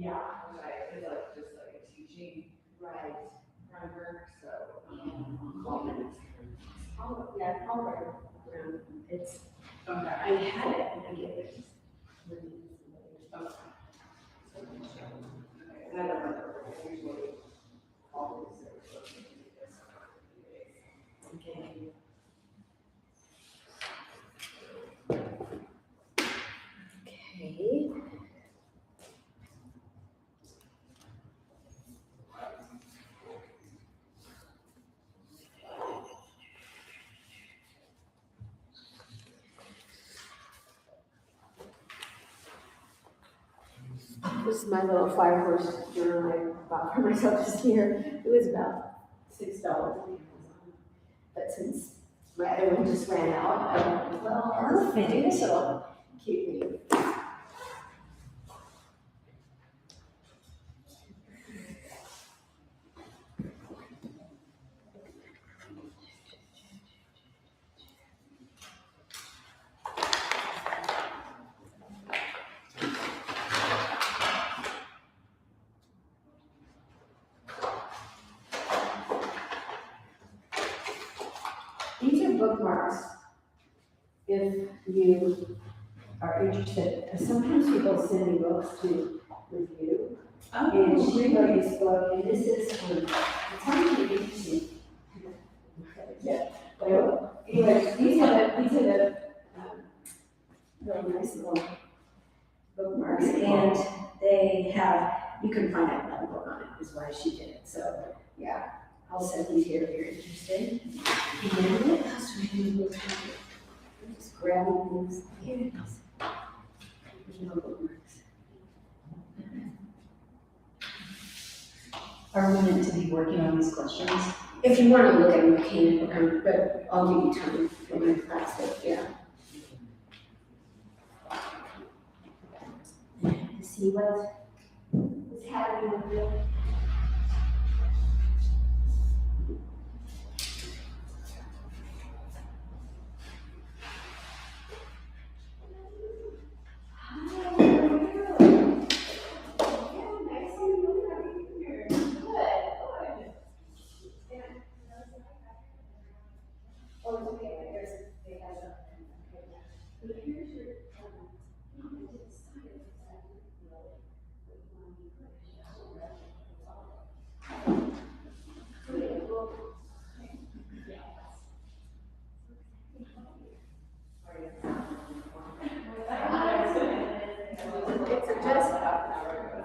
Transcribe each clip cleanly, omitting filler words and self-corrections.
Yeah, right. It's like just like a teaching Right. framework. So It's, okay. I had it and I gave it. Okay. And I don't remember. Usually always. Okay. Okay. This is my little fire horse journal I bought for myself this year. It was about $6. But since my other one just ran out, I went, well, perfect, so keep me. These are bookmarks if you are interested. Sometimes people send me books to review. And she wrote this book, and this is, it's hard to get into. Yeah. But anyway, these are the really nice little bookmarks, and they have, you can find out about the book on it, is why she did it. So, yeah, I'll send these here if you're interested. And what else do we do? I'm just grabbing these. Here it is. There's no bookmarks. Are we meant to be working on these questions? If you want to look at them, you can look at them, but I'll give you time for my class, but yeah. To see what's happening with you.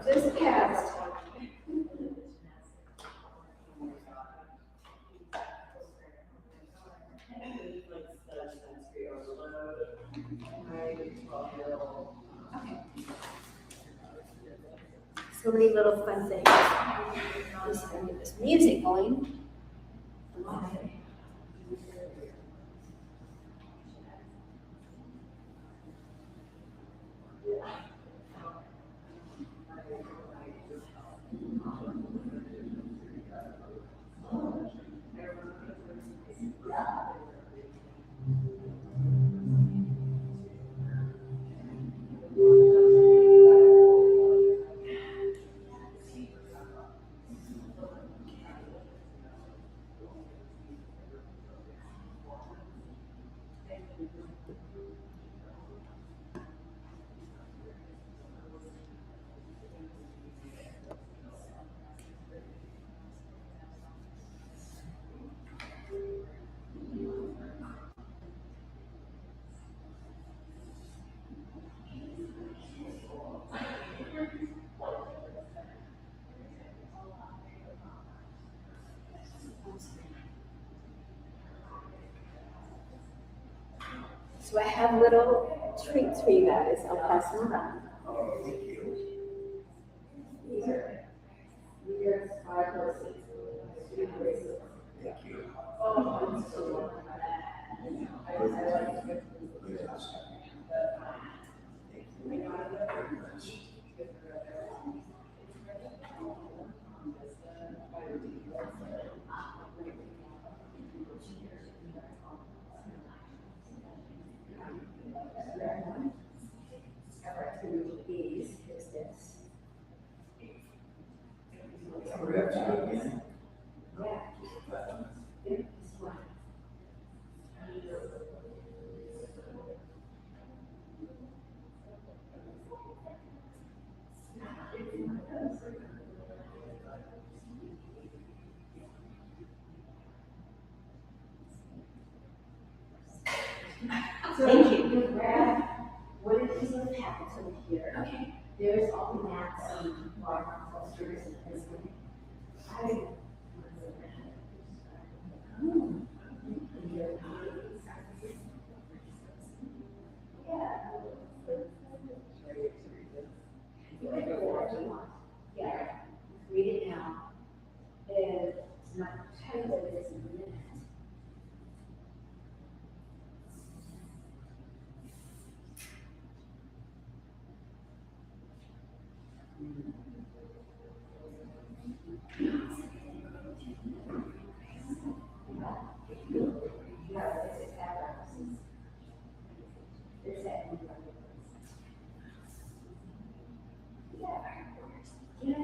Just cast. So many little fun things. Just gonna get this music going. So I have little treats for you guys. I'll pass them around. Oh, thank you. These are five horses. Thank you. These is this. if you want. Yeah, read it now. And not tell you what it is in a minute. Yeah.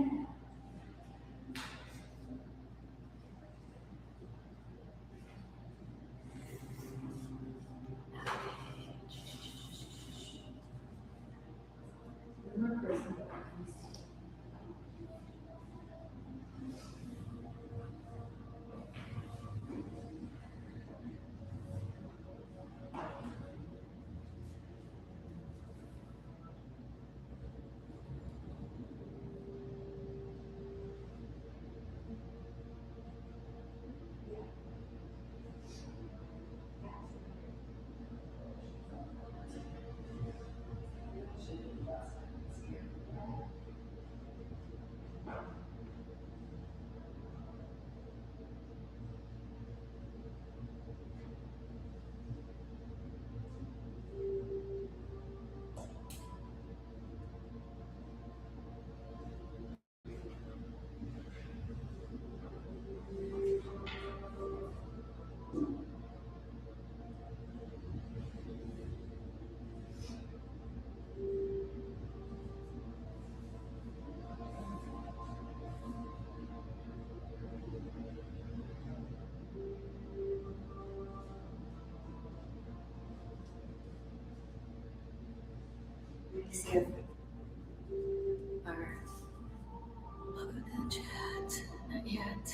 See if our welcome to the chat. Not yet.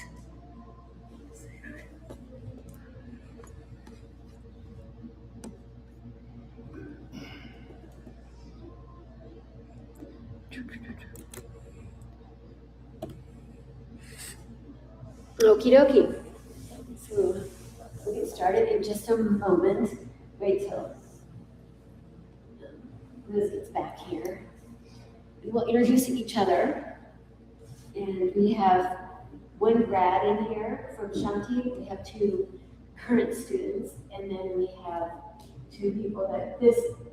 Okie dokie. So we'll get started in just a moment. Wait till Liz gets back here. And we'll introduce each other. And we have one grad in here from Shanti. We have two current students. And then we have two people that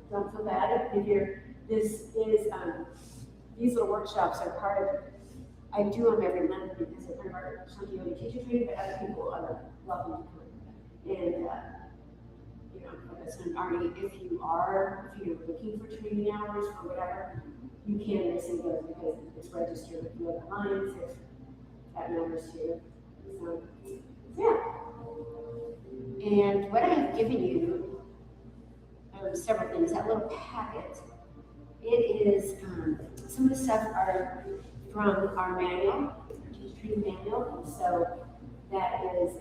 don't feel bad if you're, these little workshops are part of, I do them every month because they're part of our Shanti Yoga teacher training, but other people are welcome to come. And, Arnie, if you're looking for training hours or whatever, you can listen to those because it's registered with the other lines if that matters to you. So, yeah. And what I have given you, several things, that little packet, it is, some of the stuff are from our manual, our teacher training manual, and so that is,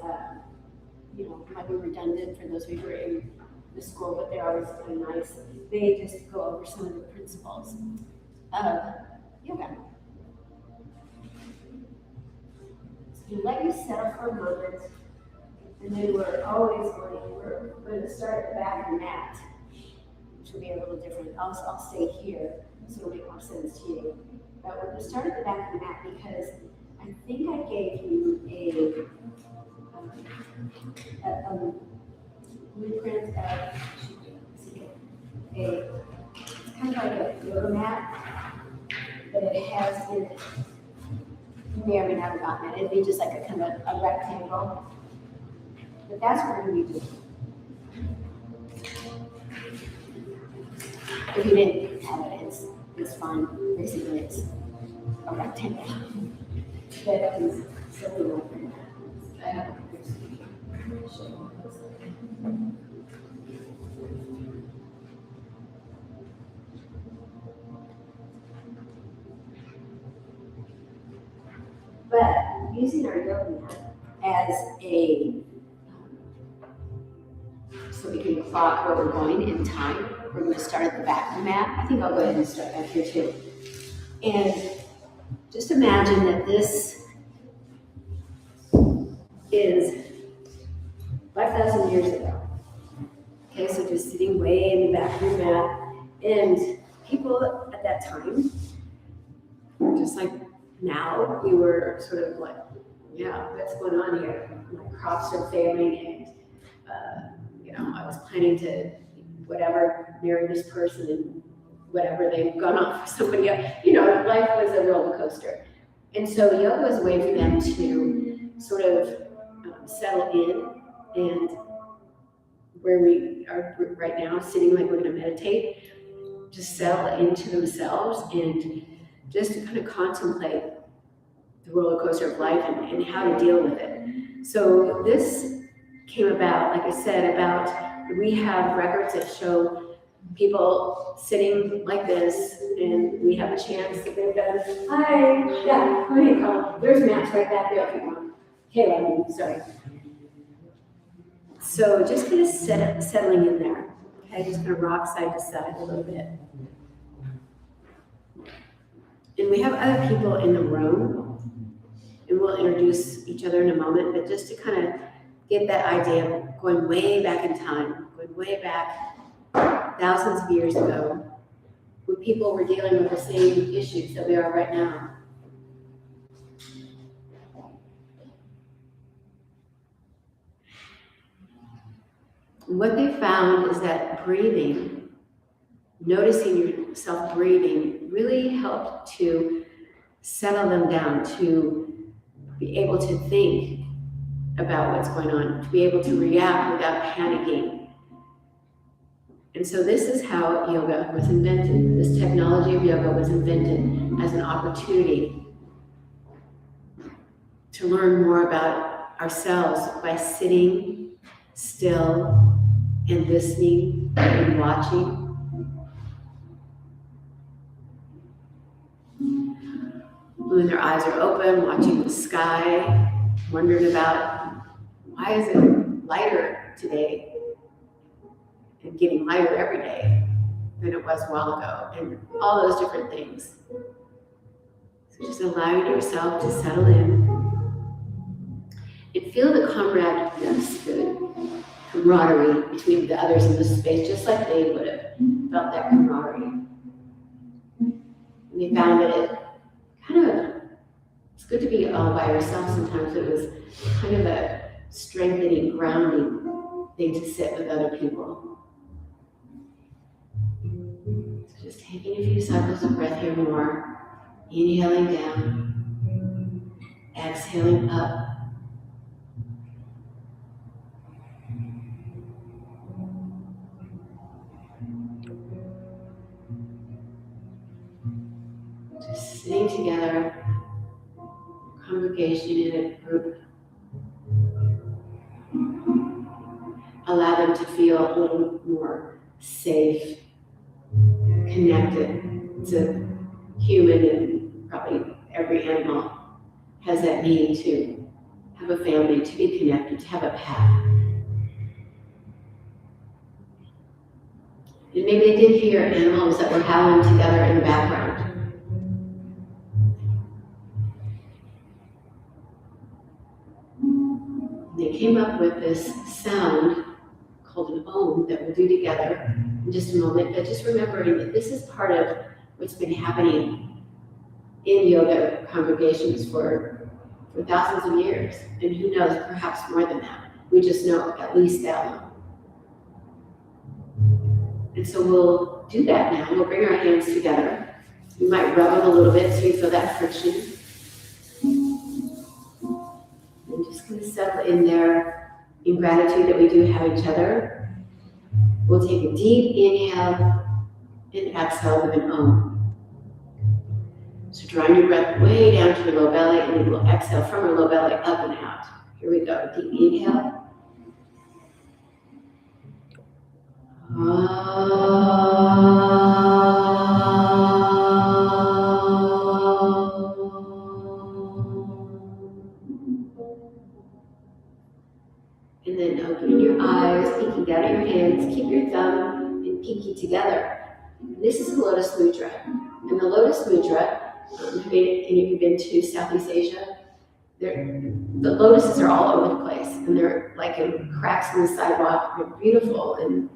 might be redundant for those of you who are in the school, but they're always kind of nice. They just go over some of the principles of yoga. So you let you settle for a moment, and then we're going to start at the back of the mat, which will be a little different. I'll stay here, so it'll make more sense to you. But we're going to start at the back of the mat because I think I gave you a blueprint of it's kind of like a yoga mat, but it has in it, you may or may not have gotten it, it'd be just like a kind of a rectangle. But that's what we're going to be doing. If you didn't have it, it's fine. Basically, it's a rectangle. That is silly open. I have a But using our yoga mat as so we can clock where we're going in time, we're going to start at the back of the mat. I think I'll go ahead and start back here too. And just imagine that this is 5,000 years ago. Okay, so just sitting way in the back of your mat. And people at that time just like now, we were sort of like, yeah, what's going on here? My crops are failing, and I was planning to whatever marry this person, and whatever they've gone off for somebody else. Life was a roller coaster, and so yoga was a way for them to sort of settle in, and where we are right now, sitting like we're going to meditate, just settle into themselves and just to kind of contemplate the roller coaster of life and how to deal with it. So this came about, like I said, we have records that show people sitting like this, and we have a chance that they've done. Hi, yeah, come here, Colin. There's Max right back there if you want. Kayla, sorry. So just kind of settling in there. Okay, just kind of rock side to side a little bit. And we have other people in the room, and we'll introduce each other in a moment, but just to kind of get that idea of going way back in time, going way back thousands of years ago, when people were dealing with the same issues that we are right now. And what they found is that breathing, noticing yourself breathing, really helped to settle them down, to be able to think about what's going on, to be able to react without panicking. And so this is how yoga was invented. This technology of yoga was invented as an opportunity to learn more about ourselves by sitting still and listening and watching. When their eyes are open, watching the sky, wondering about why is it lighter today and getting lighter every day than it was a while ago, and all those different things. So just allowing yourself to settle in and feel the camaraderie, the camaraderie between the others in the space, just like they would have felt that camaraderie. And they found that it's good to be all by yourself sometimes. It was kind of a strengthening, grounding thing to sit with other people. So just taking a few cycles of breath here more, inhaling down, exhaling up. Just sitting together, congregation in a group. Allow them to feel a little more safe, connected. It's a human, and probably every animal has that need to have a family, to be connected, to have a path. And maybe they did hear animals that were howling together in the background. They came up with this sound called an Om that we'll do together in just a moment, but just remembering that this is part of what's been happening in yoga congregations for thousands of years, and who knows, perhaps more than that. We just know at least that long. And so we'll do that now. We'll bring our hands together. You might rub them a little bit so you feel that friction. And just kind of settle in there in gratitude that we do have each other. We'll take a deep inhale and exhale with an Om. So drawing your breath way down to your low belly, and then we'll exhale from our low belly up and out. Here we go, deep inhale. And then opening your eyes, peeking down at your hands, keep your thumb and pinky together. This is the Lotus Mudra. And the Lotus Mudra, have any of you been to Southeast Asia? The lotuses are all over the place, and they're like in cracks in the sidewalk. They're beautiful, and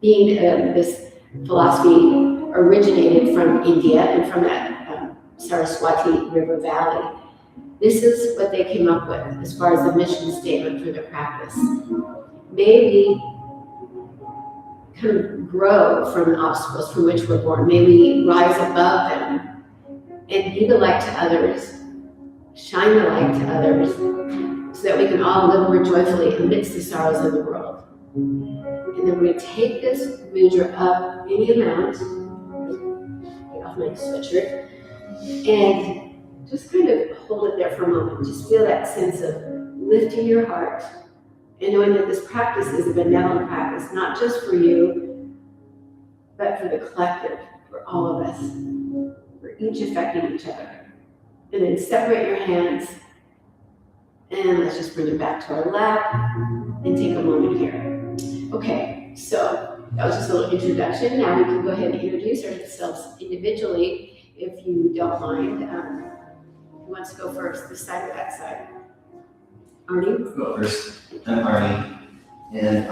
being this philosophy originated from India and from that Saraswati River Valley. This is what they came up with as far as the mission statement for the practice. May we kind of grow from the obstacles from which we're born. May we rise above them and be the light to others, shine the light to others, so that we can all live more joyfully amidst the sorrows of the world. And then we take this mudra up any amount, get off my sweatshirt, and just kind of hold it there for a moment. Just feel that sense of lifting your heart and knowing that this practice is a benevolent practice, not just for you, but for the collective, for all of us. We're each affecting each other. And then separate your hands, and let's just bring it back to our lap and take a moment here. Okay, so that was just a little introduction. Now we can go ahead and introduce ourselves individually, if you don't mind. Who wants to go first, this side or that side? Arnie? I'll go first. I'm Arnie. And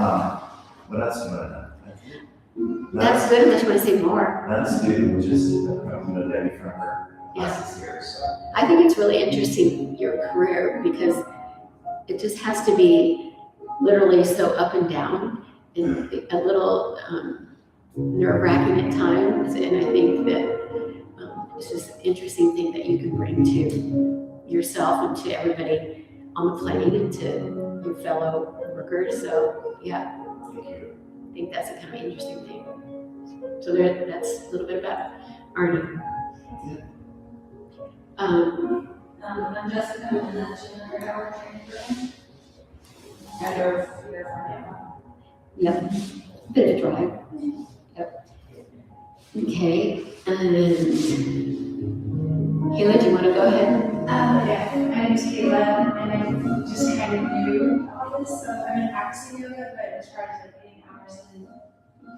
what else do you want to know? That's good, unless you want to say more. Not a student, which is Debbi from her Yes. classes here. So I think it's really interesting, your career, because it just has to be literally so up and down and a little nerve-wracking at times. And I think that it's just an interesting thing that you can bring to yourself and to everybody on the plane and to your fellow workers. So yeah, I think that's a kind of interesting thing. So that's a little bit about Arnie. I'm Jessica, I'm the Jennifer Howard training program. I drove here from Amazon. Yep, bit of a drive. Yep. Okay, and Kayla, do you want to go ahead? Yeah, my name's Kayla, and I'm just kind of new to all this, so I've been practicing yoga, but as far as like getting hours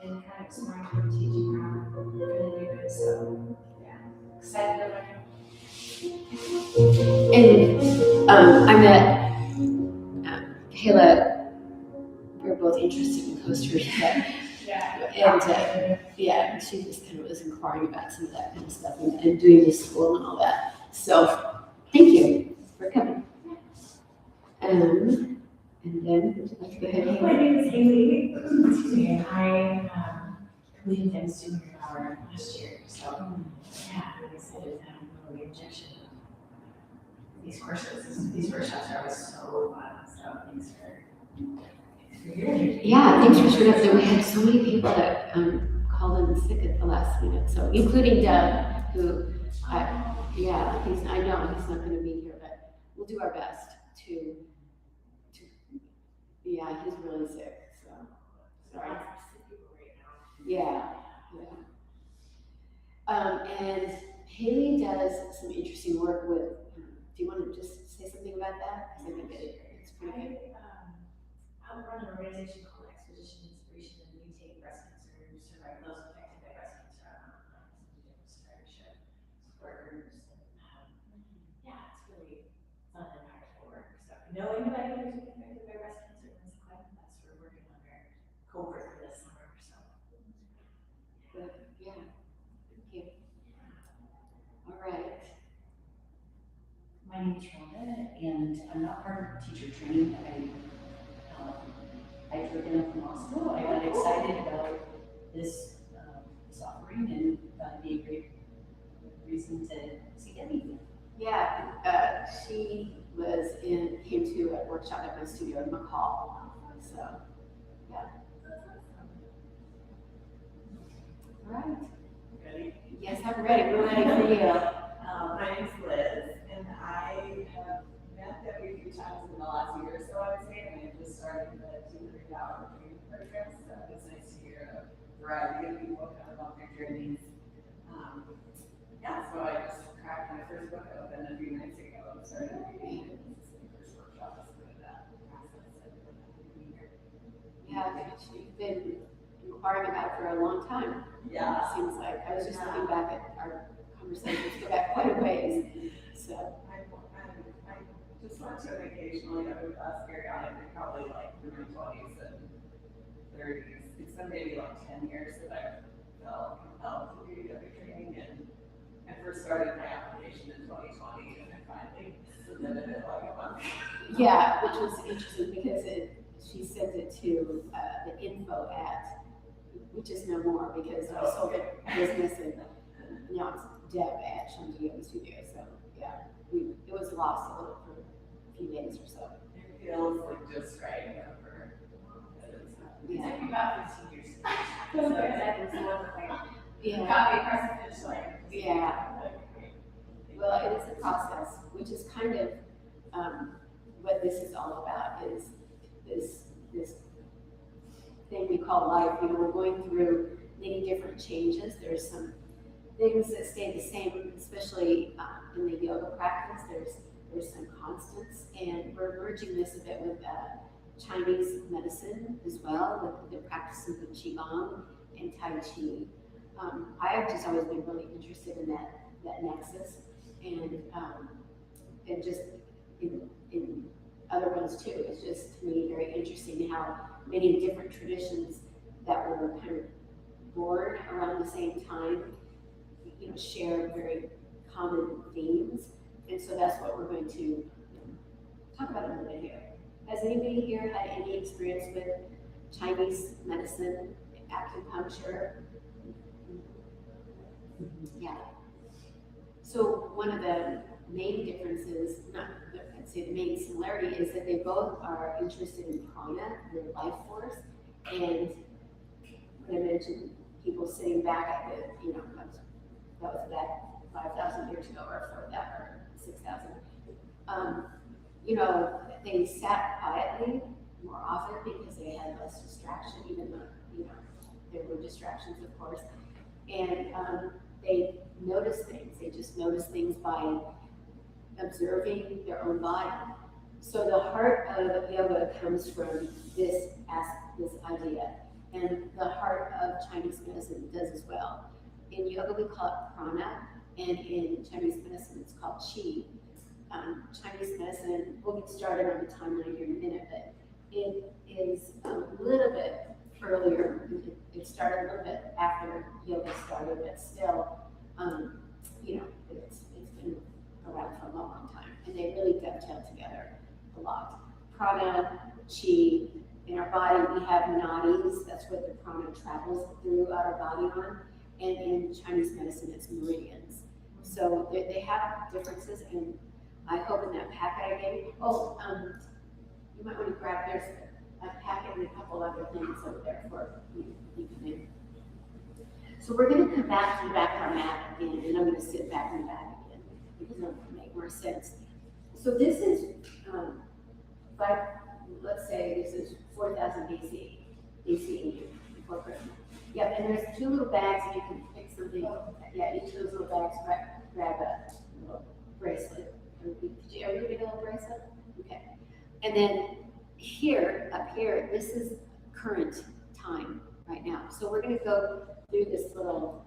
and kind of exploring toward teaching how I'm gonna do it, so yeah, excited to learn. And I met Kayla, we were both interested in Costa Rica. Yeah. And yeah, she just kind of was inquiring about some of that kind of stuff and doing the school and all that. So thank you for coming. And then, would you like to go ahead? My name is Haley. Excuse me, and I completed them student hour last year, so yeah, I'm excited to have a little injection. These courses, these workshops are always so fun, so thanks for your energy. Yeah, thanks for showing up. There we had so many people that called in sick at the last minute, so including Doug, who I know he's not going to be here, but we'll do our best to yeah, he's really sick, so sorry. Yeah. And Haley does some interesting work with. Do you want to just say something about that? Because I think it's pretty good. I run an organization called Expedition Inspiration, and we take breast cancer survivors, those affected by breast cancer, survivorship support groups. Yeah, it's really fun and impactful work. So if you know anybody who's affected by breast cancer, that's what we're working on our cohort for this summer. So Good. Yeah. Thank you. All right. My name is Rhonda, and I'm not part of teacher training. I drove in from Oslo. I got excited about this offering and thought it'd be a great reason to see Debbi. Yeah, she came to a workshop at my studio in McCall. So, yeah. All right. Ready? Yes, I'm ready. We're ready for you. My name's Liz, and I have met Debbi a few times in the last year or so, I would say, and I just started the 200-hour training program, so it's nice to hear a variety of people kind of on their journeys. Yeah, so I just cracked my first book open a few nights ago and started reading, and this is my first workshop as part of that process. I'm happy to be here. Yeah, you've been inquiring about it for a long time. Yeah. It seems like. I was just looking back at our conversations, go back quite a ways. So, I just went to an occasionally over the last periodically, probably like in my 20s and 30s. It's been maybe like 10 years that I've felt compelled to do Yeah, which was interesting because she sent it to the info at, which is no more because we sold the business and now it's Deb@Shanti Yoga Studio. So yeah, it was lost a little for a few days or so. It feels like just right over. It took me about 15 years. Yeah. Got me across the finish line. Yeah. Well, it is a process, which is kind of what this is all about. Is this thing we call life? You know, we're going through many different changes. There's some things that stay the same, especially in the yoga practice. There's some constants, and we're merging this a bit with Chinese medicine as well, with the practices of Qigong and Tai Chi. I've just always been really interested in that nexus, and just in other ones too. It's just to me very interesting how many different traditions that were kind of born around the same time, you know, share very common themes, and so that's what we're going to talk about a little bit here. Has anybody here had any experience with Chinese medicine, acupuncture? Yeah. So one of the main differences, I'd say the main similarity, is that they both are interested in prana, their life force, and when I mentioned people sitting back at the, you know, that was back 5,000 years ago or 4,000 or 6,000. You know, they sat quietly more often because they had less distraction, even though, you know, there were distractions, of course. And they noticed things. They just noticed things by observing their own body. So the heart of yoga comes from this idea, and the heart of Chinese medicine does as well. In yoga, we call it prana, and in Chinese medicine, it's called qi. Chinese medicine, we'll get started on the timeline here in a minute, but it is a little bit earlier. It started a little bit after yoga started, but still, you know, it's been around for a long, long time, and they really dovetail together a lot. Prana, qi, in our body we have nadis, that's what the prana travels throughout our body on, and in Chinese medicine it's meridians. So they have differences, and I hope in that packet I gave you, you might want to grab, there's a packet and a couple other things over there for you come in. So we're going to come back to the back of our mat again, and I'm going to sit back in the back again because it'll make more sense. So this is let's say this is 4,000 BCE before Christ. Yeah, and there's two little bags, and you can pick something. Yeah, each of those little bags, grab a little bracelet. Are you going to get a little bracelet? Okay. And then up here, this is current time right now. So we're going to go through this little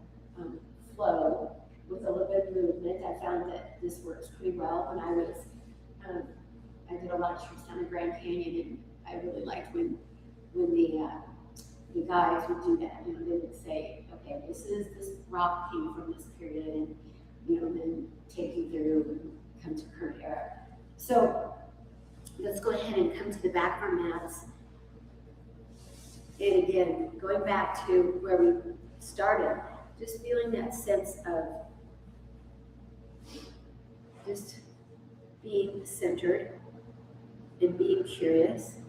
flow with a little bit of movement. I found that this works pretty well when I did a lot of trips down the Grand Canyon, and I really liked when the guides would do that. You know, they would say, okay, this rock came from this period, and you know, then take you through and come to current era. So let's go ahead and come to the back of our mats. And again, going back to where we started, just feeling that sense of just being centered and being curious,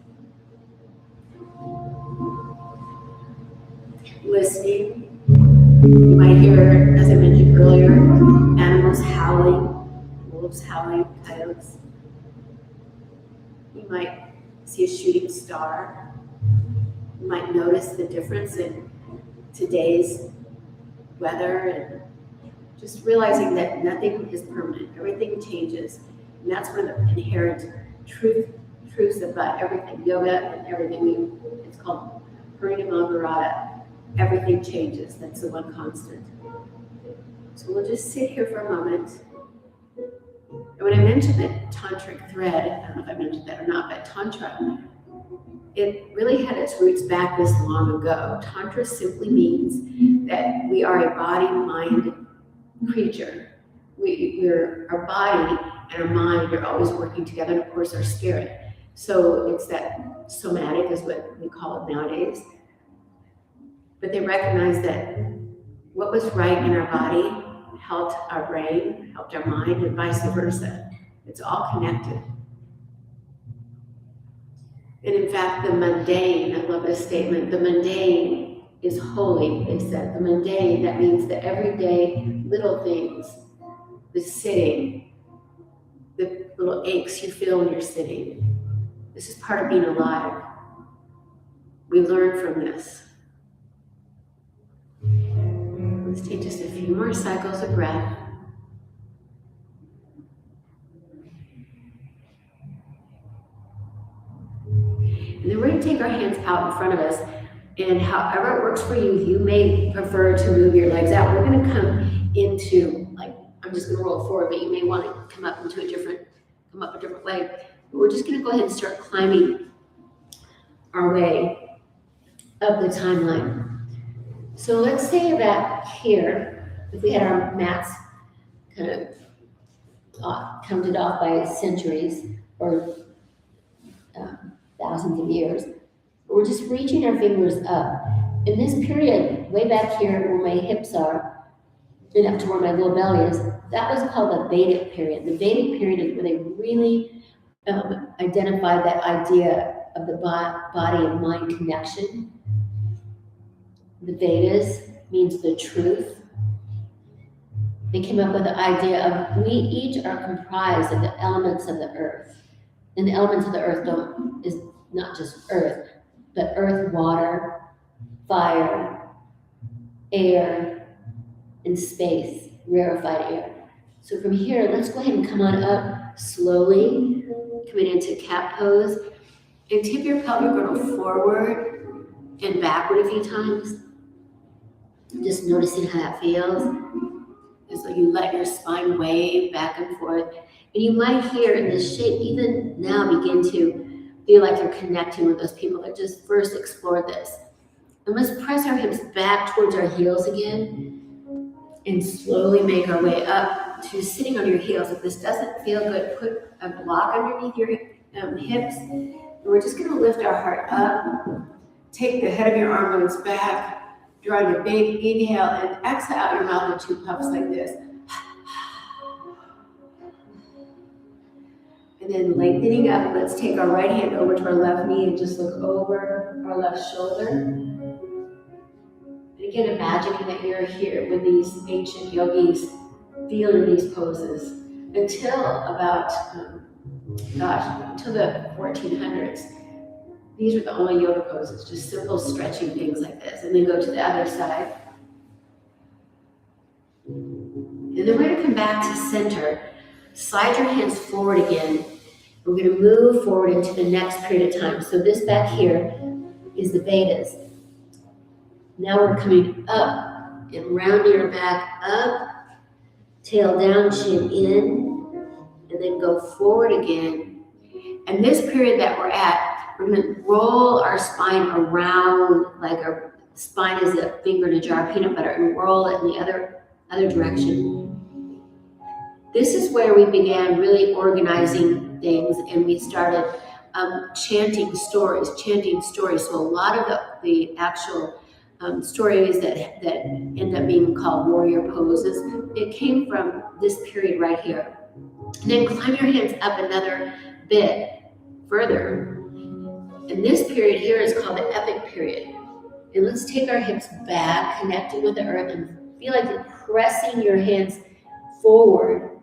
listening. You might hear, as I mentioned earlier, animals howling, wolves howling, coyotes. You might see a shooting star. You might notice the difference in today's weather, and just realizing that nothing is permanent. Everything changes. And that's one of the inherent truths about everything, yoga and everything. It's called Parinimavarata. Everything changes. That's the one constant. So we'll just sit here for a moment. And when I mentioned the tantric thread, I don't know if I mentioned that or not, but Tantra, it really had its roots back this long ago. Tantra simply means that we are a body-mind creature. We're our body and our mind are always working together, and of course our spirit. So it's that somatic is what we call it nowadays. But they recognize that what was right in our body helped our brain, helped our mind, and vice versa. It's all connected. And in fact, the mundane, I love this statement, the mundane is holy, they said. The mundane, that means the everyday little things, the sitting, the little aches you feel when you're sitting. This is part of being alive. We learn from this. Let's take just a few more cycles of breath. And then we're going to take our hands out in front of us, and however it works for you, you may prefer to move your legs out. We're going to come into, like, I'm just going to roll forward, but you may want to come up a different way. But we're just going to go ahead and start climbing our way up the timeline. So let's say that here, if we had our mats kind of counted off by centuries or thousands of years, we're just reaching our fingers up. In this period, way back here where my hips are, and up to where my little belly is, that was called the Vedic period. The Vedic period is where they really identified that idea of the body and mind connection. The Vedas means the truth. They came up with the idea of we each are comprised of the elements of the earth. And the elements of the earth is not just earth, but earth, water, fire, air, and space, rarefied air. So from here, let's go ahead and come on up slowly, coming into cat pose, and tip your pelvic girdle forward and backward a few times. Just noticing how that feels. As though you let your spine wave back and forth. And you might hear in this shape, even now, begin to feel like you're connecting with those people that just first explored this. And let's press our hips back towards our heels again and slowly make our way up to sitting on your heels. If this doesn't feel good, put a block underneath your hips. And we're just going to lift our heart up. Take the head of your arm bones back. Drawing a big inhale and exhale out your mouth in 2 puffs like this. And then lengthening up, let's take our right hand over to our left knee and just look over our left shoulder. And again, imagining that you're here with these ancient yogis, feeling these poses until about, until the 1400s. These are the only yoga poses, just simple stretching things like this. And then go to the other side. And then we're going to come back to center. Slide your hands forward again. We're going to move forward into the next period of time. So this back here is the Vedas. Now we're coming up and rounding our back up, tail down, chin in, and then go forward again. And this period that we're at, we're going to roll our spine around like our spine is a finger in a jar of peanut butter and roll it in the other direction. This is where we began really organizing things, and we started chanting stories. So a lot of the actual stories that end up being called warrior poses, it came from this period right here. And then climb your hands up another bit further. And this period here is called the epic period. And let's take our hips back, connecting with the earth, and feel like you're pressing your hands forward.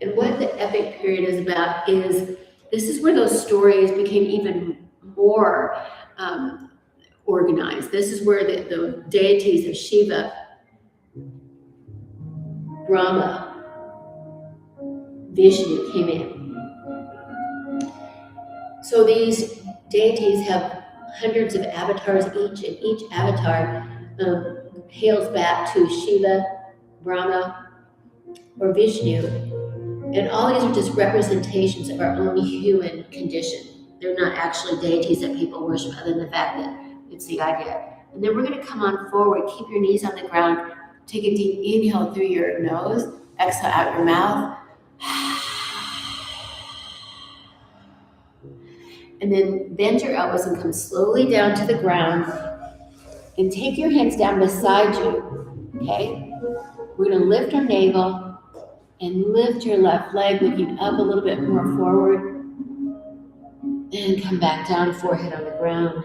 And what the epic period is about is, this is where those stories became even more organized. This is where the deities of Shiva, Brahma, Vishnu came in. So these deities have hundreds of avatars each, and each avatar hails back to Shiva, Brahma, or Vishnu. And all these are just representations of our own human condition. They're not actually deities that people worship, other than the fact that it's the idea. And then we're going to come on forward, keep your knees on the ground, take a deep inhale through your nose, Exhale out your mouth. And then bend your elbows and come slowly down to the ground. And take your hands down beside you, okay? We're gonna lift our navel and lift your left leg, looking up a little bit more forward. And come back down, forehead on the ground.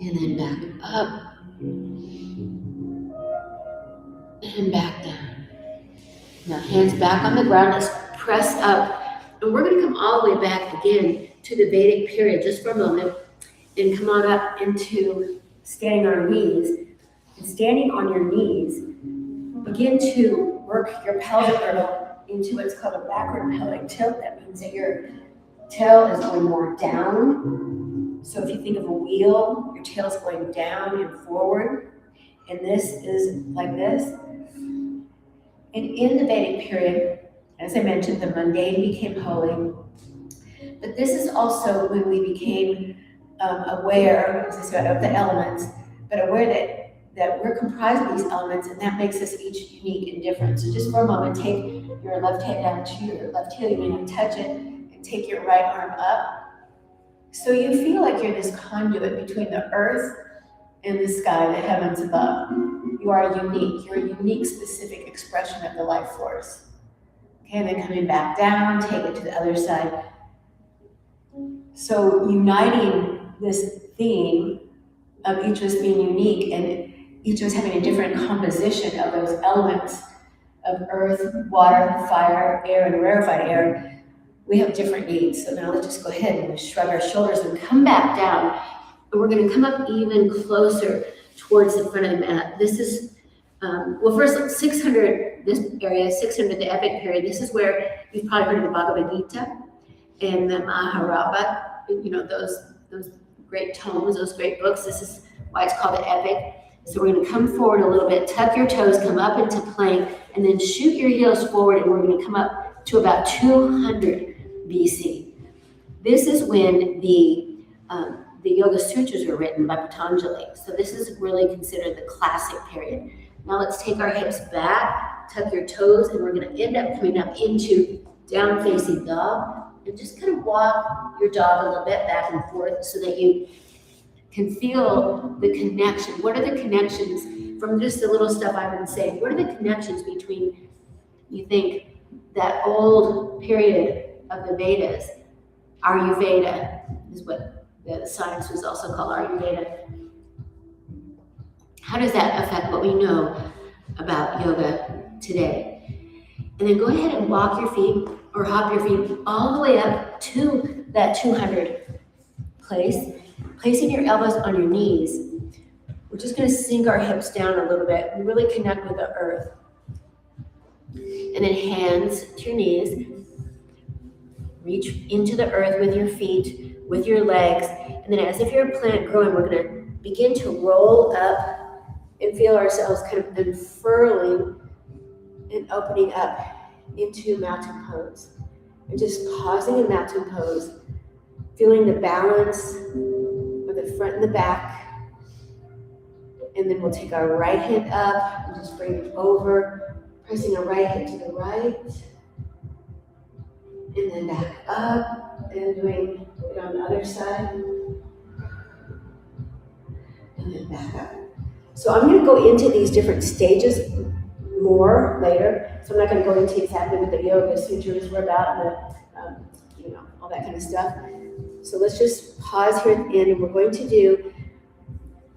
And then back up. And back down. Now hands back on the ground, let's press up. And we're gonna come all the way back again to the Vedic period, just for a moment. And come on up into standing on our knees. And standing on your knees, begin to work your pelvic girdle into what's called a backward pelvic tilt. That means that your tail is going more down. So if you think of a wheel, your tail is going down and forward. And this is like this. And in the Vedic period, as I mentioned, the mundane became holy. But this is also when we became aware, as I said, of the elements, but aware that we're comprised of these elements, and that makes us each unique and different. So just for a moment, take your left hand down to your left heel. You may not touch it, and take your right arm up. So you feel like you're this conduit between the earth and the sky, the heavens above. You are unique. You're a unique, specific expression of the life force. Okay, and then coming back down, take it to the other side. So uniting this theme of each of us being unique and each of us having a different composition of those elements of earth, water, fire, air, and rarefied air, we have different needs. So now let's just go ahead and shrug our shoulders and come back down. And we're gonna come up even closer towards the front of the mat. This is, well, first 600, this area, 600, the epic period. This is where you've probably heard of the Bhagavad Gita and the Mahabharata, you know, those great tomes, those great books. This is why it's called the epic. So we're gonna come forward a little bit, tuck your toes, come up into plank, and then shoot your heels forward, and we're gonna come up to about 200 BC. This is when the Yoga Sutras were written by Patanjali. So this is really considered the classic period. Now let's take our hips back, tuck your toes, and we're gonna end up coming up into down facing dog. And just kind of walk your dog a little bit back and forth so that you can feel the connection. What are the connections from just the little stuff I've been saying? What are the connections between, you think, that old period of the Vedas, Ayurveda is what the science was also called, Ayurveda. How does that affect what we know about yoga today? And then go ahead and walk your feet or hop your feet all the way up to that 200 place, placing your elbows on your knees. We're just gonna sink our hips down a little bit and really connect with the earth. And then hands to your knees. Reach into the earth with your feet, with your legs. And then as if you're a plant growing, we're gonna begin to roll up and feel ourselves kind of unfurling and opening up into mountain pose. And just pausing in mountain pose, feeling the balance of the front and the back. And then we'll take our right hand up and just bring it over, pressing our right hand to the right. And then back up and doing it on the other side. And then back up. So I'm going to go into these different stages more later. So I'm not going to go into exactly what the Yoga Sutras were about and all that kind of stuff. So let's just pause here at the end, and we're going to do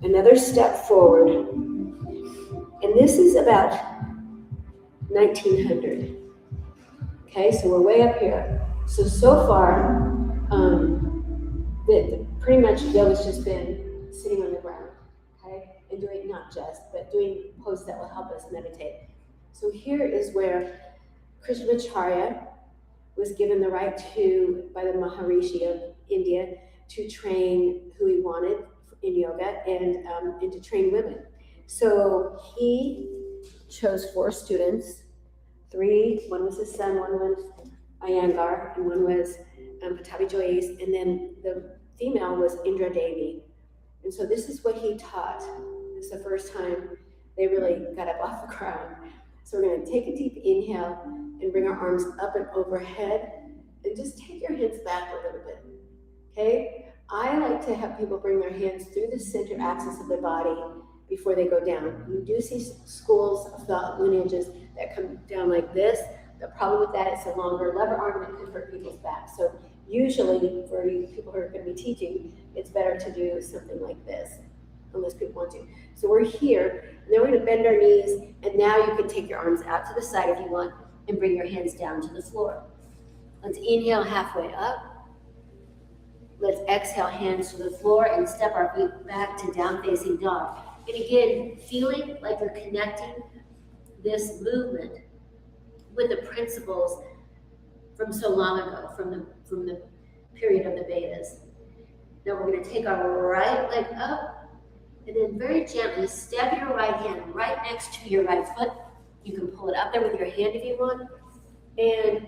another step forward. And this is about 1900. Okay, so we're way up here. So far, pretty much yoga's just been sitting on the ground, okay? And doing, not just, but doing poses that will help us meditate. So here is where Krishnamacharya was given the right by the Maharishi of India to train who he wanted in yoga and to train women. So he chose 4 students, 3, one was his son, one was Iyengar, and one was Pattabhi Jois, and then the female was Indra Devi. And so this is what he taught. It's the first time they really got up off the ground. So we're gonna take a deep inhale and bring our arms up and overhead, and just take your hands back a little bit, okay? I like to have people bring their hands through the center axis of their body before they go down. You do see schools of thought lineages that come down like this. The problem with that, it's a longer lever arm and it could hurt people's back. So usually for you people who are gonna be teaching, it's better to do something like this, unless people want to. So we're here, and then we're gonna bend our knees, and now you can take your arms out to the side if you want, and bring your hands down to the floor. Let's inhale halfway up. Let's exhale, hands to the floor, and step our feet back to down facing dog. And again, feeling like you're connecting this movement with the principles from so long ago, from the period of the Vedas. Now we're gonna take our right leg up, and then very gently step your right hand right next to your right foot. You can pull it up there with your hand if you want, and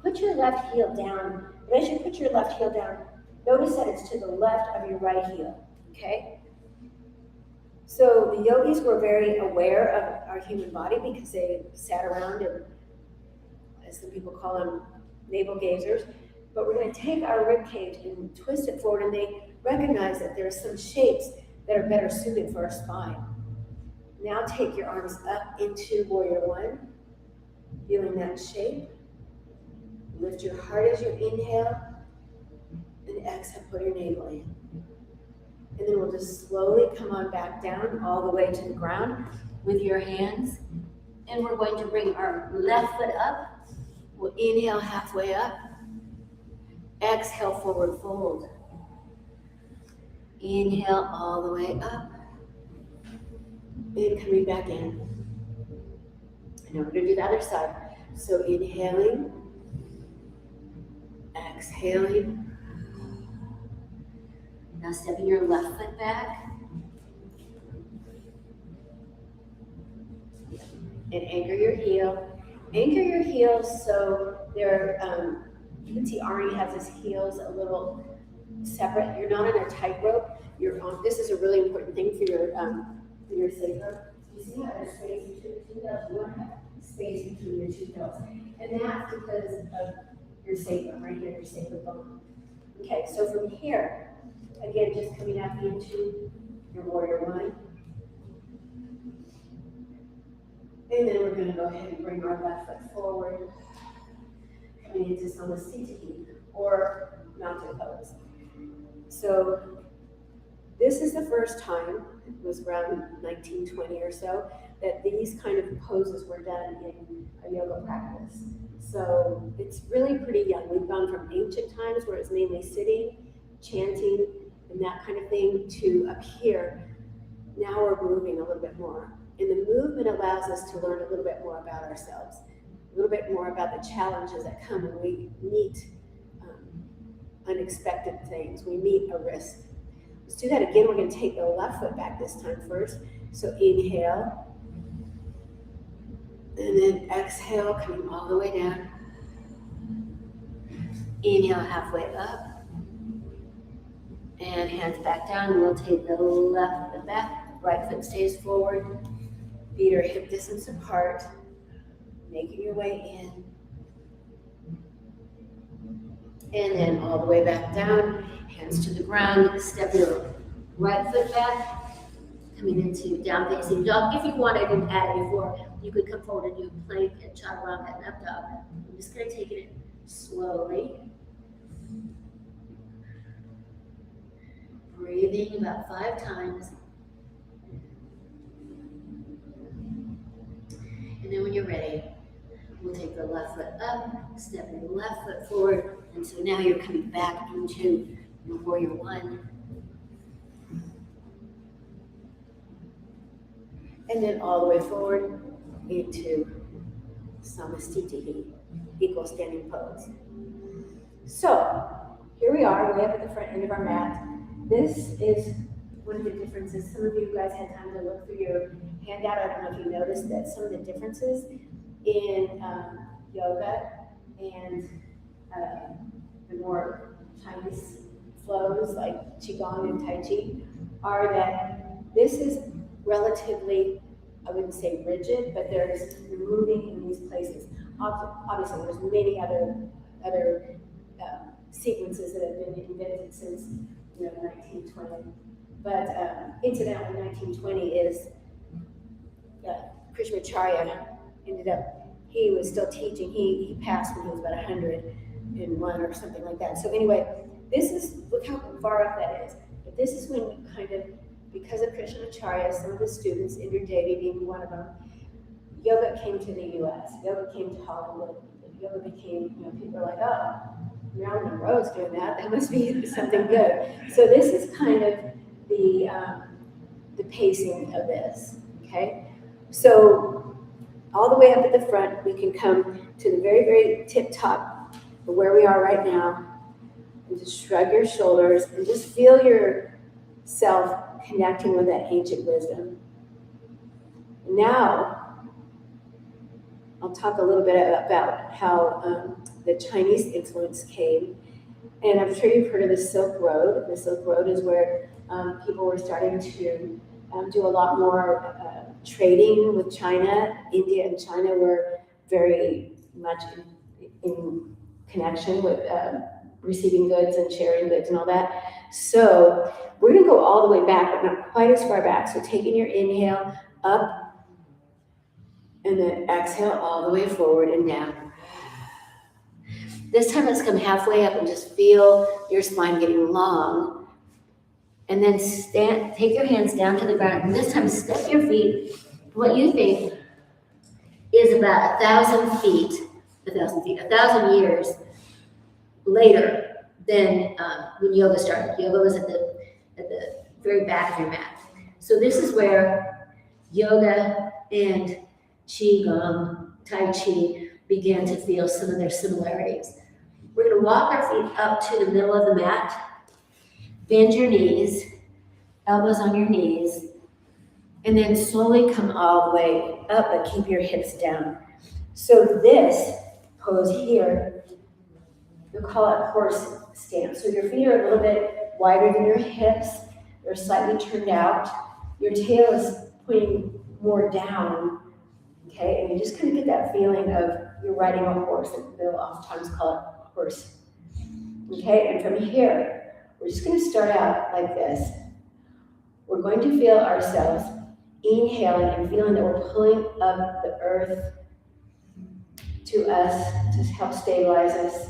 put your left heel down. And as you put your left heel down, notice that it's to the left of your right heel, okay? So the yogis were very aware of our human body because they sat around and, as some people call them, navel gazers. But we're going to take our rib cage and twist it forward, and they recognize that there are some shapes that are better suited for our spine. Now take your arms up into warrior one, feeling that shape. Lift your heart as you inhale, and exhale, put your navel in. And then we'll just slowly come on back down all the way to the ground with your hands. And we're going to bring our left foot up. We'll inhale halfway up. Exhale, forward fold. Inhale all the way up. And coming back in. And now we're going to do the other side. So inhaling. Exhaling. Now stepping your left foot back. And anchor your heel. Anchor your heels so they're, you can see Arnie has his heels a little separate. You're not on a tightrope. You're on, this is a really important thing for your sacrum. You see how there's space between the two toes? You want to have space between your two toes. And that's because of your sacrum, right here, your sacrum bone. Okay, so from here, again, just coming up into your warrior one. And then we're going to go ahead and bring our left foot forward, coming into Samasthiti, or mountain pose. So this is the first time, it was around 1920 or so, that these kind of poses were done in a yoga practice. So it's really pretty young. We've gone from ancient times where it's mainly sitting, chanting, and that kind of thing, to up here. Now we're moving a little bit more. And the movement allows us to learn a little bit more about ourselves, a little bit more about the challenges that come when we meet unexpected things. We meet a risk. Let's do that again. We're going to take the left foot back this time first. So inhale. And then exhale, coming all the way down. Inhale, halfway up. And hands back down. We'll take the left foot back. Right foot stays forward. Feet are hip distance apart. Making your way in. And then all the way back down. Hands to the ground. Step your right foot back. Coming into down facing dog. If you want, I didn't add it before. You could come forward and do plank and chaturanga and up dog. I'm just going to take it slowly. Breathing about 5 times. And then when you're ready, we'll take the left foot up, step your left foot forward, and so now you're coming back into your warrior one. And then all the way forward into Samasthiti, equal standing pose. So here we are, way up at the front end of our mat. This is one of the differences. Some of you guys had time to look through your handout. I don't know if you noticed that some of the differences in yoga and the more Chinese flows like Qigong and Tai Chi are that this is relatively I wouldn't say rigid, but you're moving in these places. Obviously, there's many other sequences that have been invented since 1920. But incidentally, 1920 is Krishnamacharya ended up. He was still teaching. He passed when he was about 101 or something like that. So anyway, this is, look how far up that is. But this is when kind of, because of Krishnamacharya, some of the students, Indra Devi being one of them, yoga came to the U.S. Yoga came to Hollywood. Yoga became, people are like, oh, Marilyn Monroe's doing that. That must be something good. So this is kind of the pacing of this. Okay, so all the way up at the front, we can come to the very, very tip top of where we are right now, and just shrug your shoulders and just feel yourself connecting with that ancient wisdom. Now, I'll talk a little bit about how the Chinese influence came. And I'm sure you've heard of the Silk Road. The Silk Road is where people were starting to do a lot more trading with China. India and China were very much in connection with receiving goods and sharing goods and all that. So we're going to go all the way back, but not quite as far back. So taking your inhale up, and then exhale all the way forward and down. This time let's come halfway up and just feel your spine getting long. And then take your hands down to the ground. And this time step your feet, what you think is about 1,000 years later than when yoga started. Yoga was at the very back of your mat. So this is where yoga and Qigong, Tai Chi began to feel some of their similarities. We're going to walk our feet up to the middle of the mat, bend your knees, elbows on your knees, and then slowly come all the way up, but keep your hips down. So this pose here, we'll call it horse stance. So your feet are a little bit wider than your hips, they're slightly turned out, your tail is pointing more down. Okay, and you just kind of get that feeling of you're riding a horse, and they'll oftentimes call it horse. Okay, and from here, we're just going to start out like this. We're going to feel ourselves inhaling and feeling that we're pulling up the earth to us to help stabilize us.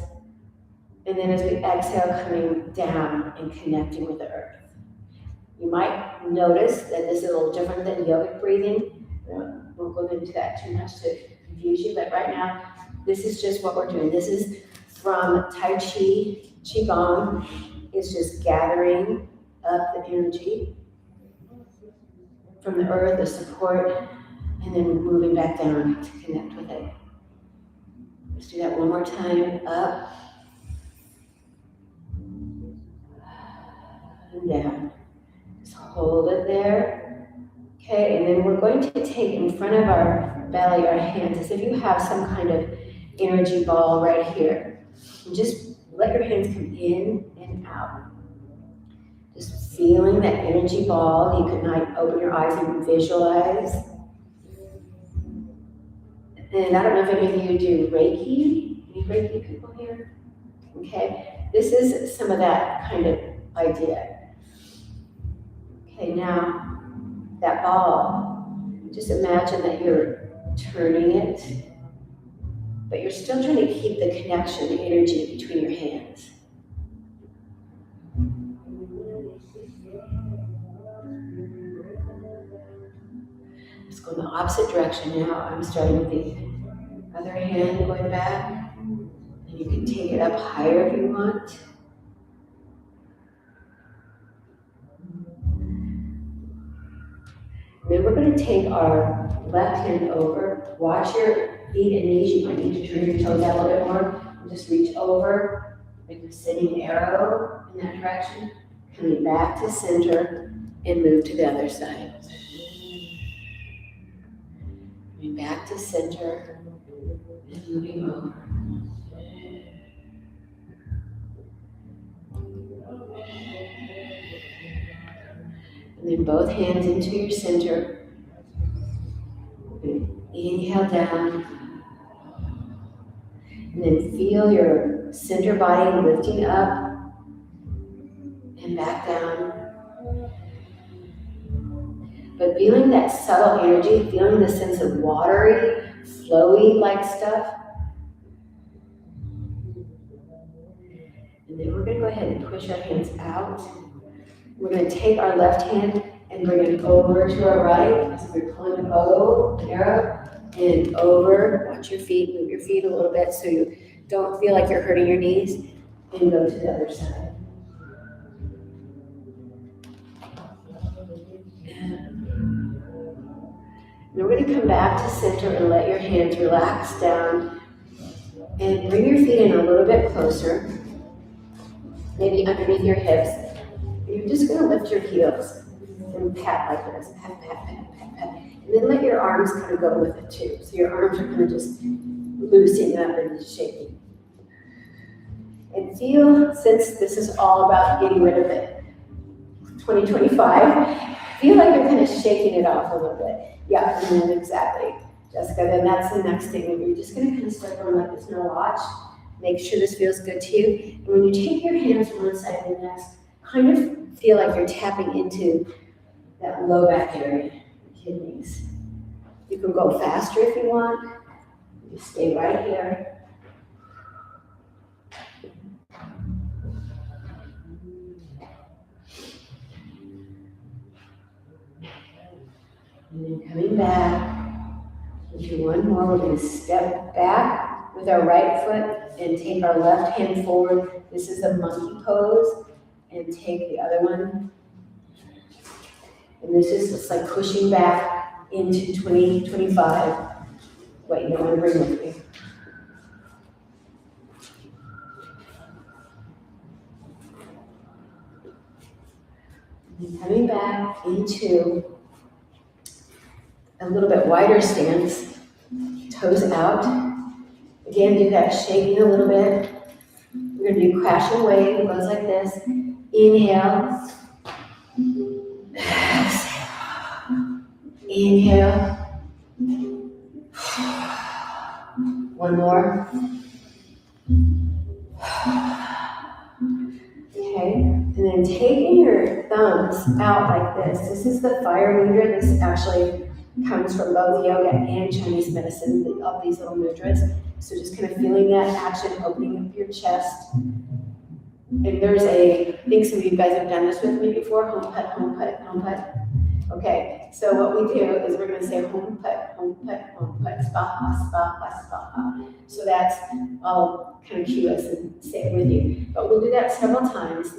And then as we exhale, coming down and connecting with the earth. You might notice that this is a little different than yogic breathing. We'll go into that too much to confuse you, but right now, this is just what we're doing. This is from Tai Chi, Qigong. It's just gathering up the energy from the earth, the support, and then moving back down to connect with it. Let's do that one more time. Up and down. Just hold it there. Okay, and then we're going to take in front of our belly, our hands, as if you have some kind of energy ball right here. And just let your hands come in and out. Just feeling that energy ball. You can open your eyes and visualize. And I don't know if any of you do Reiki. Any Reiki people here? Okay, this is some of that kind of idea. Okay, now, that ball, just imagine that you're turning it, but you're still trying to keep the connection, the energy between your hands. Let's go in the opposite direction now. I'm starting with the other hand going back, and you can take it up higher if you want. Then we're going to take our left hand over. Watch your feet and knees. You might need to turn your toes out a little bit more. And just reach over, like a sitting arrow in that direction. Coming back to center and move to the other side. Coming back to center and moving over. And then both hands into your center. Inhale down. And then feel your center body lifting up and back down. But feeling that subtle energy, feeling the sense of watery, flowy like stuff. And then we're going to go ahead and push our hands out. We're going to take our left hand and bring it over to our right. So we're pulling a bow, arrow, and over. Watch your feet, move your feet a little bit so you don't feel like you're hurting your knees. And go to the other side. And we're going to come back to center and let your hands relax down. And bring your feet in a little bit closer. Maybe underneath your hips. You're just going to lift your heels and pat like this. Pat, pat, pat, pat, pat. And then let your arms kind of go with it too. So your arms are kind of just loosening up and shaking. And feel, since this is all about getting rid of it, 2025, feel like you're kind of shaking it off a little bit. Yeah, and then exactly. Jessica, then that's the next thing. You're just going to kind of start going like this. Now watch. Make sure this feels good to you. And when you take your hands from one side to the next, kind of feel like you're tapping into that low back area, kidneys. You can go faster if you want. You stay right here. And then coming back. We'll do one more. We're going to step back with our right foot and take our left hand forward. This is the monkey pose. And take the other one. And this is just like pushing back into 2025. What you don't want to bring with you. And coming back into a little bit wider stance, toes out. Again, do that shaking a little bit. We're going to do crash and wave. It goes like this. Inhale. Exhale. Inhale. One more. Okay, and then taking your thumbs out like this. This is the fire mudra. This actually comes from both yoga and Chinese medicine, all these little mudras. So just kind of feeling that action, opening up your chest. And there's I think some of you guys have done this with me before, home put, home put, home put. Okay, so what we do is we're going to say home put, spaha, spaha, spaha. So that's, I'll kind of cue us and say it with you. But we'll do that several times.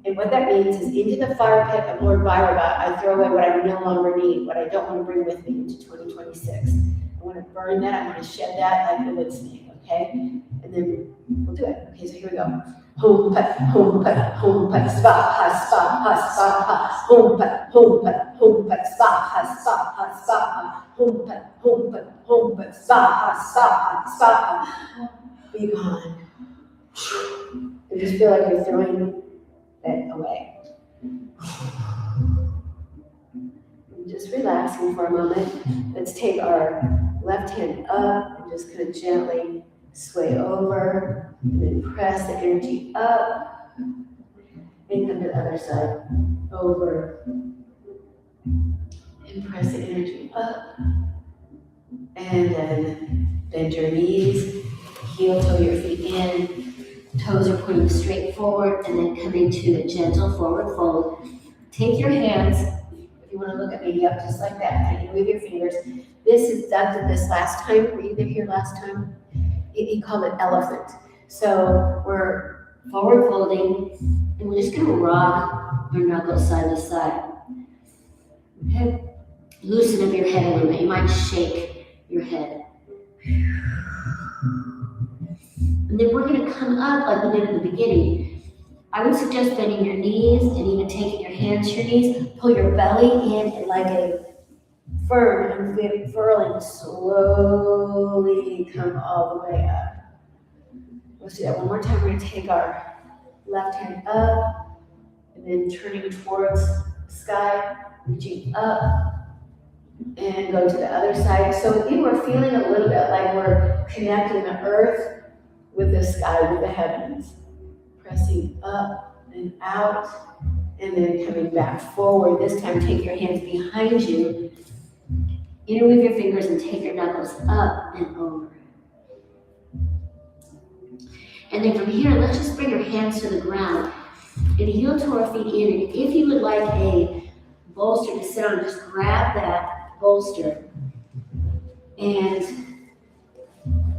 And what that means is into the fire pit of Lord Bhairava, I throw away what I no longer need, what I don't want to bring with me into 2026. I want to burn that, I want to shed that like the wood snake, okay? And then we'll do it. Okay, so here we go. Home put, swaha, swaha, swaha. Home put, swaha, swaha, swaha. Home put, swaha, swaha, swaha. Be gone. And just feel like you're throwing that away. And just relaxing for a moment. Let's take our left hand up and just kind of gently sway over, and then press the energy up, and come to the other side, over, and press the energy up, and then bend your knees, heel toe your feet in, toes are pointing straight forward, and then coming to a gentle forward fold. Take your hands, if you want to look at me, up just like that, and move your fingers. This is Doug did this last time. Were you here last time? He called it elephant. So we're forward folding, and we're just going to rock our knuckles side to side. Okay? Loosen up your head a little bit. You might shake your head. And then we're going to come up like we did in the beginning. I would suggest bending your knees and even taking your hands to your knees. Pull your belly in and like a firm, unfurling, slowly come all the way up. Let's do that one more time. We're going to take our left hand up and then turning towards the sky, reaching up and go to the other side. So we were feeling a little bit like we're connecting the earth with the sky, with the heavens, pressing up and out, and then coming back forward. This time, take your hands behind you, interweave your fingers, and take your knuckles up and over. And then from here, let's just bring your hands to the ground and heel to our feet in. And if you would like a bolster to sit on, just grab that bolster and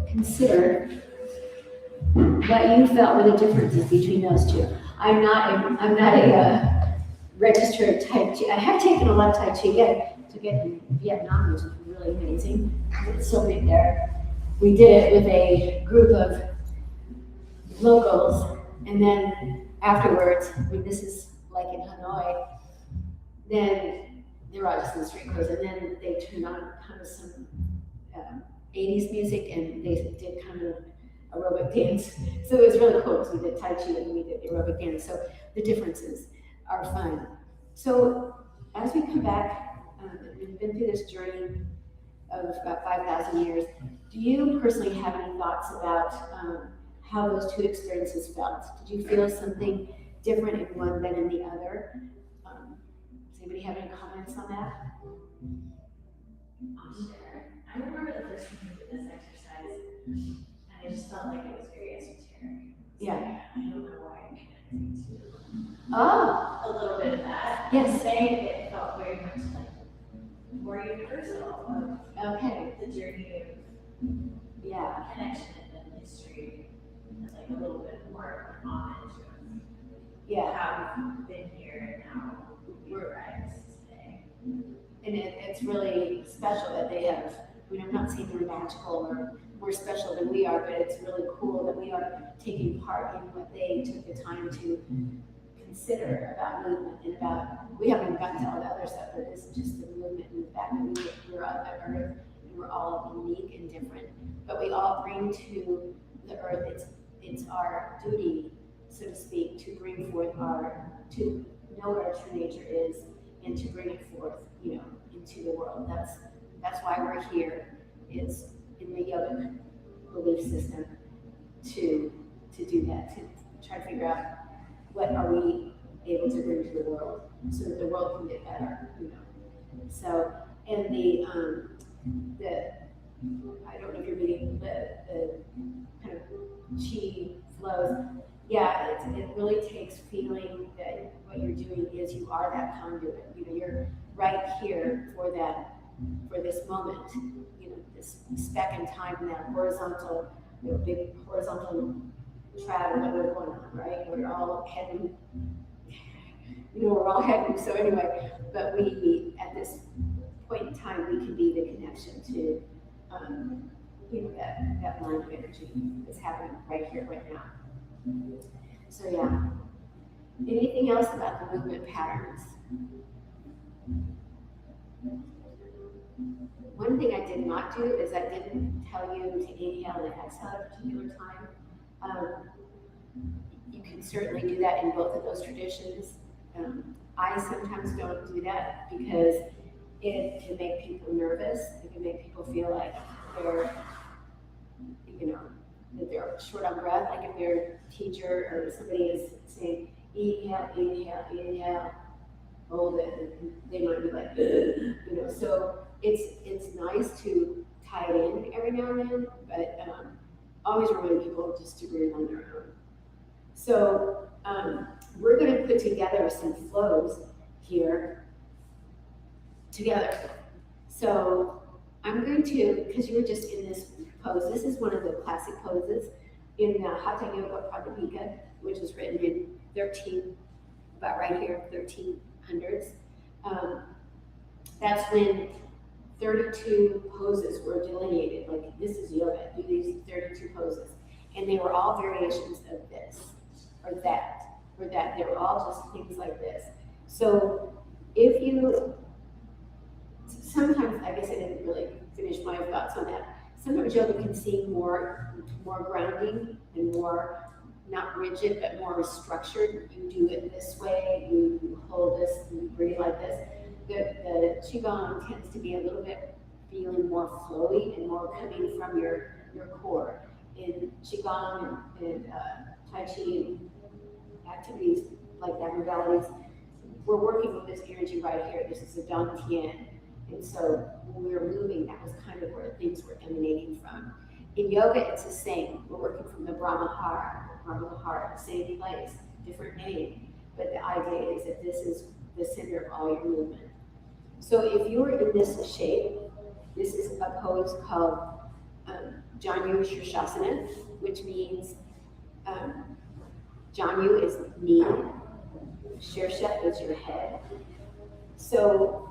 consider what you felt were the differences between those two. I'm not a registered Tai Chi. I have taken a lot of Tai Chi. To get in Vietnam, which was really amazing. It's so big there. We did it with a group of locals, and then afterwards, this is like in Hanoi, then they were all just in the street clothes, and then they turned on kind of some 80s music, and they did kind of aerobic dance. So it was really cool because we did Tai Chi and we did aerobic dance. So the differences are fun. So as we come back, we've been through this journey of about 5,000 years. Do you personally have any thoughts about how those two experiences felt? Did you feel something different in one than in the other? Does anybody have any comments on that? I'll share. I remember the first time we did this exercise, and I just felt like it was very esoteric. Yeah. I don't know why I'm connecting to Oh, a little bit of that. Yes. Saying it felt very much like more universal of okay. the journey of Yeah. connection and history. It's like a little bit more homage of Yeah. how we've been here and how we rise today. And it's really special that they have, I'm not saying they're magical or more special than we are, but it's really cool that we are taking part in what they took the time to consider about movement and about, we haven't even gotten to all the other stuff, but this is just the movement and the fact that we're on the earth and we're all unique and different, but we all bring to the earth, it's our duty, so to speak, to bring forth to know what our true nature is and to bring it forth, into the world. That's why we're here, is in the yogic belief system to do that, to try to figure out what are we able to bring to the world so that the world can get better, So, and the I don't know if you're reading the kind of chi flows. Yeah, it really takes feeling that what you're doing is you are that conduit. You're right here for this moment. This speck in time, and that horizontal, big horizontal travel that we're going on, right? We're all heading. We're all heading. So anyway, but we at this point in time we can be the connection to, that line of energy that's happening right here, right now. So yeah. Anything else about the movement patterns? One thing I did not do is I didn't tell you to inhale and exhale at a particular time. You can certainly do that in both of those traditions. I sometimes don't do that because it can make people nervous. It can make people feel like they're, that they're short on breath, like if their teacher or somebody is saying, inhale, inhale, inhale, hold it, and they might be like, so it's nice to tie it in every now and then, but always remind people just to breathe on their own. So we're going to put together some flows here together. So I'm going to, because you were just in this pose, this is one of the classic poses in the Hatha Yoga Pradipika, which was written in about right here, 1300s. That's when 32 poses were delineated, like this is yoga, do these 32 poses. And they were all variations of this, or that, or that. They were all just things like this. So if you, sometimes, I guess I didn't really finish my thoughts on that. Sometimes yoga can seem more grounding and more, not rigid, but more structured. You do it this way, you hold this, and you breathe like this. the Qigong tends to be a little bit feeling more flowy and more coming from your core. In Qigong and Tai Chi and activities like that, modalities, we're working with this energy right here. This is a Dantian. And so when we were moving, that was kind of where things were emanating from. In yoga, it's the same. We're working from the Brahma-heart, same place, different name. But the idea is that this is the center of all your movement. So if you're in this shape, this is a pose called Janu Shirshasana, which means Janu is knee, Shirsha is your head. So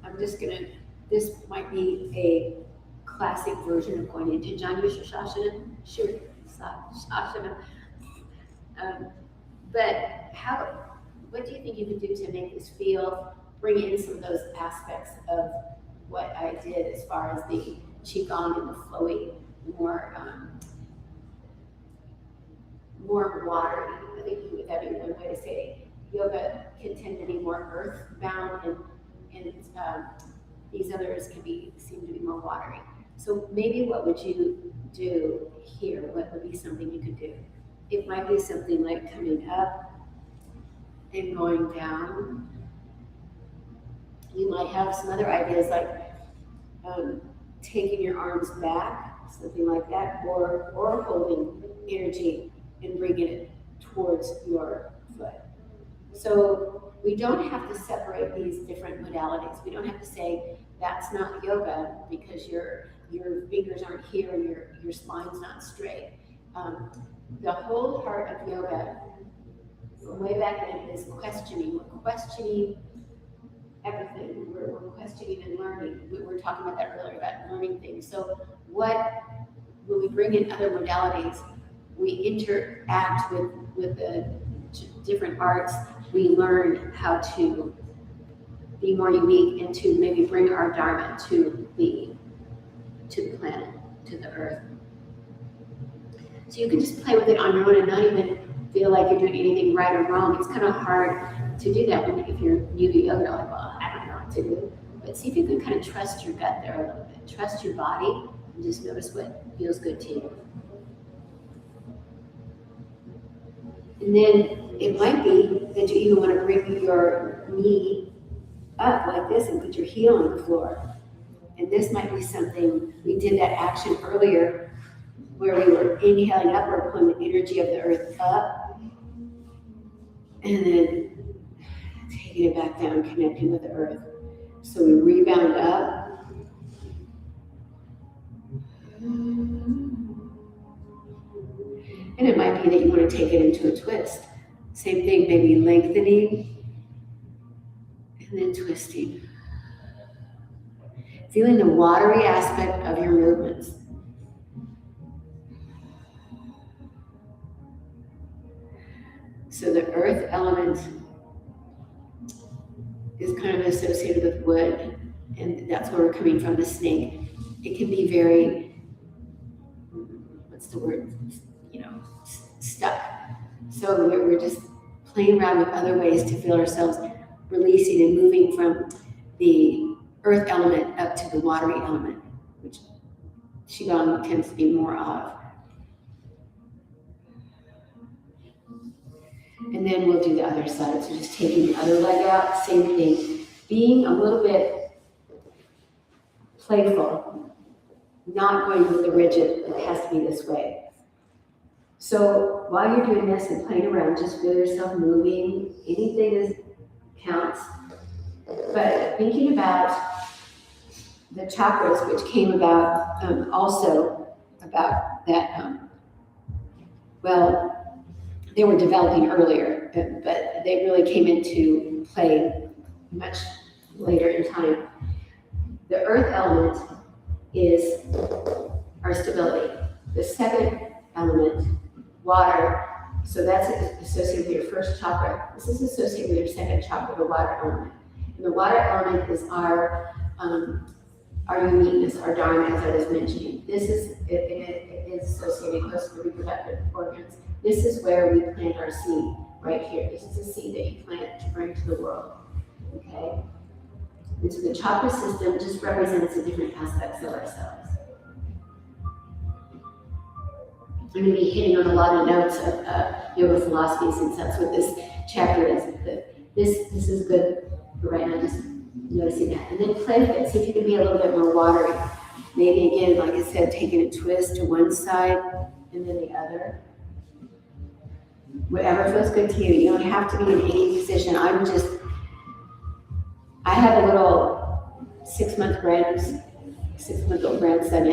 I'm just gonna, this might be a classic version of going into Janu Shirshasana. But what do you think you could do to make this feel, bring in some of those aspects of what I did as far as the Qigong and the flowy, more watery? I think that'd be one way to say it. Yoga can tend to be more earth-bound, and these others seem to be more watery. So maybe what would you do here? What would be something you could do? It might be something like coming up and going down. You might have some other ideas like taking your arms back, something like that, or holding energy and bringing it towards your foot. So we don't have to separate these different modalities. We don't have to say that's not yoga because your fingers aren't here and your spine's not straight. The whole heart of yoga, from way back then, is questioning. We're questioning everything. We're questioning and learning. We were talking about that earlier, about learning things. So when we bring in other modalities, we interact with the different arts. We learn how to be more unique and to maybe bring our dharma to the planet, to the earth. So you can just play with it on your own and not even feel like you're doing anything right or wrong. It's kind of hard to do that if you're new to yoga, like, well, I don't know what to do. But see if you can kind of trust your gut there a little bit. Trust your body and just notice what feels good to you. And then it might be that you even want to bring your knee up like this and put your heel on the floor. And this might be something, we did that action earlier where we were inhaling up, or pulling the energy of the earth up, and then taking it back down, connecting with the earth. So we rebound up. And it might be that you want to take it into a twist. Same thing, maybe lengthening and then twisting. Feeling the watery aspect of your movements. So the earth element is kind of associated with wood, and that's where we're coming from, the snake. It can be very, what's the word, stuck. So we're just playing around with other ways to feel ourselves releasing and moving from the earth element up to the watery element, which Qigong tends to be more of. And then we'll do the other side. So just taking the other leg out, same thing. Being a little bit playful, not going with the rigid, it has to be this way. So while you're doing this and playing around, just feel yourself moving. Anything counts. But thinking about the chakras, which came about also about that, they were developing earlier, but they really came into play much later in time. The earth element is our stability. The second element, water, so that's associated with your first chakra. This is associated with your second chakra, the water element. And the water element is our uniqueness, our dharma, as I was mentioning. It is associated close to the reproductive organs. This is where we plant our seed, right here. This is a seed that you plant to bring to the world, okay? And so the chakra system just represents the different aspects of ourselves. I'm going to be hitting on a lot of notes of yoga philosophy, since that's what this chapter is. But this is good for right now, just noticing that. And then play with it, see if you can be a little bit more watery. Maybe again, like I said, taking a twist to one side and then the other. Whatever feels good to you. You don't have to be in any position. I have a little 6-month-old grandson,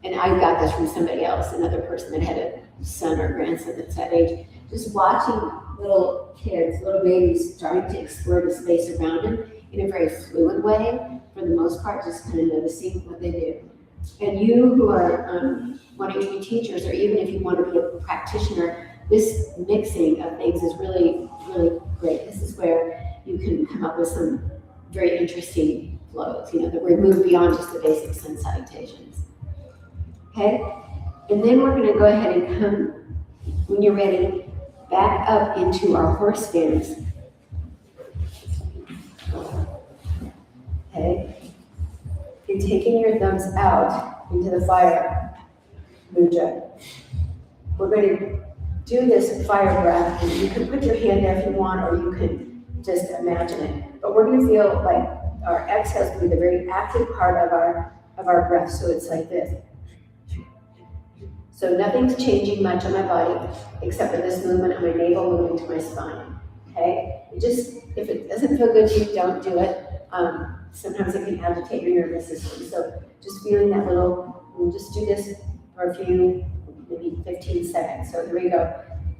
and I got this from somebody else, another person that had a son or grandson that's that age. Just watching little kids, little babies starting to explore the space around them in a very fluid way, for the most part, just kind of noticing what they do. And you who are wanting to be teachers, or even if you want to be a practitioner, this mixing of things is really, really great. This is where you can come up with some very interesting flows, that we move beyond just the basic sun salutations. Okay? And then we're going to go ahead and come, when you're ready, back up into our horse stance. Okay? And taking your thumbs out into the fire mudra. We're going to do this fire breath, and you can put your hand there if you want, or you can just imagine it. But we're going to feel like our exhale is going to be the very active part of our breath. So it's like this. So nothing's changing much on my body except for this movement of my navel moving to my spine. Okay? If it doesn't feel good to you, don't do it. Sometimes it can agitate your nervous system. So just feeling that we'll just do this for a few, maybe 15 seconds. So here we go.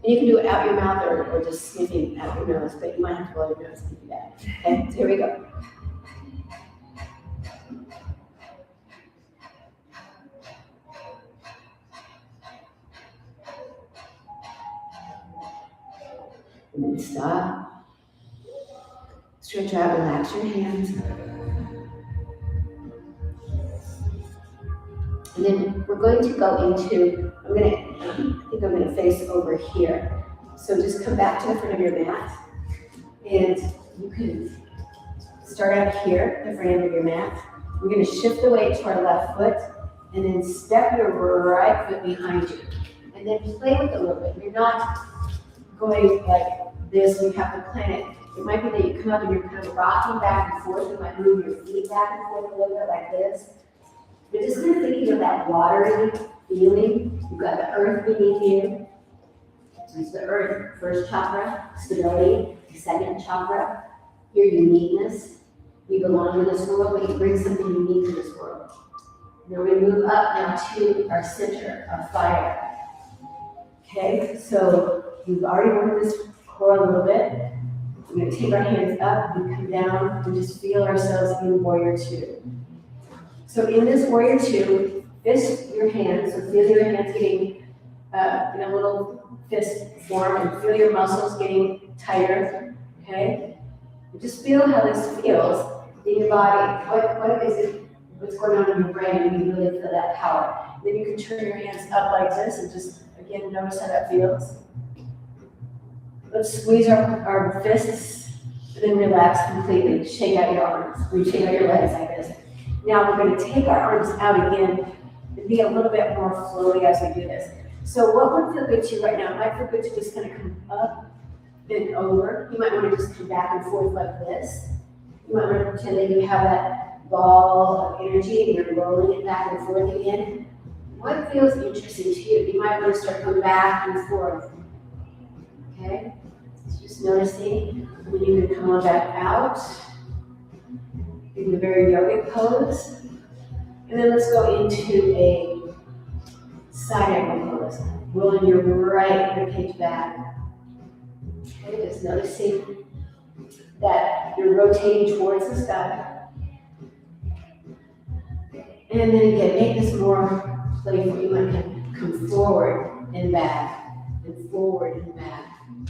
And you can do it out your mouth or just sniffing out your nose, but you might have to blow your nose to do that. Okay, so here we go. And then stop. Stretch out, relax your hands. And then we're going to go into, I think I'm going to face over here. So just come back to the front of your mat. And you can start out here, the front end of your mat. We're going to shift the weight to our left foot, and then step your right foot behind you. And then play with it a little bit. You're not going like this, you have to plan it. It might be that you come up and you're kind of rocking back and forth. You might move your feet back and forth a little bit like this. But just kind of thinking of that watery feeling. You've got the earth beneath you. It's the earth, first chakra, stability. Second chakra, your uniqueness. You belong to this world, but you bring something unique to this world. Now we move up now to our center, our fire. Okay, so we've already worked this core a little bit. We're going to take our hands up and come down and just feel ourselves in warrior two. So in this warrior two, fist your hands, so feel your hands getting in a little fist form, and feel your muscles getting tighter, okay? And just feel how this feels in your body. What is it, what's going on in your brain, and you really feel that power. And then you can turn your hands up like this and just, again, notice how that feels. Let's squeeze our fists, and then relax completely. Shake out your arms, shake out your legs like this. Now we're going to take our arms out again and be a little bit more flowy as we do this. So what would feel good to you right now? It might feel good to just kind of come up and over. You might want to just come back and forth like this. You might want to pretend that you have that ball of energy and you're rolling it back and forth again. What feels interesting to you? You might want to start going back and forth. Okay? Just noticing when you can come on back out in the very yogic pose. And then let's go into a side angle pose. Rolling your right rib cage back. Okay, just noticing that you're rotating towards the sky. And then again, make this more playful. You might come forward and back, and forward and back. And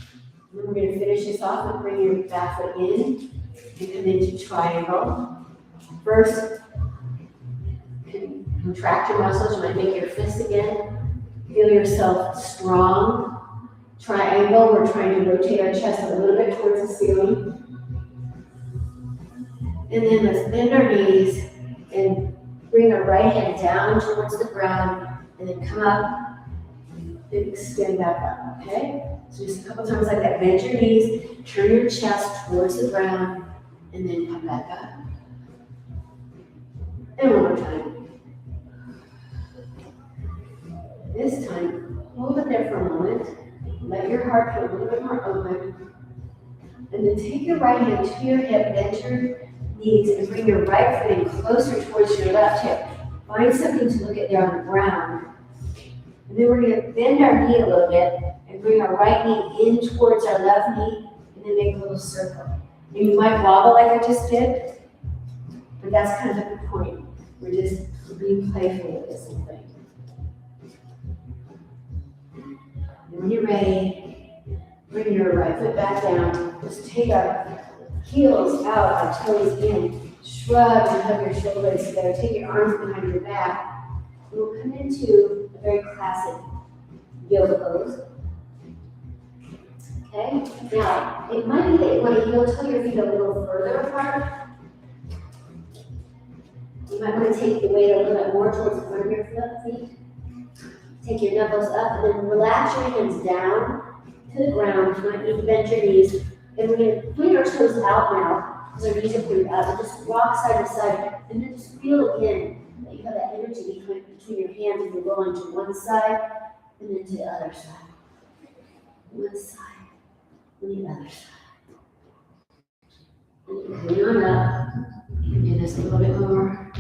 then we're going to finish this off and bring your back foot in and come into triangle. First, contract your muscles. You might make your fists again. Feel yourself strong. Triangle, we're trying to rotate our chest a little bit towards the ceiling. And then let's bend our knees and bring our right hand down towards the ground and then come up and extend back up, okay? So just a couple times like that. Bend your knees, turn your chest towards the ground, and then come back up. And one more time. This time, hold it there for a moment. Let your heart get a little bit more open. And then take your right hand to your hip, bend your knees, and bring your right foot in closer towards your left hip. Find something to look at there on the ground. And then we're going to bend our knee a little bit and bring our right knee in towards our left knee, and then make a little circle. And you might wobble like I just did, but that's kind of the point. We're just being playful with this whole thing. And when you're ready, bring your right foot back down. Just take our heels out, our toes in. Shrug and hug your shoulders together. Take your arms behind your back. And we'll come into a very classic yoga pose. Okay? Now, it might be that you want to heel-toe your feet a little further apart. You might want to take the weight a little bit more towards the front of your feet. Take your knuckles up and then relax your hands down to the ground. You might need to bend your knees. And we're going to point our toes out now because our knees are pointed up. And just rock side to side. And then just feel again that you have that energy between your hands and you're rolling to one side and then to the other side. One side and the other side. And coming on up. You can do this a little bit more.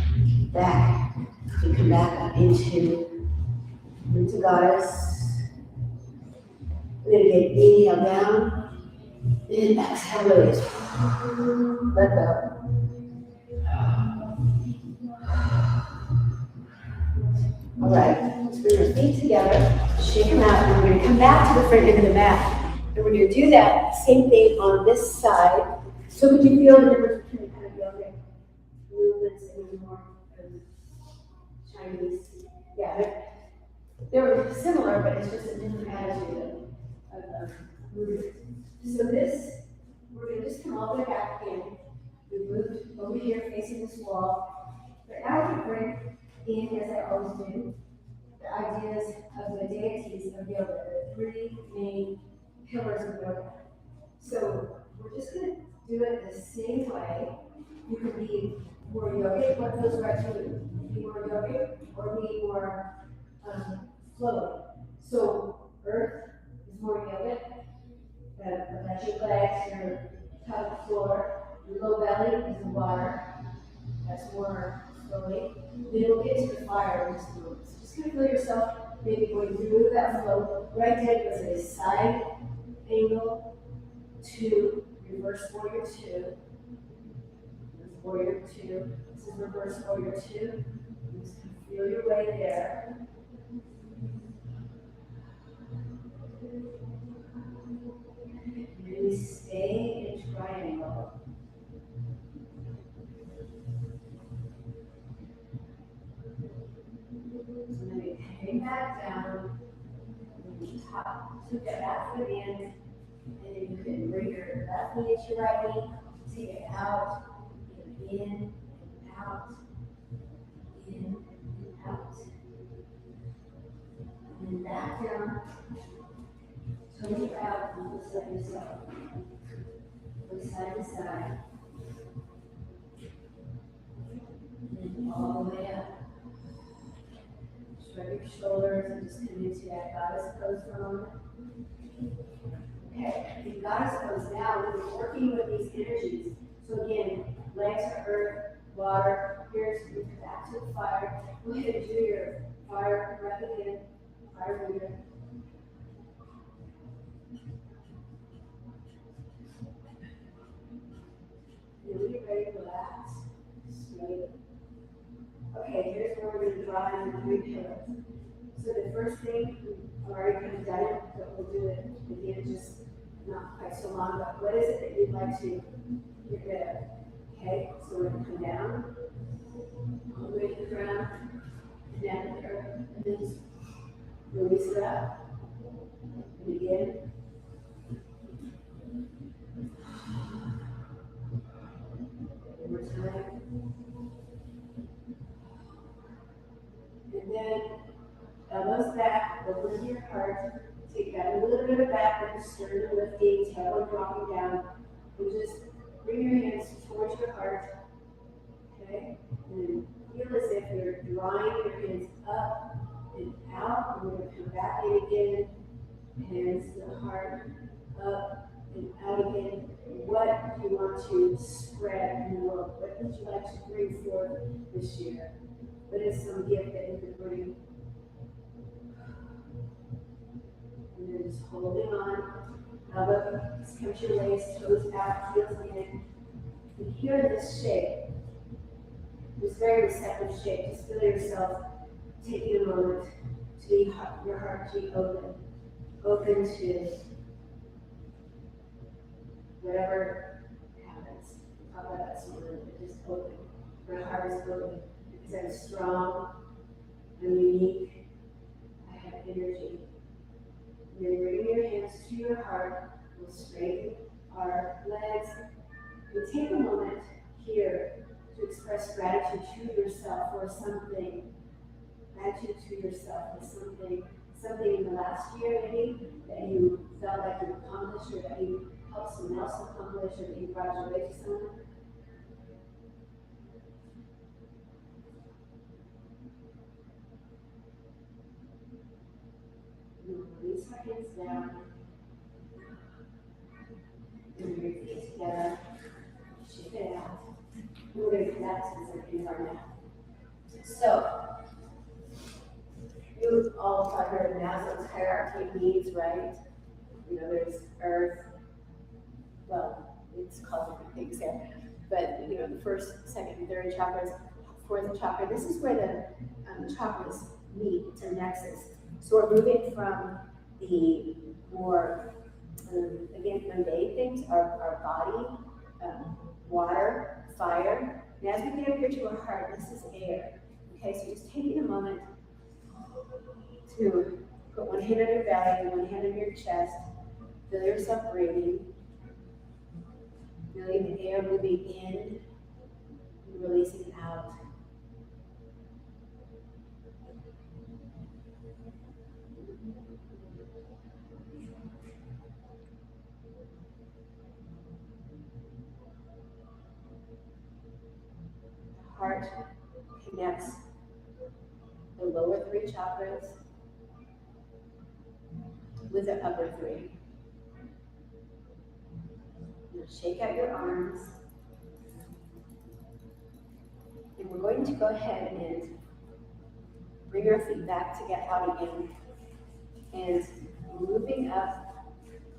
Back. We come back up into Goddess. We're going to inhale down and exhale release. Let go. All right, let's bring our feet together, shake them out, and we're going to come back to the front end of the mat. And we're going to do that same thing on this side. So could you feel the difference between kind of yoga movements and more Chinese? Yeah, they're similar, but it's just a different attitude of movement. So this, we're going to just come all the way back again. We moved over here facing this wall. But now we bring in, as I always do, the ideas of the deities of yoga, the three main pillars of yoga. So we're just going to do it the same way. You can be more yogic, what feels right to you. Be more yogic or be more flowy. So earth is more yogic. That's your legs, your pelvic floor. Your low belly is the water. That's more slowly. Then we'll get to the fire in just a moment. So just kind of feel yourself maybe going through that flow. What I did was a side angle to reverse warrior two. Warrior two. This is reverse warrior two. You just kind of feel your way there. Really stay in triangle. And then we came back down, and we took that back foot in, and then you can bring your left knee to your right knee, take it out, and in, and out, in, and out. And then back down, toe out, and look side to side. Look side to side. And then all the way up. Shrug your shoulders and just come into that goddess pose for a moment. Okay, in goddess pose now, we're working with these energies. So again, legs are earth, water, here's back to the fire. Go ahead and do your fire breath again, fire breather. And when you're ready, relax, straight. Okay, here's where we're going to draw in the three pillars. So the first thing, we've already kind of done it, but we'll do it again, just not quite so long, but what is it that you'd like to get rid of? Okay, so we're going to come down, all the way to the ground, and down to the earth, and then just release it up, and again. One more time. dropping down. And just bring your hands towards your heart, okay? And feel as if you're drawing your hands up and out. And we're going to come back in again. Hands to the heart, up and out again. What do you want to spread in the world? What would you like to bring forth this year? What is some gift that you could bring? And then just holding on. Elbow, come to your waist, toes out, heels in. And hear this shape, this very receptive shape. Just feel yourself taking a moment to be your heart to be open. Open to whatever happens. Talk about that some more, but just open. Your heart is open because I'm strong, I'm unique, I have energy. And then bring your hands to your heart. We'll straighten our legs. And take a moment here to express gratitude to yourself for something. Gratitude to yourself for something in the last year maybe that you felt like you accomplished, or that you helped someone else accomplish, or that you brought joy to someone. And release our hands down. And bring your feet together. Shake it out. We're going to connect to something right now. So, you all have heard Maslow's hierarchy of needs, right? You know, there's earth, well, it's called different things there, but you know, the first, second, and third chakras, fourth chakra, this is where the chakras meet, it's a nexus. So we're moving from the more, again, mundane things, our body, water, fire, and as we get up here to our heart, this is air. Okay, so just taking a moment to put one hand on your belly and one hand on your chest. Feel yourself breathing. Feeling the air moving in and releasing out. The heart connects the lower three chakras with the upper three. Now shake out your arms. And we're going to go ahead and bring our feet back to get out again. And moving up,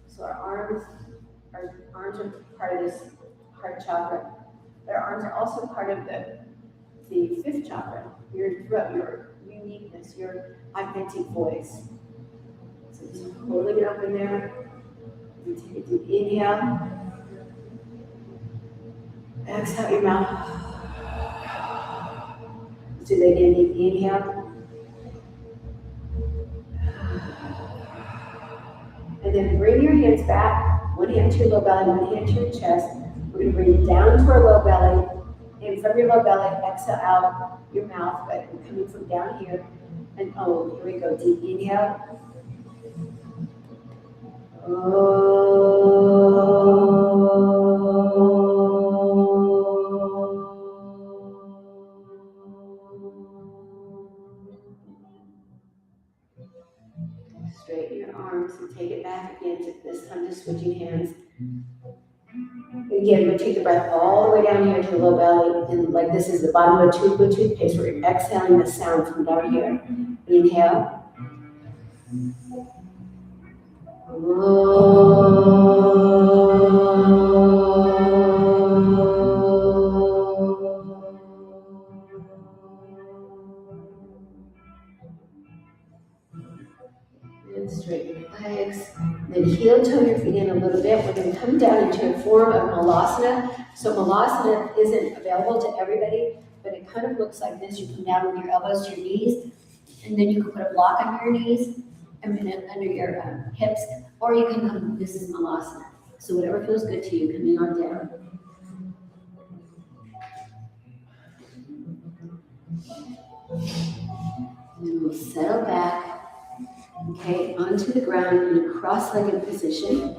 so our arms are part of this heart chakra. Our arms are also part of the fifth chakra, your throat, your uniqueness, your authentic voice. So just holding it up in there. You take a deep inhale. Exhale out your mouth. Do that again, deep inhale. And then bring your hands back. One hand to your low belly, one hand to your chest. We're going to bring it down to our low belly. And from your low belly, exhale out your mouth, but we're coming from down here. And here we go. Deep inhale. Straighten your arms and take it back again. This time just switching hands. Again, we'll take the breath all the way down here to the low belly, and like this is the bottom of a tube of toothpaste. We're exhaling the sound from down here. Inhale. And straighten your legs. Then heel toe your feet in a little bit. We're going to come down into a form of malasana. So malasana isn't available to everybody, but it kind of looks like this. You come down with your elbows to your knees, and then you can put a block under your knees and under your hips, or you can come, this is malasana. So whatever feels good to you, coming on down. And we'll settle back, okay, onto the ground in a cross-legged position.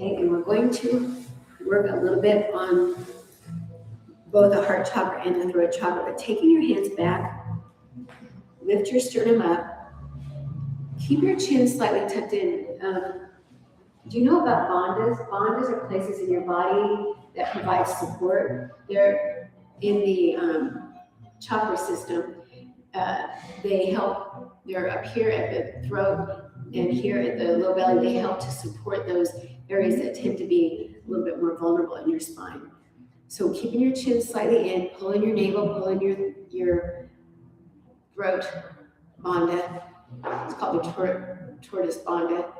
Okay, and we're going to work a little bit on both the heart chakra and the throat chakra, but taking your hands back, lift your sternum up, keep your chin slightly tucked in. Do you know about bandhas? Bandhas are places in your body that provide support. They're in the chakra system. They help, they're up here at the throat and here at the low belly. They help to support those areas that tend to be a little bit more vulnerable in your spine. So keeping your chin slightly in, pulling your navel, pulling your throat bandha. It's called the tortoise bandha.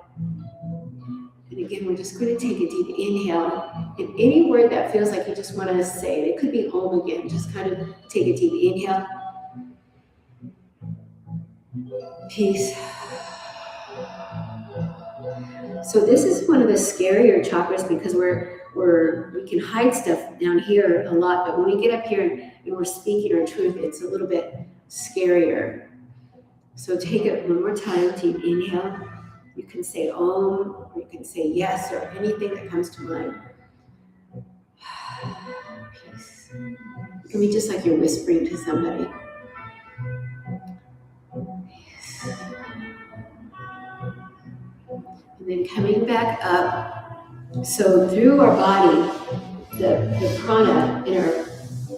And again, we're just going to take a deep inhale. And any word that feels like you just want to say, it could be Om again. Just kind of take a deep inhale. Peace. So this is one of the scarier chakras because we can hide stuff down here a lot, but when we get up here and we're speaking our truth, it's a little bit scarier. So take it one more time, deep inhale. You can say Om, or you can say yes, or anything that comes to mind. Peace. It can be just like you're whispering to somebody. Peace. And then coming back up, so through our body, the prana in our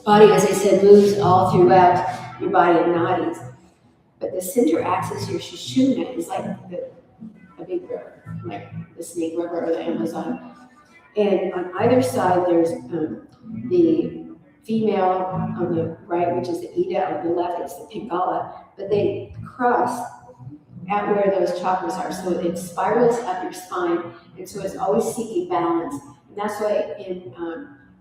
body, as I said, moves all throughout your body and nadis. But the center axis, your Sushumna, is like a big river, like the Snake River or the Amazon. And on either side, there's the female on the right, which is the Ida, on the left, it's the Pingala, but they cross at where those chakras are. So it spirals up your spine, and so it's always seeking balance. And that's why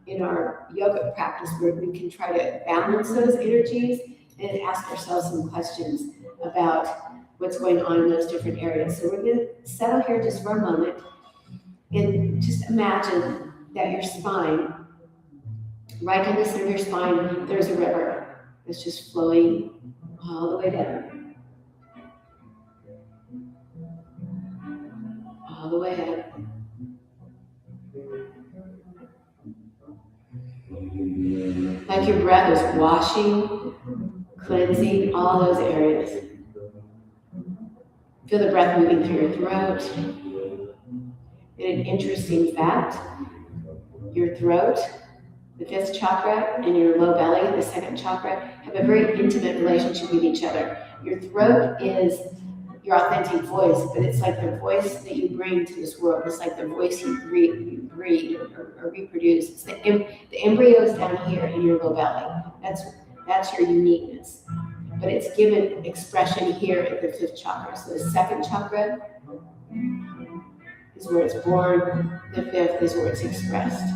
in our yoga practice, where we can try to balance those energies and ask ourselves some questions about what's going on in those different areas. So we're going to settle here just for a moment and just imagine that your spine, right in the center of your spine, there's a river that's just flowing all the way down, all the way up. Like your breath is washing, cleansing all those areas. Feel the breath moving through your throat. And an interesting fact, your throat, the fifth chakra, and your low belly, the second chakra, have a very intimate relationship with each other. Your throat is your authentic voice, but it's like the voice that you bring to this world. It's like the voice you breed or reproduce. It's the embryos down here in your low belly. That's your uniqueness. But it's given expression here at the fifth chakra. So the second chakra is where it's born. The fifth is where it's expressed.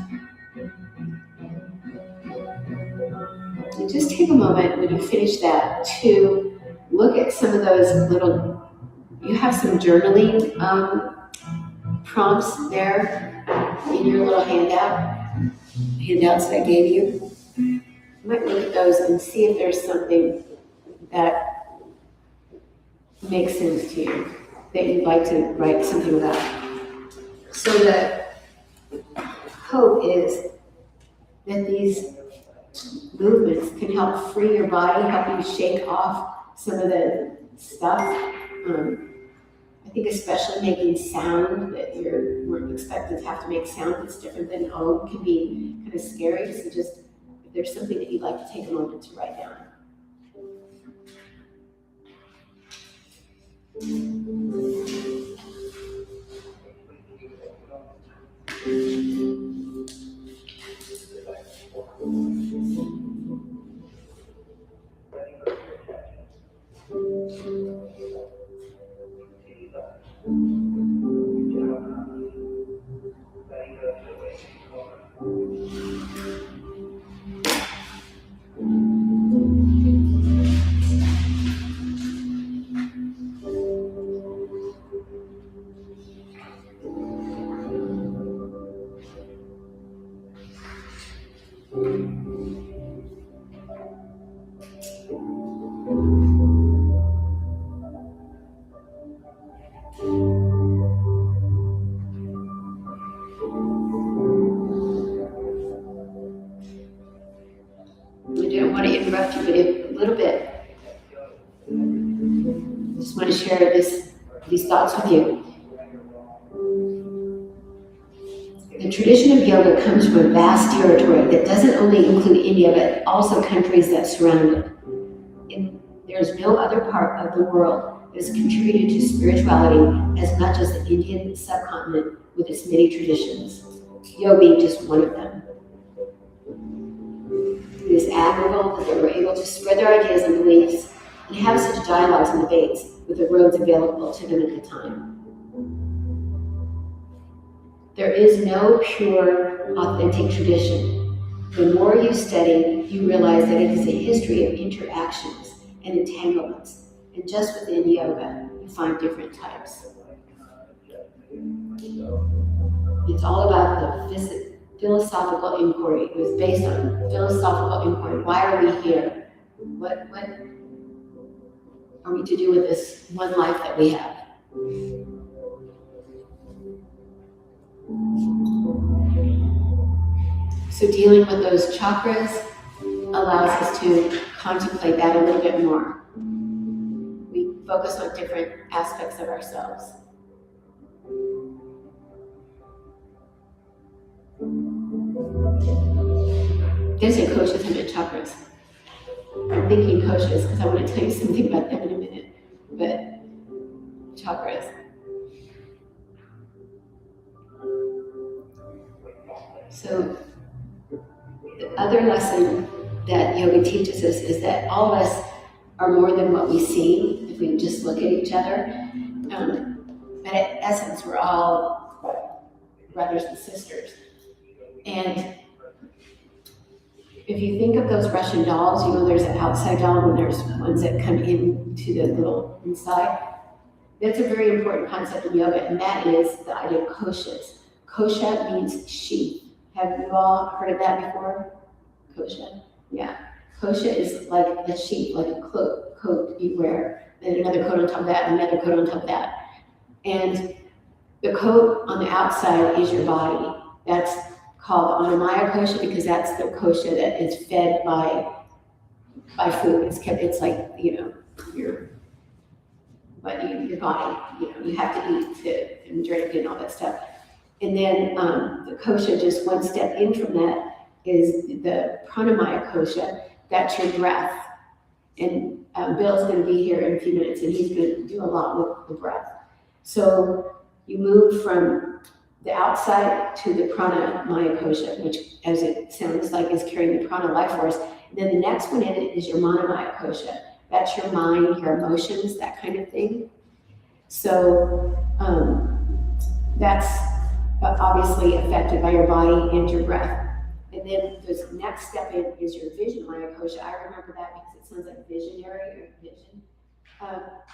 And just take a moment when you finish that to look at some of those little, you have some journaling prompts there in your little handouts that I gave you. You might look at those and see if there's something that makes sense to you, that you'd like to write something about. So the hope is that these movements can help free your body, help you shake off some of the stuff. I think especially making sound that you weren't expected to have to make sound that's different than Om can be kind of scary. So just, if there's something that you'd like to take a moment to write down. I didn't want to interrupt you, but a little bit. Just want to share these thoughts with you. The tradition of yoga comes from a vast territory that doesn't only include India, but also countries that surround it. And there's no other part of the world that has contributed to spirituality as much as the Indian subcontinent with its many traditions. Yoga being just one of them. It is admirable that they were able to spread their ideas and beliefs and have such dialogues and debates with the roads available to them at the time. There is no pure, authentic tradition. The more you study, you realize that it is a history of interactions and entanglements. And just within yoga, you find different types. It's all about the philosophical inquiry. It was based on philosophical inquiry. Why are we here? What are we to do with this one life that we have? So dealing with those chakras allows us to contemplate that a little bit more. We focus on different aspects of ourselves. They say koshas, I meant chakras. I'm thinking koshas because I want to tell you something about them in a minute, but chakras. So the other lesson that yoga teaches us is that all of us are more than what we see if we just look at each other. But in essence, we're all brothers and sisters. And if you think of those Russian dolls, you know, there's an outside doll and there's ones that come into the little inside. That's a very important concept in yoga, and that is the idea of koshas. Kosha means sheath. Have you all heard of that before? Kosha? Yeah. Kosha is like a sheath, like a coat you wear, and another coat on top of that, and another coat on top of that. And the coat on the outside is your body. That's called Annamaya kosha because that's the kosha that is fed by food. It's like, you know, your body, you know, you have to eat and drink and all that stuff. And then the kosha, just one step in from that, is the pranamaya kosha. That's your breath. And Bill's going to be here in a few minutes, and he's going to do a lot with the breath. So you move from the outside to the pranamaya kosha, which, as it sounds like, is carrying the prana life force. And then the next one in it is your manomaya kosha. That's your mind, your emotions, that kind of thing. So that's obviously affected by your body and your breath. And then the next step in is your visionmaya kosha. I remember that because it sounds like visionary or vision.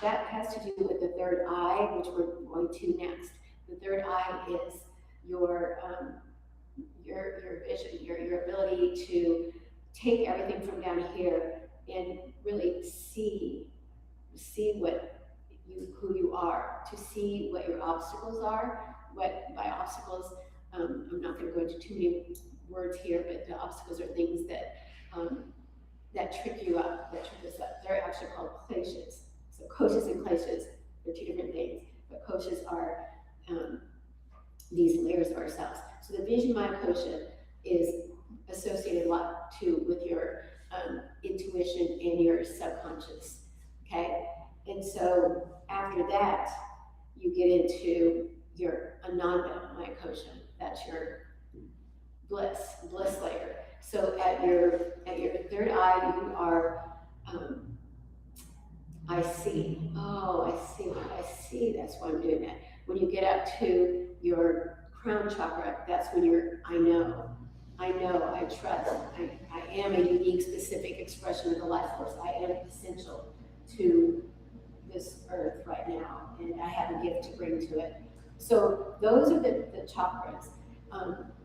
That has to do with the third eye, which we're going to next. The third eye is your vision, your ability to take everything from down here and really see who you are, to see what your obstacles are. What by obstacles, I'm not going to go into too many words here, but the obstacles are things that trip you up, that trip us up. They're actually called kleshas. So koshas and kleshas, they're two different things, but koshas are these layers of ourselves. So the visionmaya kosha is associated a lot too with your intuition and your subconscious. Okay, and so after that, you get into your anandamaya kosha. That's your bliss layer. So at your third eye, you are I see. Oh, I see. That's why I'm doing that. When you get up to your crown chakra, that's when you're I know, I trust. I am a unique, specific expression of the life force. I am essential to this earth right now, and I have a gift to bring to it. So those are the chakras.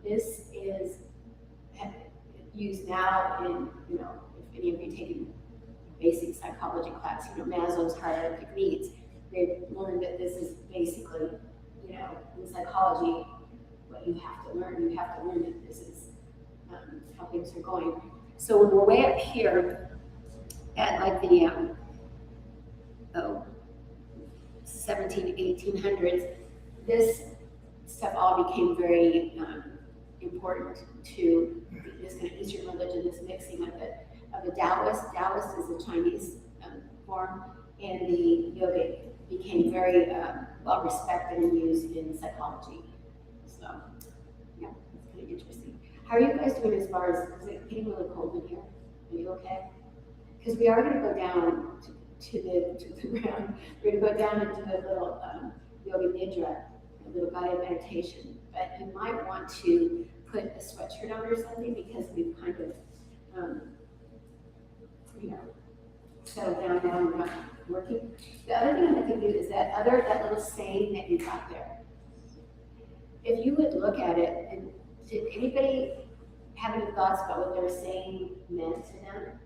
This is used now in, you know, if any of you taken basic psychology class, you know, Maslow's hierarchy of needs, they've learned that this is basically, you know, in psychology, what you have to learn. You have to learn that this is how things are going. So when we're way up here at like the 17, 1800s, this stuff all became very important to this kind of Eastern religion, this mixing of the Taoist. Taoist is the Chinese form, and the yoga became very well respected and used in psychology. So, yeah, it's kind of interesting. How are you guys doing as far as, is it getting really cold in here? Are you okay? Because we are going to go down to the ground. We're going to go down into the little yoga nidra, a little guided meditation. But you might want to put a sweatshirt on or something, because we've kind of, settled down now and we're not working. The other thing I'd like to do is that little saying that you got there. If you would look at it, and did anybody have any thoughts about what they were saying meant to them?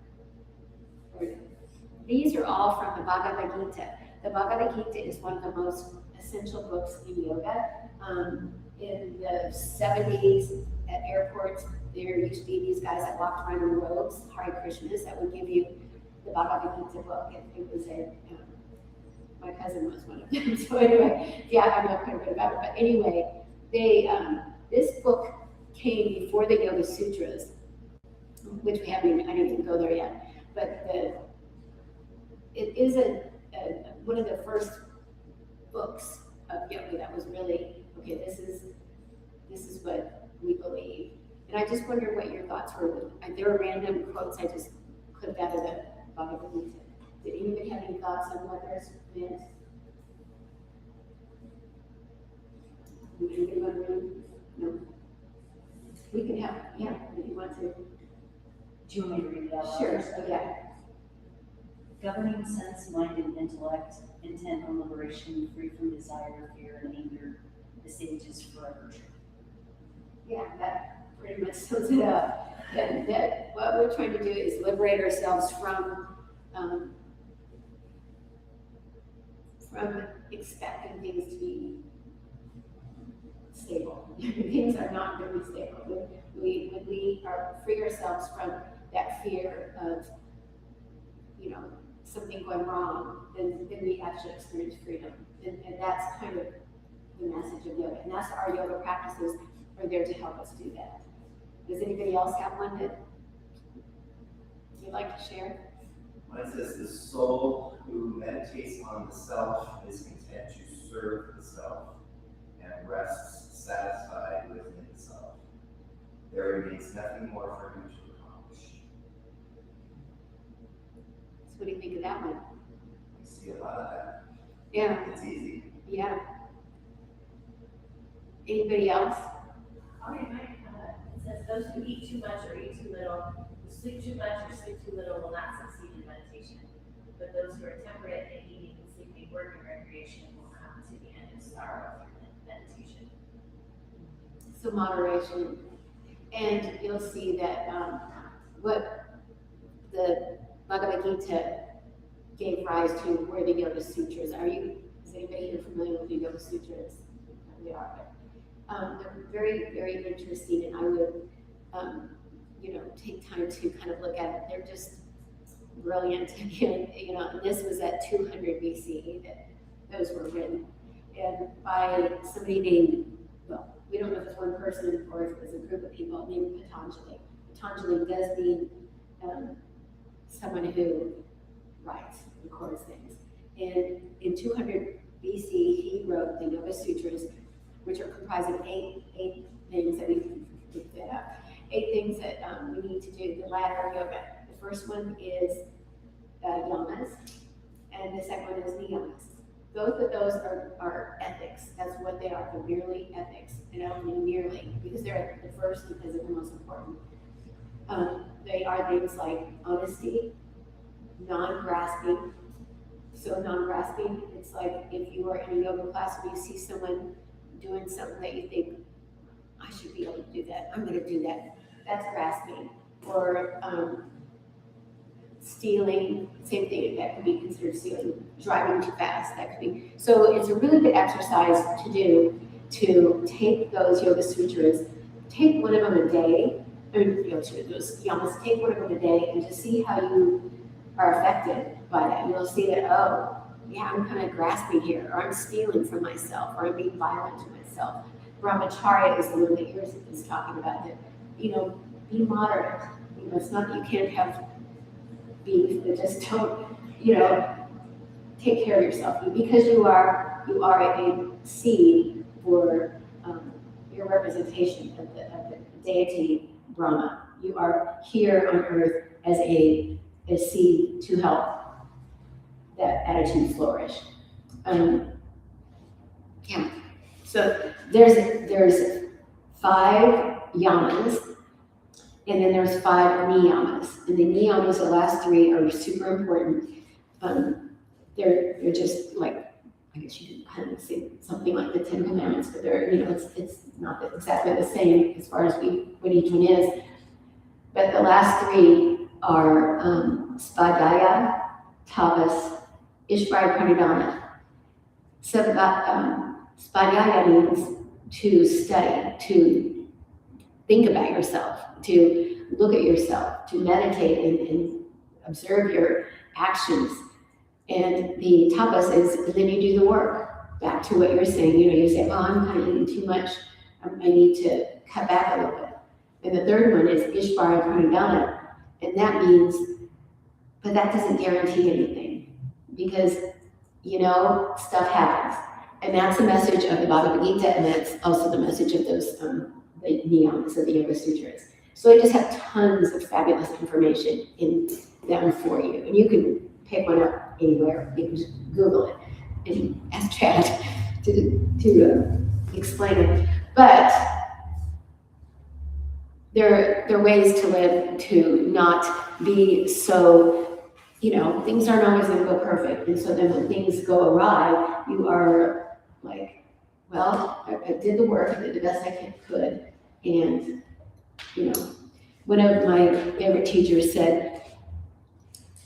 Or, these are all from the Bhagavad Gita. The Bhagavad Gita is one of the most essential books in yoga. In the 70s at airports, there used to be these guys that walked around in robes, Hare Krishnas, that would give you the Bhagavad Gita book. It was my cousin was one of them. So anyway, yeah, I know quite a bit about it. But anyway, this book came before the Yoga Sutras, which I didn't even go there yet. But it is one of the first books of yoga that was really, okay, this is what we believe. And I just wonder what your thoughts were. There were random quotes I just clipped out of the Bhagavad Gita. Did anybody have any thoughts on what theirs meant? No. We can have, yeah, if you want to. Do you want me to read it out loud? Sure, Okay. yeah. Governing sense, mind, and intellect, intent on liberation, free from desire, fear, and anger, the sage is forever true. Yeah, that pretty much sums it up. That what we're trying to do is liberate ourselves from expecting things to be stable. Things are not going to be stable. When we free ourselves from that fear of, something going wrong, then we actually experience freedom. And that's kind of the message of yoga. And that's our yoga practices are there to help us do that. Does anybody else have one that you'd like to share? Mine says, the soul who meditates on the self is content to serve the self and rests satisfied within the self. There remains nothing more for him to accomplish. So what do you think of that one? I see a lot of that. Yeah, It's easy. yeah. Anybody else? Okay, it says those who eat too much or eat too little, who sleep too much or sleep too little will not succeed in meditation. But those who are temperate in eating and sleeping, work and recreation will come to the end of sorrow through meditation. So moderation. And you'll see that what the Bhagavad Gita gave rise to were the Yoga Sutras. Is anybody here familiar with the Yoga Sutras? They are. They're very, very interesting, and I would, take time to kind of look at it. They're just brilliant. Again, and this was at 200 BCE that those were written, and by somebody named, well, we don't know if it's one person or if it was a group of people named Patanjali. Patanjali does mean someone who writes, records things. And in 200 BC, he wrote the Yoga Sutras, which are comprised of eight things that we can look that up. 8 things that we need to do, the ladder yoga. The first one is yamas, and the second one is niyamas. Both of those are ethics. That's what they are. They're merely ethics. And I don't mean merely, because they're the first because they're the most important. They are things like honesty, non-grasping. So non-grasping, it's like if you are in a yoga class and you see someone doing something that you think, I should be able to do that, I'm gonna do that. That's grasping. Or stealing, same thing, that could be considered stealing. Driving too fast, that could be. So it's a really good exercise to do to take those Yoga Sutras, take one of them a day, to those yamas, take one of them a day and just see how you are affected by that. You'll see that, oh, yeah, I'm kind of grasping here, or I'm stealing from myself, or I'm being violent to myself. Brahmacharya is the one that yours is talking about, that, be moderate. It's not that you can't have beef, but just don't, take care of yourself. Because you are a seed for your representation of the deity Brahma. You are here on earth as a seed to help that attitude flourish. So there's 5 yamas, and then there's 5 niyamas. And the niyamas, the last 3, are super important. They're just like, I guess you could kind of say something like the 10 Commandments, but they're, it's not exactly the same as far as what each one is. But the last 3 are Svadhyaya, Tapas, Ishvara Pranidhana. So Svadhyaya means to study, to think about yourself, to look at yourself, to meditate and observe your actions. And the tapas is then you do the work. Back to what you're saying, you say, well, I'm kind of eating too much. I need to cut back a little bit. And the third one is Ishvara Pranidhana. And that means, but that doesn't guarantee anything, because, stuff happens. And that's the message of the Bhagavad Gita, and that's also the message of those, the niyamas of the Yoga Sutras. So I just have tons of fabulous information in them for you. And you can pick one up anywhere. You can just Google it and ask Chad to explain it. But there are ways to live to not be so, things aren't always going to go perfect. And so then when things go awry, you are like, well, I did the work, I did the best I could. And, one of my favorite teachers said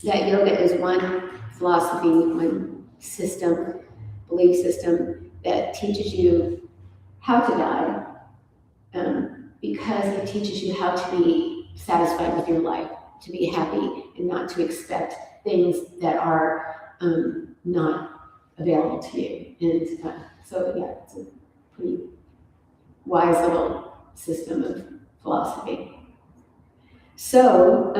that yoga is one philosophy, one system, belief system that teaches you how to die, because it teaches you how to be satisfied with your life, to be happy and not to expect things that are not available to you. And so, yeah, it's a pretty wise little system of philosophy. So,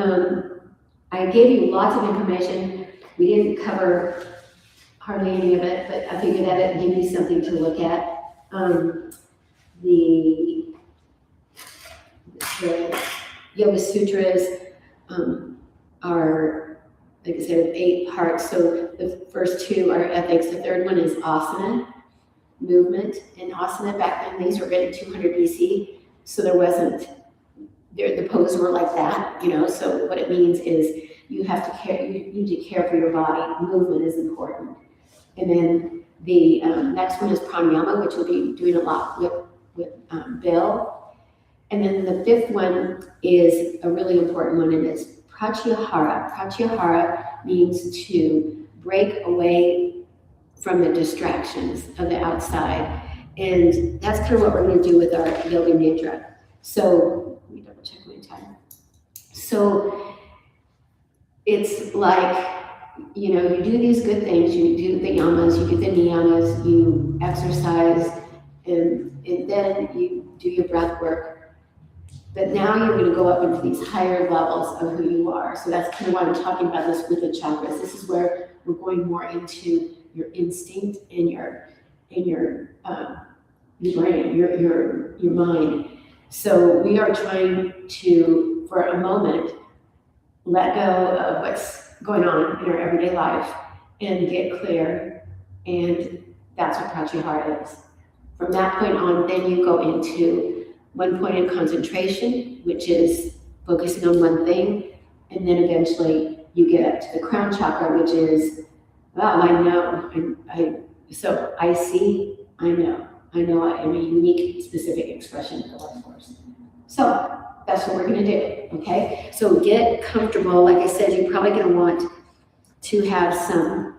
I gave you lots of information. We didn't cover hardly any of it, but I figured that it gave you something to look at. The Yoga Sutras are, like I said, 8 parts. So the first 2 are ethics. The third one is asana, movement. And asana, back then, these were written 200 BC. So there wasn't, the poses were like that, So what it means is you have to care, you need to care for your body. Movement is important. And then the next one is pranayama, which we'll be doing a lot with Bill. And then the 5th one is a really important one, and it's pratyahara. Pratyahara means to break away from the distractions of the outside. And that's kind of what we're going to do with our yoga nidra. So, let me double check my time. So, it's like, you do these good things, you do the yamas, you do the niyamas, you exercise, and then you do your breath work. But now you're going to go up into these higher levels of who you are. So that's kind of why I'm talking about this with the chakras. This is where we're going more into your instinct and your brain, your mind. So we are trying to, for a moment, let go of what's going on in our everyday life and get clear. And that's what pratyahara is. From that point on, then you go into one point of concentration, which is focusing on one thing. And then eventually you get to the crown chakra, which is, well, I know, so I see, I know I am a unique, specific expression of the life force. So that's what we're going to do, okay? So get comfortable. Like I said, you're probably going to want to have some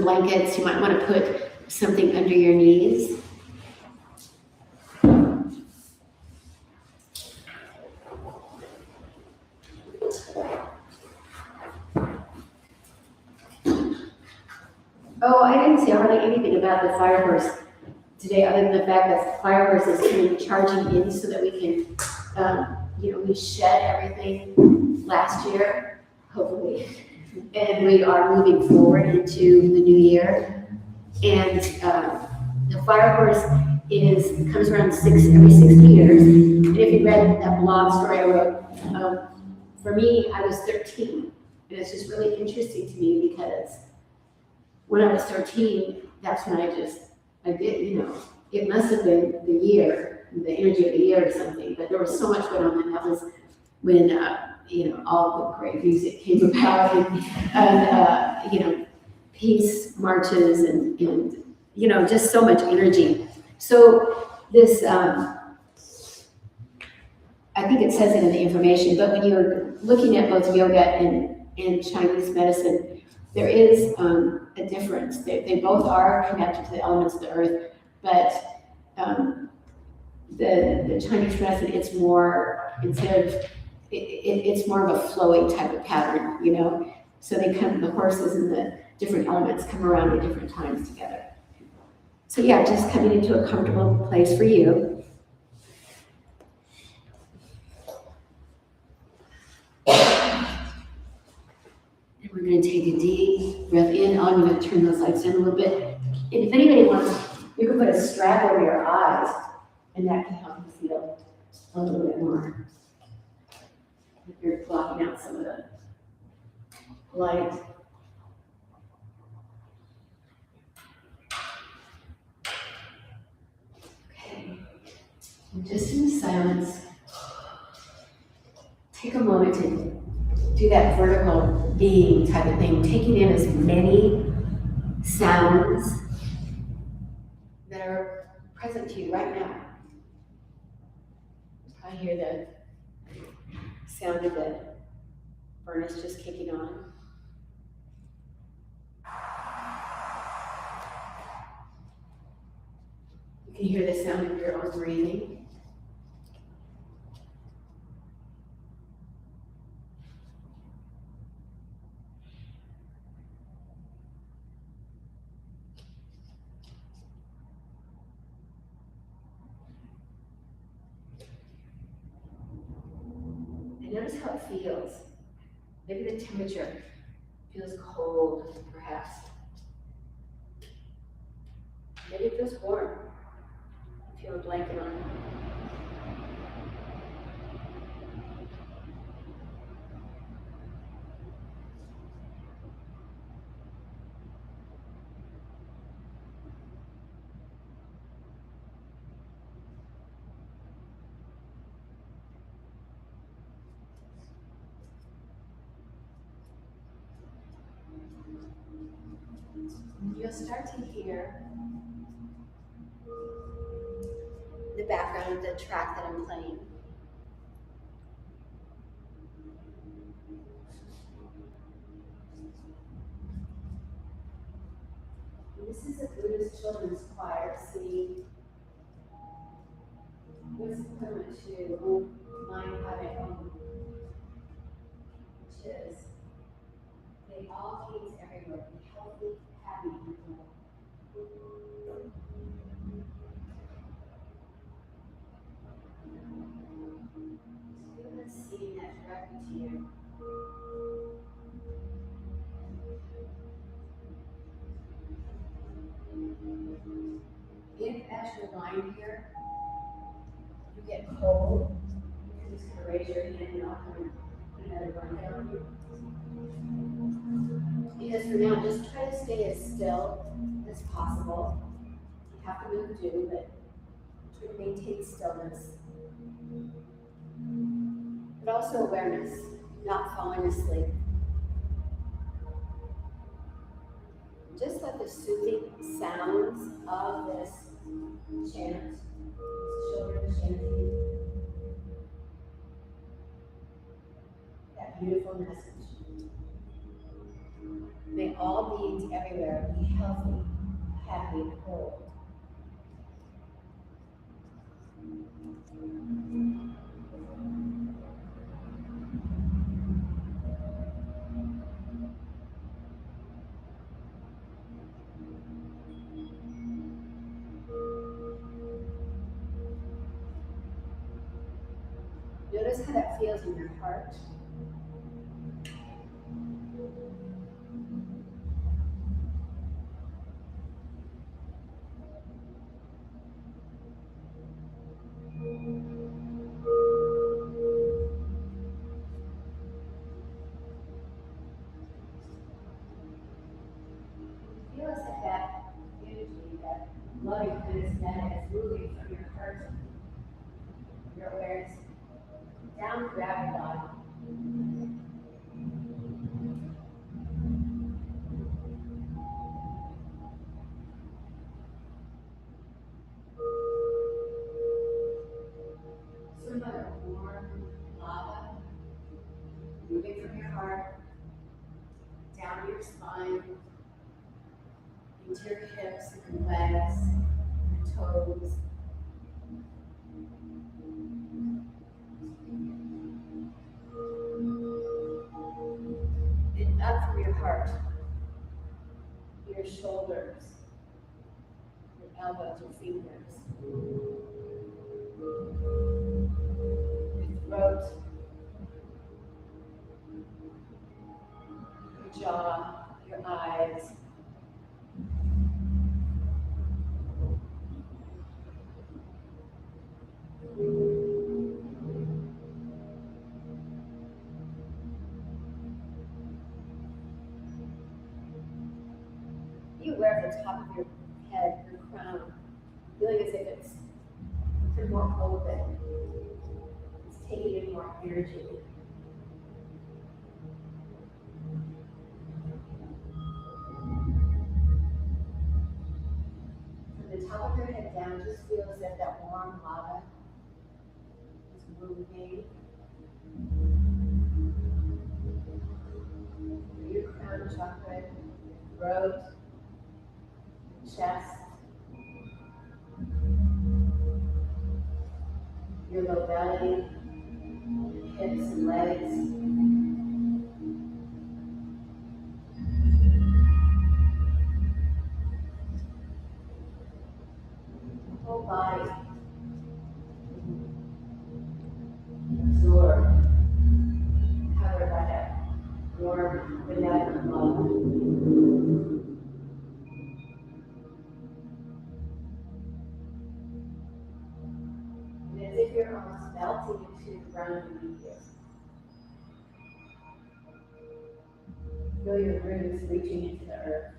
blankets. You might want to put something under your knees. Oh, I didn't say hardly anything about the fire horse today, other than the fact that the fire horse is kind of charging in so that we can, we shed everything last year, hopefully. And we are moving forward into the new year. And the fire horse comes around every 60 years. And if you read that blog story I wrote, for me, I was 13. And it's just really interesting to me because when I was 13, that's when I did, it must have been the year, the energy of the year or something, but there was so much going on, and that was when, all the great music came about, and peace marches, and just so much energy. So this, I think it says it in the information, but when you're looking at both yoga and Chinese medicine, there is a difference. They both are connected to the elements of the earth, but the Chinese medicine, it's more, it's more of a flowy type of pattern, So the horses and the different elements come around at different times together. So yeah, just coming into a comfortable place for you. We're going to take a deep breath in. I'm going to turn those lights down a little bit. And if anybody wants, you can put a strap over your eyes, and that can help you feel a little bit more. If you're blocking out some of the light. Okay. And just in the silence, take a moment to do that vertical being type of thing, taking in as many sounds that are present to you right now. I hear the sound of the furnace just kicking on. You can hear the sound of your own breathing. Notice how it feels. Maybe the temperature feels cold, perhaps. Maybe it feels warm. Feel a blanket on. You'll start to hear the background of the track that I'm playing. And this is a Buddhist children's choir singing what's equivalent to Mind Habit Om, which is, they all came everywhere, be healthy, happy, and whole. Feel this seeing that directly to you. If as you're lying here, you get cold, you can just kind of raise your hand and I'll come and put another blanket on you. Because for now, just try to stay as still as possible. You have to move too, but try to maintain stillness. But also awareness, not falling asleep. Just let the soothing sounds of this chant, children chanting, that beautiful message. May all beings everywhere be healthy, happy, and whole. feels in your heart. Feel as if that energy, that loving kindness is moving from your heart, your awareness, down throughout your body. Some of the warm lava moving from your heart, down your spine, into your hips and legs, your toes. And up from your heart, your shoulders, your elbows, your fingers, your throat, your jaw, your eyes. Be aware of the top of your head, your crown, feeling as if it's more open. It's taking in more energy. From the top of your head down, just feel as if that warm lava is moving through your crown chakra, throat, chest, your low belly, hips and legs. Whole body absorbed, covered by that warm, benevolent love. And as if you're almost melting into the ground beneath you. Feel your roots reaching into the earth.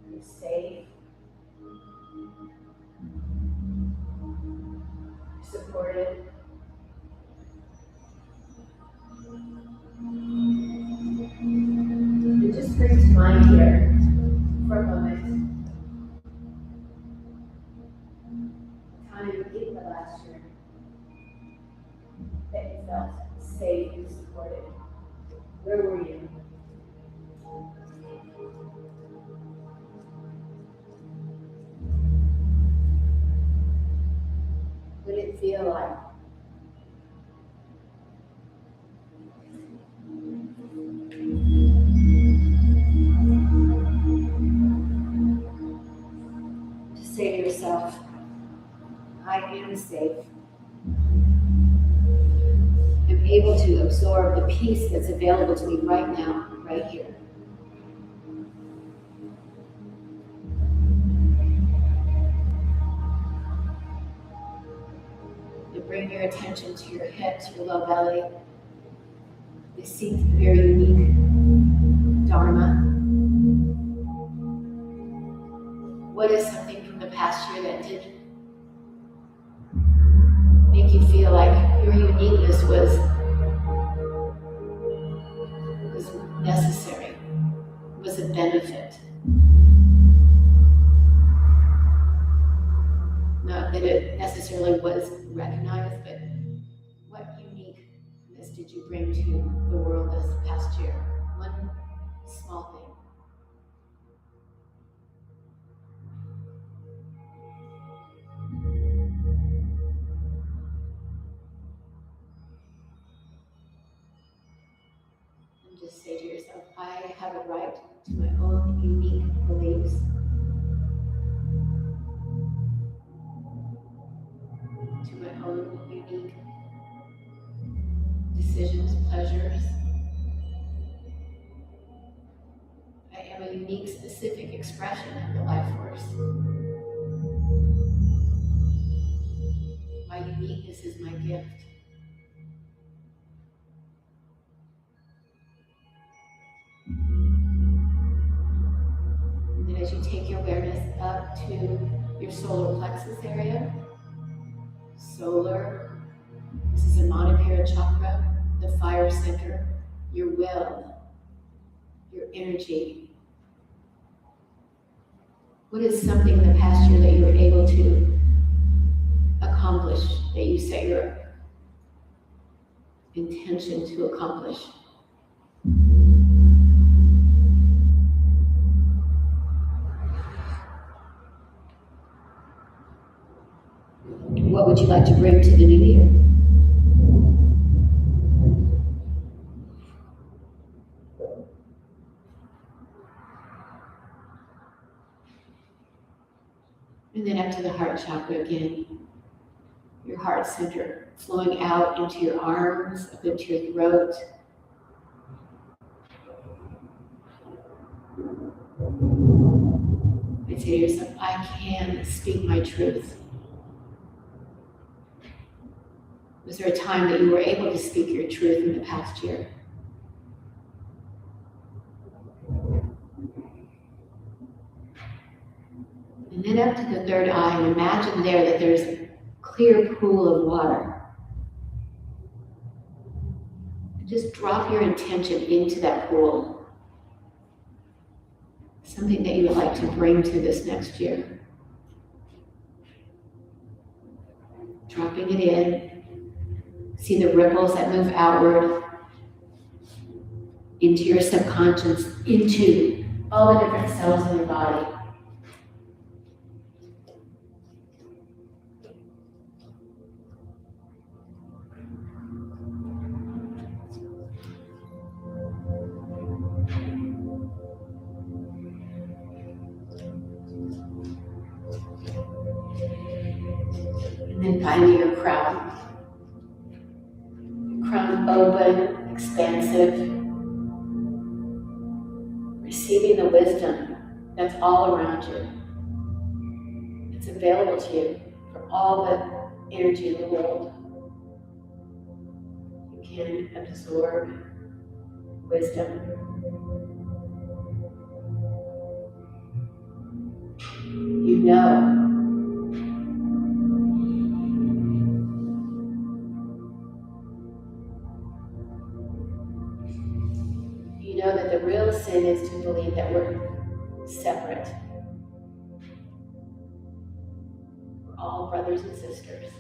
You're safe. You're supported. And just bring to mind here for a moment the time in the last year that you felt safe and supported. Where were you? What did it feel like? Just say to yourself, I am safe. I'm able to absorb the peace that's available to me right now, right here. You bring your attention to your hips, your low belly. You seek a very unique Dharma. What is something from the past year that did make you feel like your uniqueness was necessary, was a benefit? Not that it necessarily was recognized, but what uniqueness did you bring to the world this past year? One small thing. And just say to yourself, I have a right to my own unique beliefs, to decisions, pleasures. I am a unique, specific expression of the life force. My uniqueness is my gift. And then as you take your awareness up to your solar plexus area, solar, this is a Manipura chakra, the fire center, your will, your energy. What is something in the past year that you were able to accomplish, that you set your intention to accomplish? What would you like to bring to the new year? And then up to the heart chakra again, your heart center, flowing out into your arms, up into your throat. And say to yourself, I can speak my truth. Was there a time that you were able to speak your truth in the past year? And then up to the third eye, and imagine there that there's a clear pool of water. And just drop your intention into that pool. Something that you would like to bring to this next year. Dropping it in. See the ripples that move outward into your subconscious, into all the different cells in your body. And then finding your crown. Your crown open, expansive. Receiving the wisdom that's all around you. It's available to you for all the energy in the world. You can absorb wisdom. You know. You know that the real sin is to believe that we're separate. We're all brothers and sisters.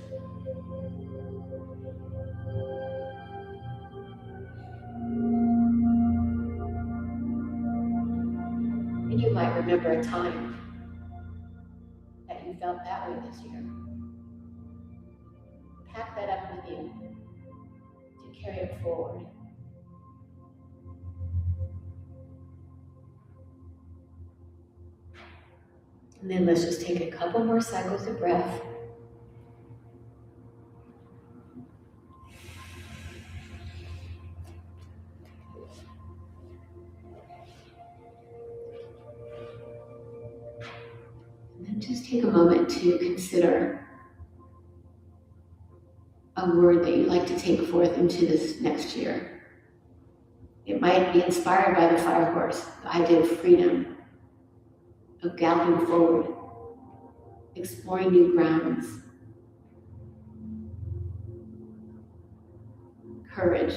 And you might remember a time that you felt that way this year. Pack that up with you to carry it forward. And then let's just take a couple more cycles of breath. And then just take a moment to consider a word that you'd like to take forth into this next year. It might be inspired by the fire horse, the idea of freedom, of galloping forward, exploring new grounds, courage.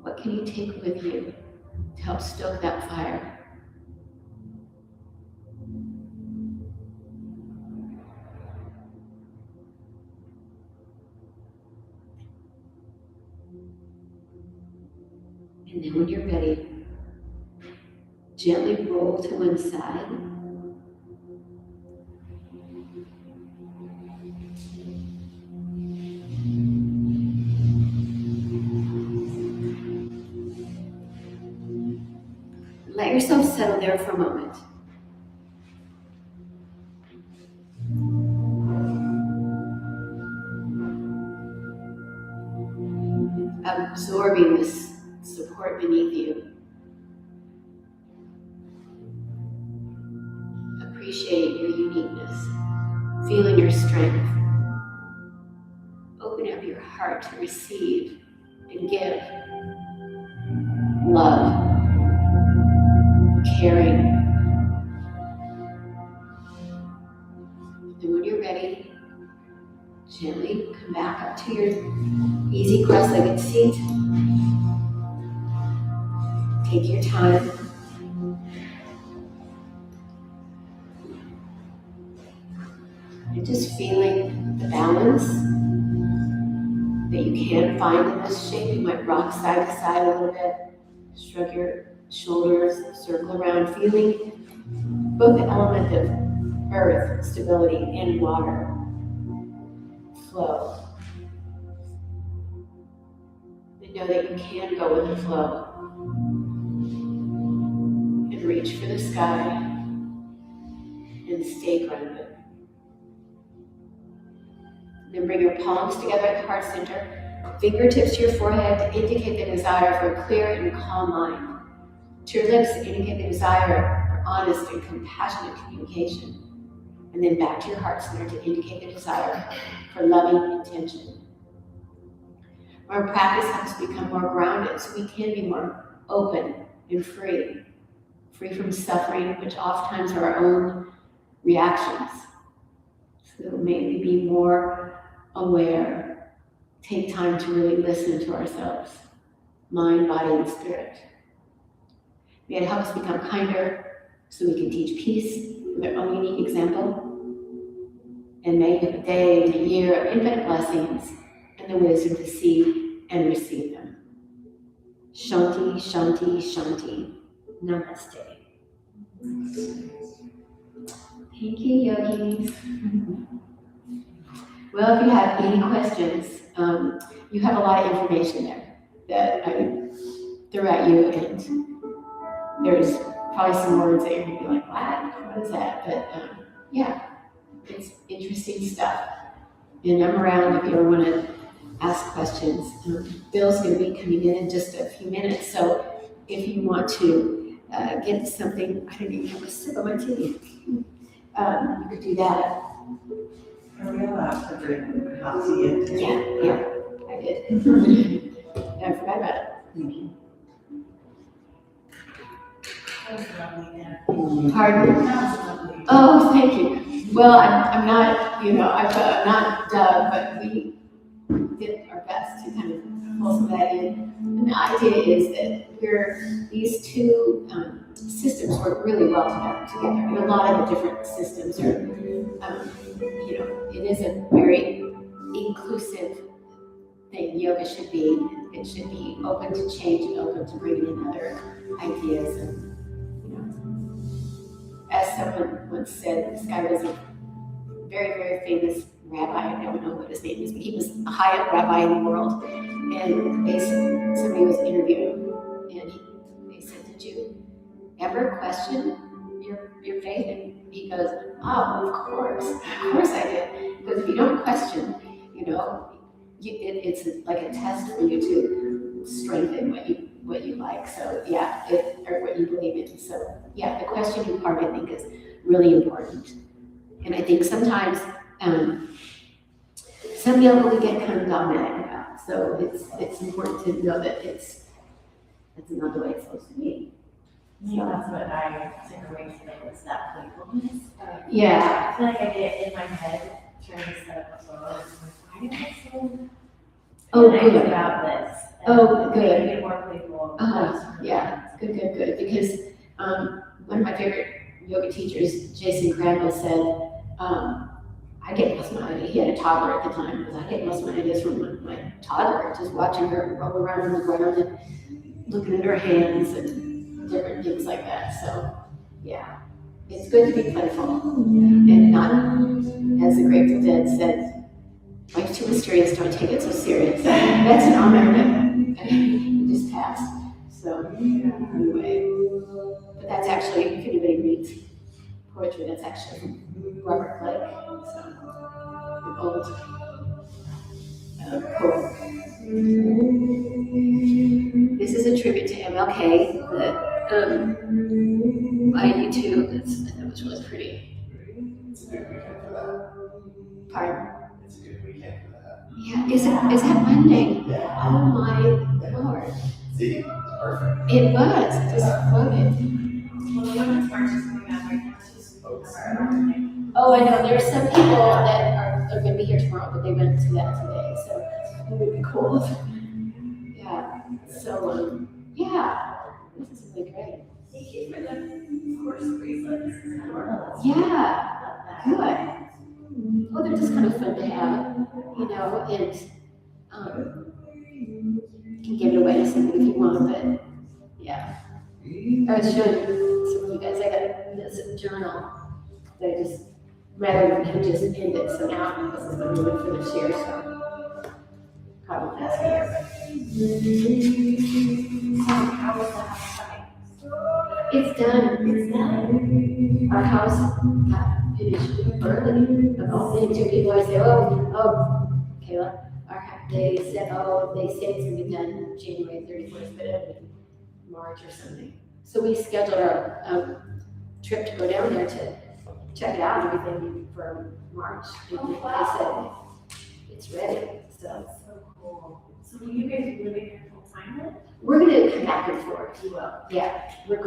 What can you take with you to help stoke that fire? And then when you're ready, gently roll to one side. Let yourself settle there for a moment. absorbing this support beneath you. Appreciate your uniqueness, feeling your strength. Open up your heart to receive and give love, caring. And when you're ready, gently come back up to your easy cross-legged seat. Take your time. And just feeling the balance that you can find in this shape. You might rock side to side a little bit, shrug your shoulders, circle around, feeling both the element of earth, stability, and water, flow. And know that you can go with the flow and reach for the sky and stay grounded. Then bring your palms together at the heart center, fingertips to your forehead to indicate the desire for a clear and calm mind. To your lips to indicate the desire for honest and compassionate communication. And then back to your heart center to indicate the desire for loving intention. Our practice helps us become more grounded so we can be more open and free from suffering, which oftentimes are our own reactions. So maybe be more aware, take time to really listen to ourselves, mind, body, and spirit. May it help us become kinder so we can teach peace with our own unique example. And may you have a day and a year of infinite blessings and the wisdom to see and receive them. Shanti, Shanti, Shanti. Namaste. Thank you, yogis. Well, if you have any questions, you have a lot of information there that I threw at you, and there's probably some words that you're going to be like, what is that? But yeah, it's interesting stuff. And I'm around if you ever want to ask questions. Bill's going to be coming in just a few minutes, so if you want to get something, I don't even have a sip of my tea. You could do that. Are we allowed to drink hot tea? Yeah, I did. I forgot about it. That was lovely there. Pardon? That was lovely. Oh, thank you. Well, I'm not, I'm not Doug, but we did our best to kind of pull some of that in. And the idea is that these two systems work really well together. And a lot of the different systems are, it is a very inclusive thing. Yoga should be. It should be open to change and open to bringing in other ideas. And, as someone once said, this guy was a very, very famous rabbi. I don't know what his name is, but he was the highest rabbi in the world. And somebody was interviewing him, and they said, "Did you ever question your faith?" And he goes, "Oh, of course I did." Because if you don't question, it's like a test for you to strengthen what you like. So yeah, or what you believe in. So yeah, the questioning part I think is really important. And I think sometimes some yoga we get kind of dogmatic about. So it's important to know that that's not the way it's supposed to be. Yeah, that's what I took away today was that playfulness. Yeah. I feel like I get in my head trying to set up a photo. Why did I say Good. about this? Oh, good. Make it more playful. Yeah, good. Because one of my favorite yoga teachers, Jason Granville, said, I get most of my ideas. He had a toddler at the time. I get most of my ideas from my toddler, just watching her roll around on the ground and looking at her hands and different things like that. So, yeah, it's good to be playful and not, as the Grateful Dead said, life's too mysterious, don't take it so serious. That's an honor that just passed. So, anyway, but that's actually, if anybody reads poetry, that's actually from Robert Blake, so an old poet. This is a tribute to MLK that by YouTube. That was really pretty. It's a good weekend for that. Pardon? It's a good weekend for that. Yeah, is that Monday? Yeah. Oh my Lord. See, it's perfect. It was, just floated. Well, the women's march is coming up right now, she's. Oh, I know, there's some people that are gonna be here tomorrow, but they went to that today, so it would be cool. Yeah, so, yeah, this is really great. Thank you for the horse bracelets. Yeah, good. Well, they're just kind of fun to have, you know, and, you can give it away to somebody if you want, but, yeah. I was showing some of you guys, I got this journal that I just, rather than just end it, so now this is what I'm doing for this year, so. Probably last year, How was the house coming? but it's done. Our house got finished early. About then, two people I say, oh, Kayla, they said it's gonna be done January 31st, but it'll be March or something. So we scheduled our trip to go down there to check it out and everything for March. And they said it's ready. So So cool. So will you guys be living here full time then? we're gonna come back and forth. You will. Yeah, we're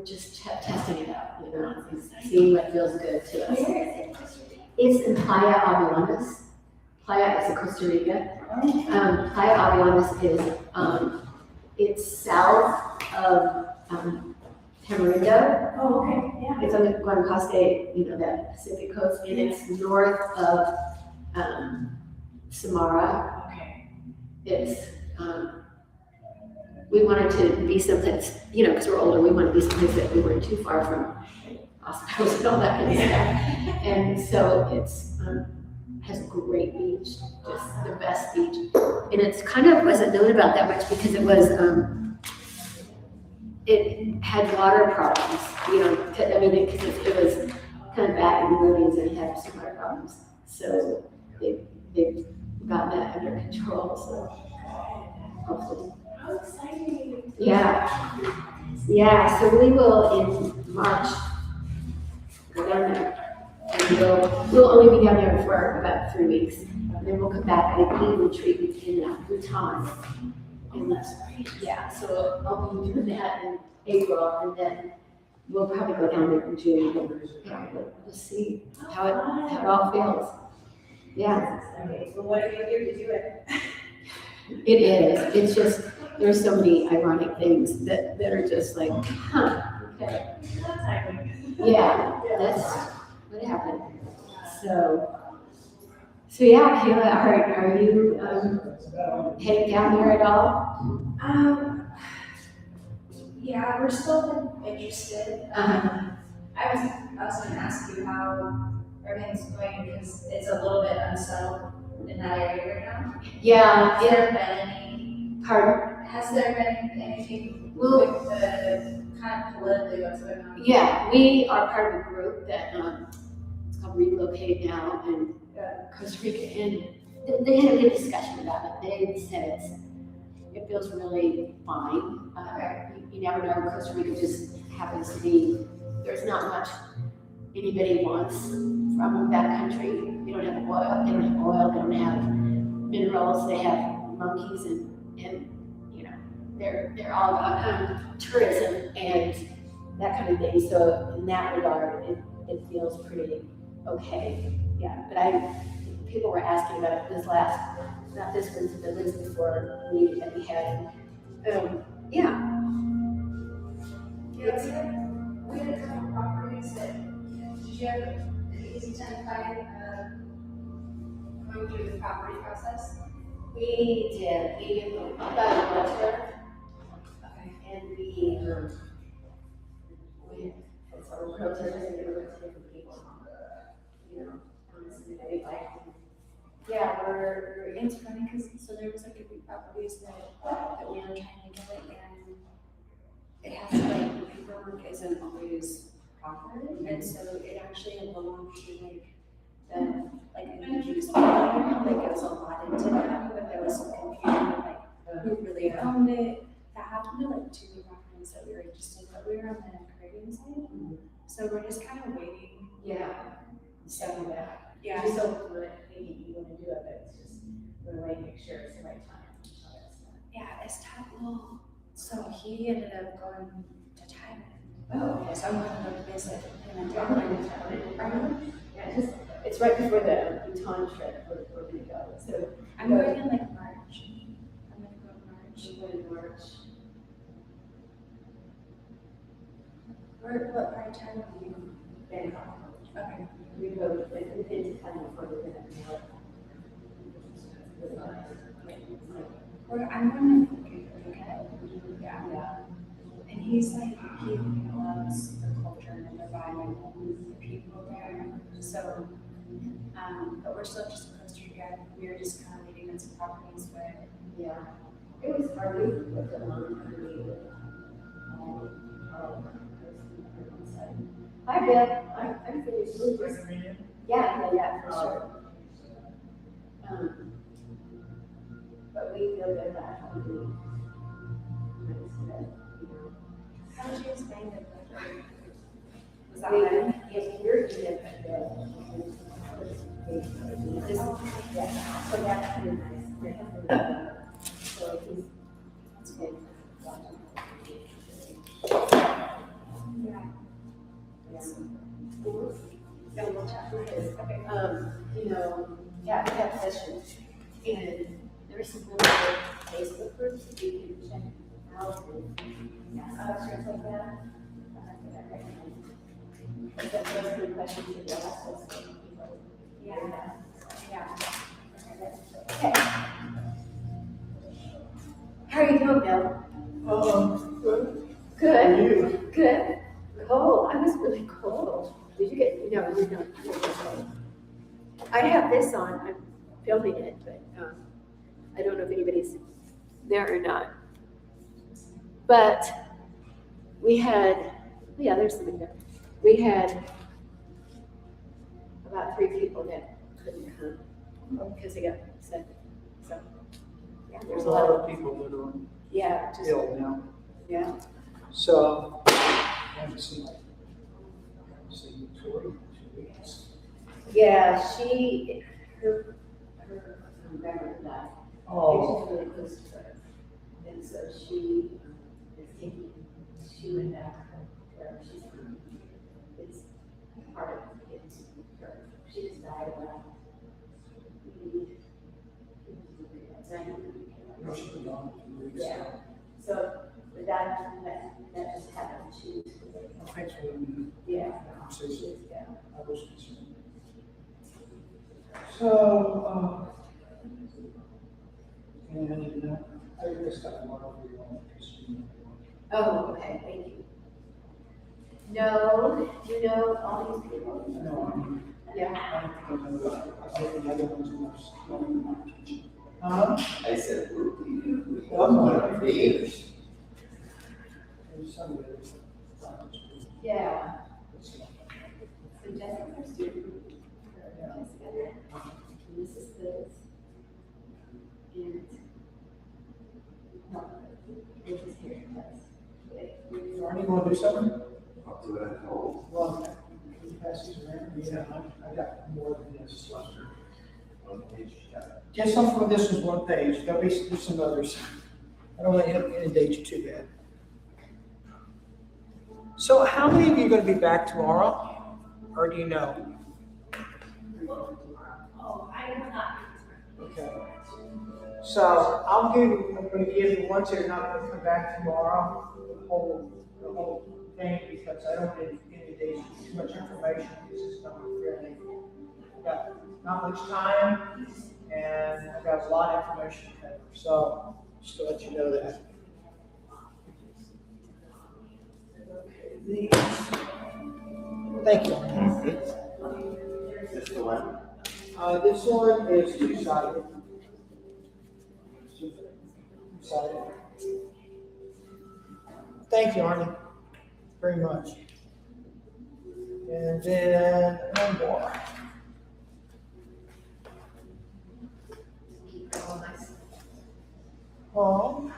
just testing it out, you know, and seeing what feels good to us. Where is it? Costa Rica? It's in Playa Avilanes. Playa is in Costa Rica. Playa Avilanes is, it's south of, Tamarindo. Oh, okay, yeah. It's on the Guanacaste, you know, that Pacific coast, and it's north of, Samara. Okay. It's, we wanted to be someplace, you know, because we're older, we wanted to be someplace that we weren't too far from hospitals and all that kind of stuff. And so it's, has a great beach, just the best beach. And it's kind of wasn't known about that much because it was, it had water problems, you know, I mean, because it was kind of back in the movies and it had some water problems. So they've gotten that under control, so hopefully. How exciting. Yeah, so we will in March go down there. And we'll only be down there for about 3 weeks. And then we'll come back and we retreat in Bhutan. And that's great. Yeah, so I'll be doing that in April and then we'll probably go down there in June. And we'll see how it all feels. Yeah. Okay, well, what are you here to do it? It is. It's just, there's so many ironic things that are just like, huh, okay. That's ironic. Yeah, that's what happened. So yeah, Kayla, are you heading down there at all? Yeah, we're still interested. I was gonna ask you how everything's going because it's a little bit unsettled in that area right now. Yeah, Has there been any, pardon? has there been anything Well, with the kind of politically what's going on? yeah, we are part of a group that it's called Relocate Now in Costa Rica, and they had a good discussion about it. They said it feels really fine. You never know, Costa Rica just happens to be, there's not much anybody wants from that country. They don't have oil, they don't have minerals, they have monkeys and you know, they're all about tourism and that kind of thing. So in that regard, it feels pretty okay. Yeah, but people were asking about it not this one, but the ones before we had. Yeah. Yeah, we had a couple properties that, did you have an easy time finding, going through the property process? We did about a month Okay. and we it's our realtors and we went to different people, you know, maybe like, yeah, It's funny because so there was like a few properties that we were trying to get and it has to like the paperwork isn't always proper and so it actually belonged to like the like an indigenous people, like it was allotted to them, was some confusion with like who really owned it. That happened to like 2 of our friends that we were interested, but we were on the Caribbean side, so we're just kind of waiting. Yeah. So Yeah, yeah, so we're thinking you wanna do it, but it's just, we're waiting to make sure it's the right time. All that stuff. yeah, it's tough. Well, so he ended up going to Thailand. Oh, okay. So I'm going to go visit him in Yeah, Thailand. Are you? Yeah, just, it's right before the Bhutan trip, we're gonna go, so. I'm going in like March. I'm gonna go in March. She went in March. What part of Thailand are you in? Bangkok. Okay. We go, we've been to Thailand before, we've been to Bangkok. I'm going to Phuket. Yeah. And he's like, he loves the culture and the vibe and the people there. So, but we're still just in Costa Rica. We were just kind of leaving on some properties, but Yeah, it was hard, we looked at long term. Hi, Bill, I'm finished. Yeah, for sure. But we feel good about how we, how would you explain the culture? Was that we, bad? yes, we're good, yeah, so that's really nice. So he's, that's good. Yeah. Yeah. Yeah, we'll chat later. Okay. You know, yeah, we have sessions, and there are some really good Facebook groups that you can check out and ask questions like that. I think I recommend. But those are the questions that you ask us. Yeah. Yeah. Okay. How are you doing, Bill? Good. Good. Good. Cold. I was really cold. Did you get? No, you're not. I have this on. I'm filming it, but I don't know if anybody's there or not. But we had, yeah, there's somebody there. We had about 3 people that couldn't come because they got sick. So, yeah, There's a lot of people that are yeah, just, ill now. yeah. So, I haven't seen Tori in 2 weeks. Yeah, her grandmother died. Oh, She's really close to her. And so she is thinking she went back where she's from. It's part of it. She just died about no, she's been gone 2 weeks. yeah. So, but that just happened. She was, Thanks for letting me yeah. conversation. Yeah. I was concerned. So, and I just got one over you on Oh, okay, thank you. No, do you know all these people? No, I mean, Yeah. I don't think I know the other ones who are still in my attention. I said, Well, what a age. There's some of it. Yeah. So Jessica's student. Jessica. And this is Liz. And. No, this is here. Arnie, you want to do something? I'll do it at home. Well, can you pass these around? Yeah, I got more than this. One page, yeah. Just some from this is 1 page, there'll be some others. I don't want to inundate you too bad. So how many of you are going to be back tomorrow? Or do you know? Oh, I will not. Okay. So I'm going to give the ones that are not going to come back tomorrow, the whole thing, because I don't want to inundate you with too much information. This is not fairly, I've got not much time, and I've got a lot of information to cover. So just to let you know that. Thank you. Is this the one? This one is two-sided. Two-sided. Thank you, Arnie, very much. And then one more. Keep it all nice. Oh.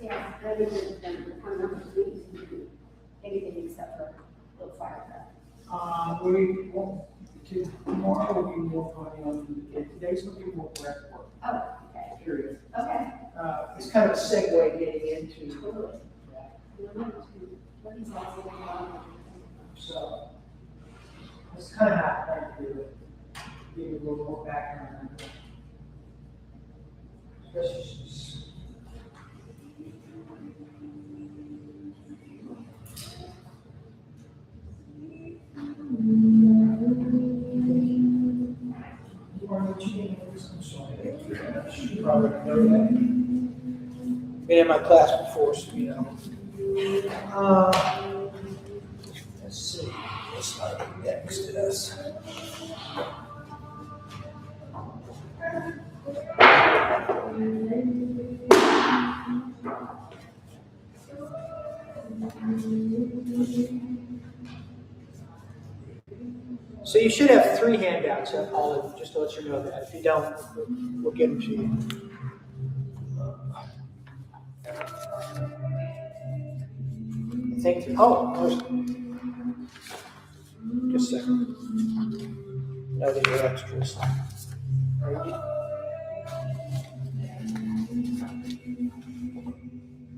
Yeah, rather than come up to anything except for a little fire breath. We won't, tomorrow will be more funny on, today's gonna be more breath work, Oh, okay, period. okay. It's kind of a segue getting into Totally. that. What is also So, that's kind of how I like to do it. Give you a little more background. on it. Especially since- You are the chief. I'm sorry. You probably know that. Been in my class before, so you know. Let's see, what's like next to us? So you should have 3 handouts, Olive, just to let you know that. If you don't, we'll get them to you. I think, just a second. No, these are extras.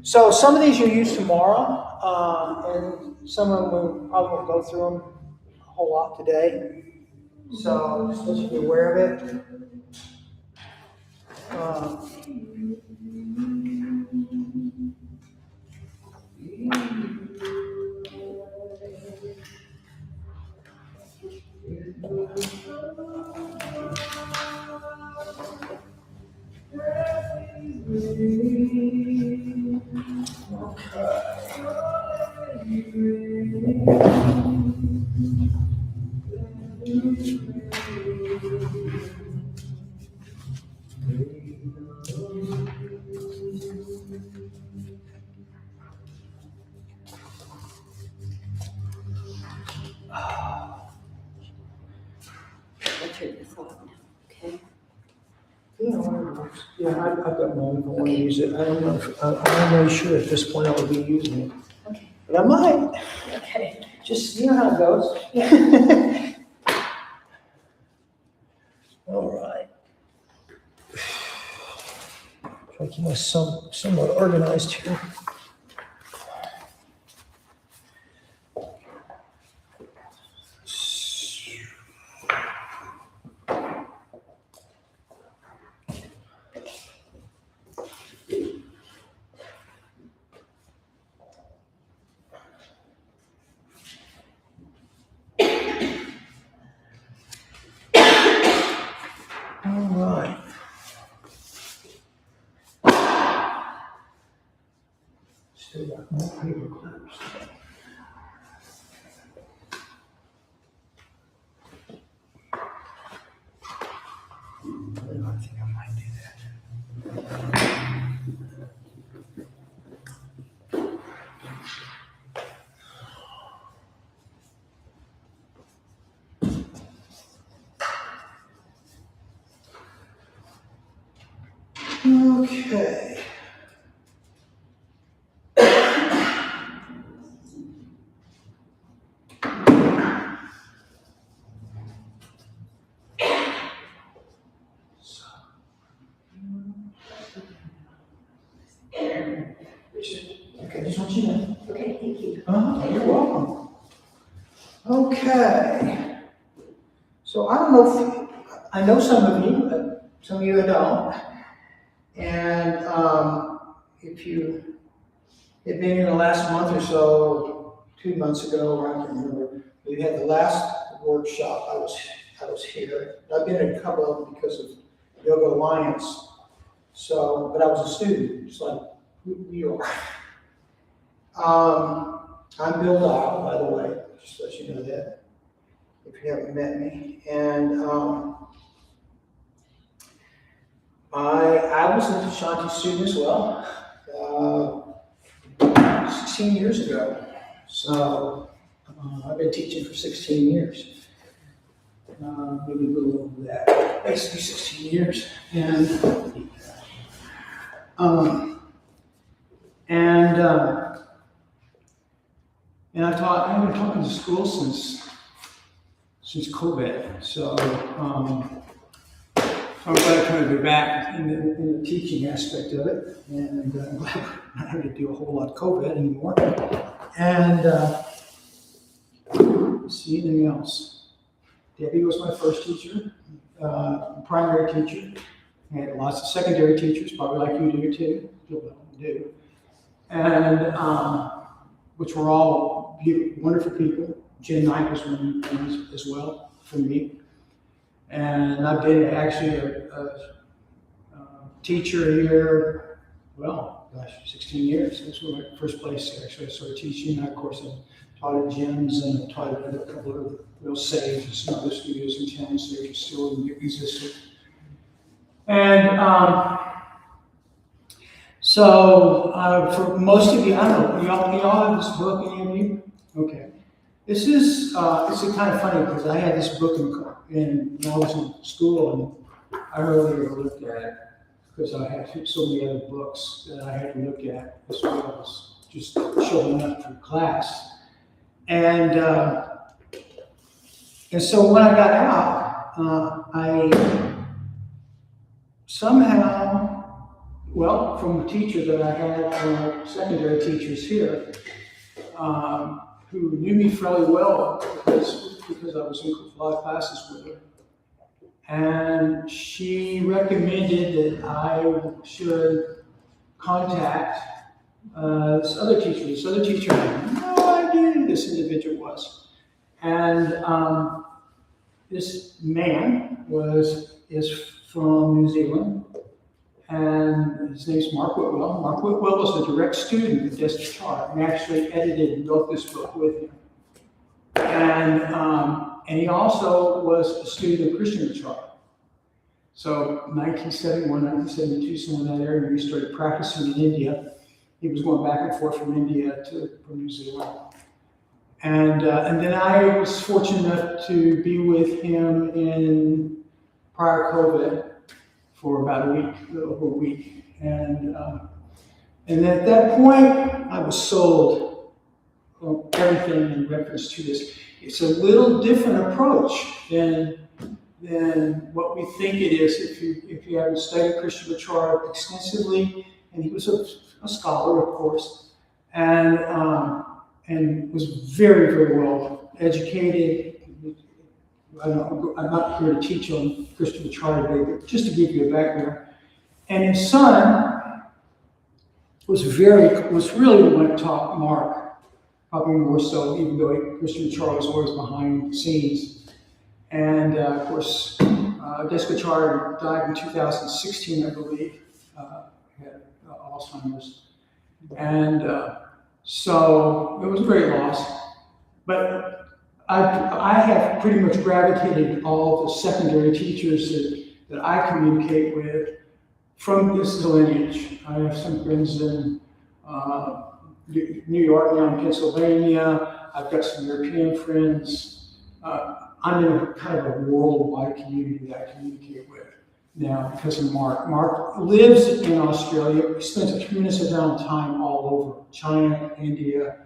So some of these you'll use tomorrow, and some of them we probably won't go through them a whole lot today. So just let you be aware of it. I'll turn this off now, okay? Yeah, I've got mine if I want to use it. I don't know if, I'm not really sure at this point I will be using it. Okay. But I might. Okay. Just, you know how it goes. All right. Try to keep myself somewhat organized here. All right. Still got more paper clips. I think I might do that. Okay. Okay, just want you to know. Okay, thank you. You're welcome. Okay. So I don't know if, I know some of you, but some of you I don't. And if you had been in the last month or so, 2 months ago, or I can remember, we had the last workshop, I was here. I've been in a couple of them because of Yoga Alliance. So, but I was a student, just like you are. I'm Bill Dial, by the way, just to let you know that, if you haven't met me. And I was a Shanti student as well, 16 years ago. So I've been teaching for 16 years. maybe a little over that, basically 16 years. And I've been talking to school since COVID. So I'm glad to kind of be back in the teaching aspect of it, and I'm glad we're not having to do a whole lot of COVID anymore. And let's see, anything else? Debbi was my first teacher, primary teacher. I had lots of secondary teachers, probably like you do too. And which were all wonderful people. Jen Knight was one of them as well for me. And I've been actually a teacher here, 16 years. That's when my first place actually I started teaching. Of course, I taught at gyms and I taught at a couple of real saves and some other studios in town, so they still existed. And for most of you, I don't know, y'all have this book, any of you? Okay. This is, it's kind of funny because I had this book when I was in school, and I hardly ever looked at it because I had so many other books that I had to look at as well as just showing up for class. And so when I got out, I somehow, from a teacher that I had, secondary teachers here, who knew me fairly well because I was in a lot of classes with her. And she recommended that I should contact this other teacher. This other teacher had no idea who this individual was. And this man is from New Zealand, and his name's Mark Whitwell. Mark Whitwell was a direct student of Debbi Chart and actually edited and wrote this book with him. And he also was a student of Christian Chart. So 1971, 1972, somewhere in that area, he started practicing in India. He was going back and forth from India from New Zealand. And then I was fortunate enough to be with him in prior COVID for about a little over a week. And at that point, I was sold everything in reference to this. It's a little different approach than what we think it is if you haven't studied Christian Chart extensively. And he was a scholar, of course, and was very, very well educated. I'm not here to teach on Christian Chart today, but just to give you a background. And his son was really the one that taught Mark, probably more so, even though Christian Chart was always behind the scenes. And of course, Debbi Chart died in 2016, I believe. Had Alzheimer's, and so it was a great loss. But I have pretty much gravitated all the secondary teachers that I communicate with from this lineage. I have some friends in New York, now in Pennsylvania. I've got some European friends. I'm in a kind of a worldwide community that I communicate with now because of Mark. Mark lives in Australia. He spends a tremendous amount of time all over China, India,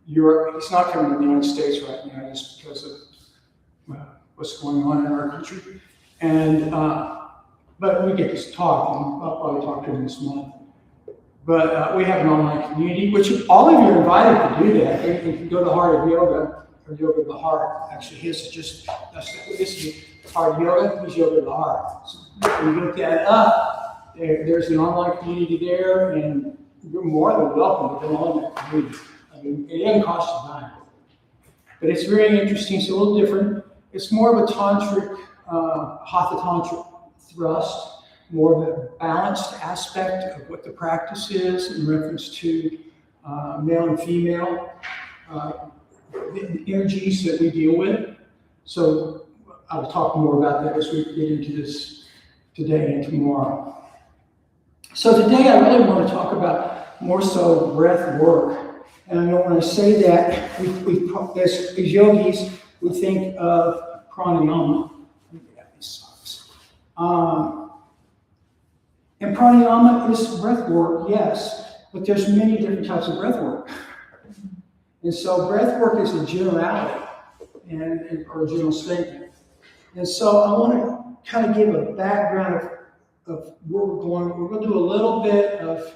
Europe. He's not coming to the United States right now just because of what's going on in our country. And but we get to talk, and I'll probably talk to him this month. But we have an online community, which all of you are invited to do that. You can go to Heart of Yoga, or Yoga of the Heart. Actually, his is just, this is Heart of Yoga, he's Yoga of the Heart. So when you look that up, there's an online community there, and you're more than welcome to go on that community. I mean, it doesn't cost you a dime. But it's very interesting, it's a little different. It's more of a tantric, hatha tantric thrust, more of a balanced aspect of what the practice is in reference to male and female the energies that we deal with. So I'll talk more about that as we get into this today and tomorrow. So today I really want to talk about more so breath work. And I know when I say that, as yogis, we think of pranayama. Let me get these socks. And pranayama is breath work, yes, but there's many different types of breath work. And so breath work is a generality or a general statement. And so I want to kind of give a background of where we're going. We're going to do a little bit of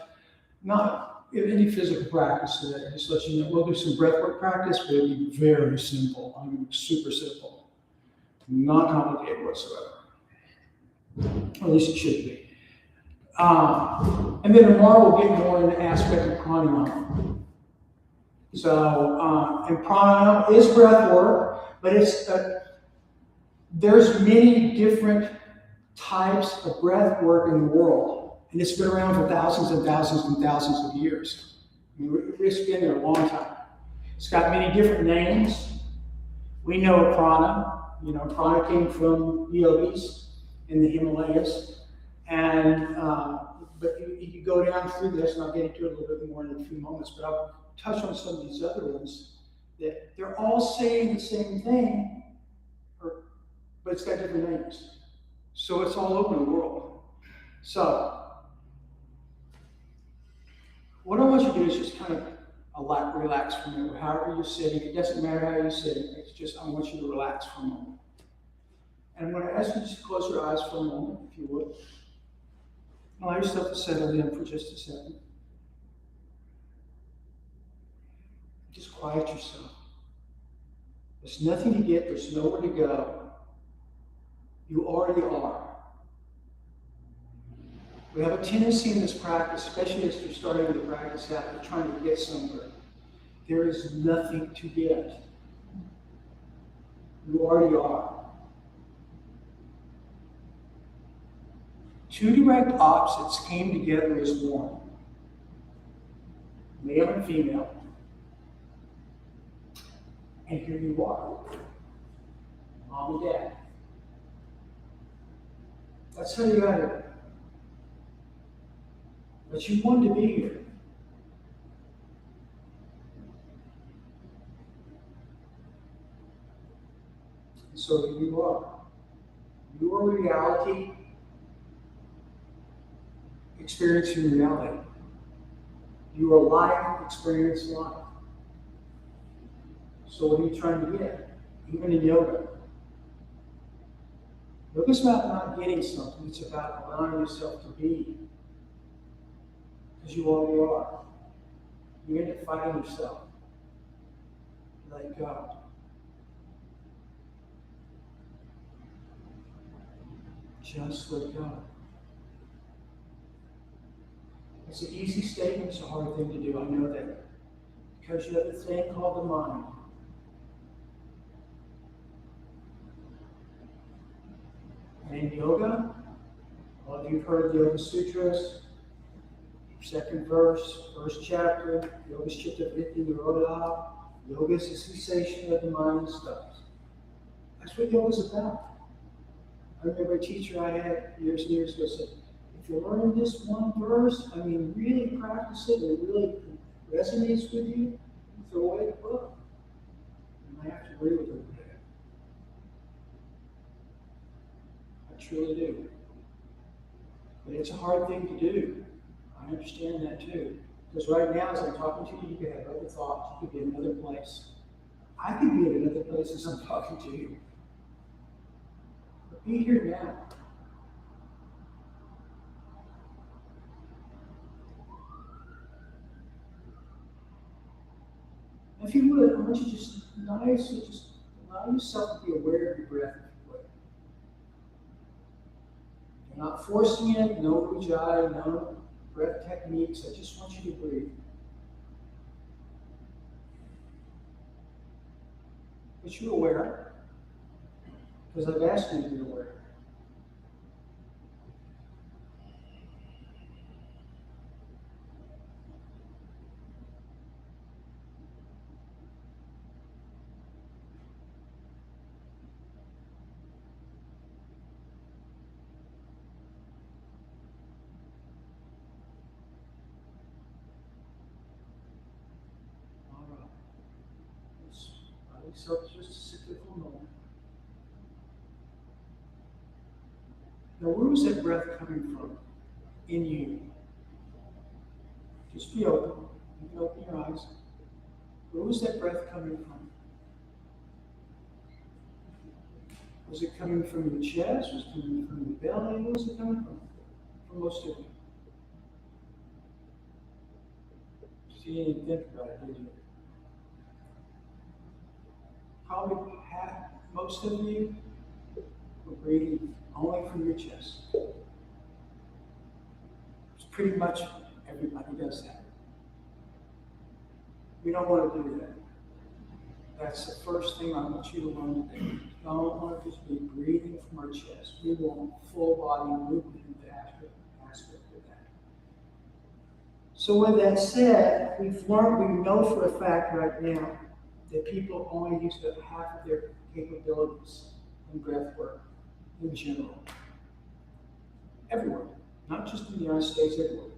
not any physical practice today. Just let you know, we'll do some breathwork practice, but it'll be very simple. I mean, super simple, not complicated whatsoever. Or at least it should be. And then tomorrow we'll get more into the aspect of pranayama. So, and pranayama is breath work, but there's many different types of breath work in the world, and it's been around for thousands and thousands and thousands of years. I mean, it's been there a long time. It's got many different names. We know prana. You know, prana came from yogis in the Himalayas, and but you go down through this, and I'll get into it a little bit more in a few moments. But I'll touch on some of these other ones that they're all saying the same thing, but it's got different names. So it's all over the world. So what I want you to do is just kind of relax for a minute. However you're sitting, it doesn't matter how you're sitting. It's just I want you to relax for a moment. And I'm going to ask you just to close your eyes for a moment, if you would. Allow yourself to settle in for just a second. Just quiet yourself. There's nothing to get. There's nowhere to go. You already are. We have a tendency in this practice, especially as you're starting to practice out, you're trying to get somewhere. There is nothing to get. You already are. Two direct opposites came together as one. Male and female. And here you are. Mom and Dad. That's how you got here. But you wanted to be here. And so here you are. You are reality, experiencing reality. You are life, experiencing life. So what are you trying to get? Even in yoga. Yoga's about not getting something, it's about allowing yourself to be. Because you already are. You end up fighting yourself. Let go. Just let go. It's an easy statement, it's a hard thing to do, I know that. Because you have a thing called the mind. And in yoga, all of you have heard the Yoga Sutras, second verse, first chapter, Yoga Chitta Vritti Nirodha. Yoga is the cessation of the mind stops. That's what yoga is about. I remember a teacher I had years and years ago said, if you're learning this one verse, I mean, really practice it, and it really resonates with you, throw away the book. And I have to agree with her today. I truly do. But it's a hard thing to do. I understand that too. Because right now, as I'm talking to you, you could have other thoughts. You could be in another place. I could be in another place as I'm talking to you. But be here now. If you would, I want you to just allow yourself to be aware of your breath, if you would. You're not forcing it, no ujjayi, no breath techniques. I just want you to breathe. But you're aware, because I've asked you to be aware. So just sit there for a moment. Now, where was that breath coming from in you? Just be open. You can open your eyes. Where was that breath coming from? Was it coming from your chest? Was it coming from your belly? Where was it coming from? For most of you. So you didn't think about it, did you? Probably most of you were breathing only from your chest. It's pretty much everybody does that. We don't want to do that. That's the first thing I want you to learn today. We don't want to just be breathing from our chest. We want full body movement in the aspect of that. So with that said, we know for a fact right now that people only use about half of their capabilities in breath work in general. Everywhere, not just in the United States, everywhere.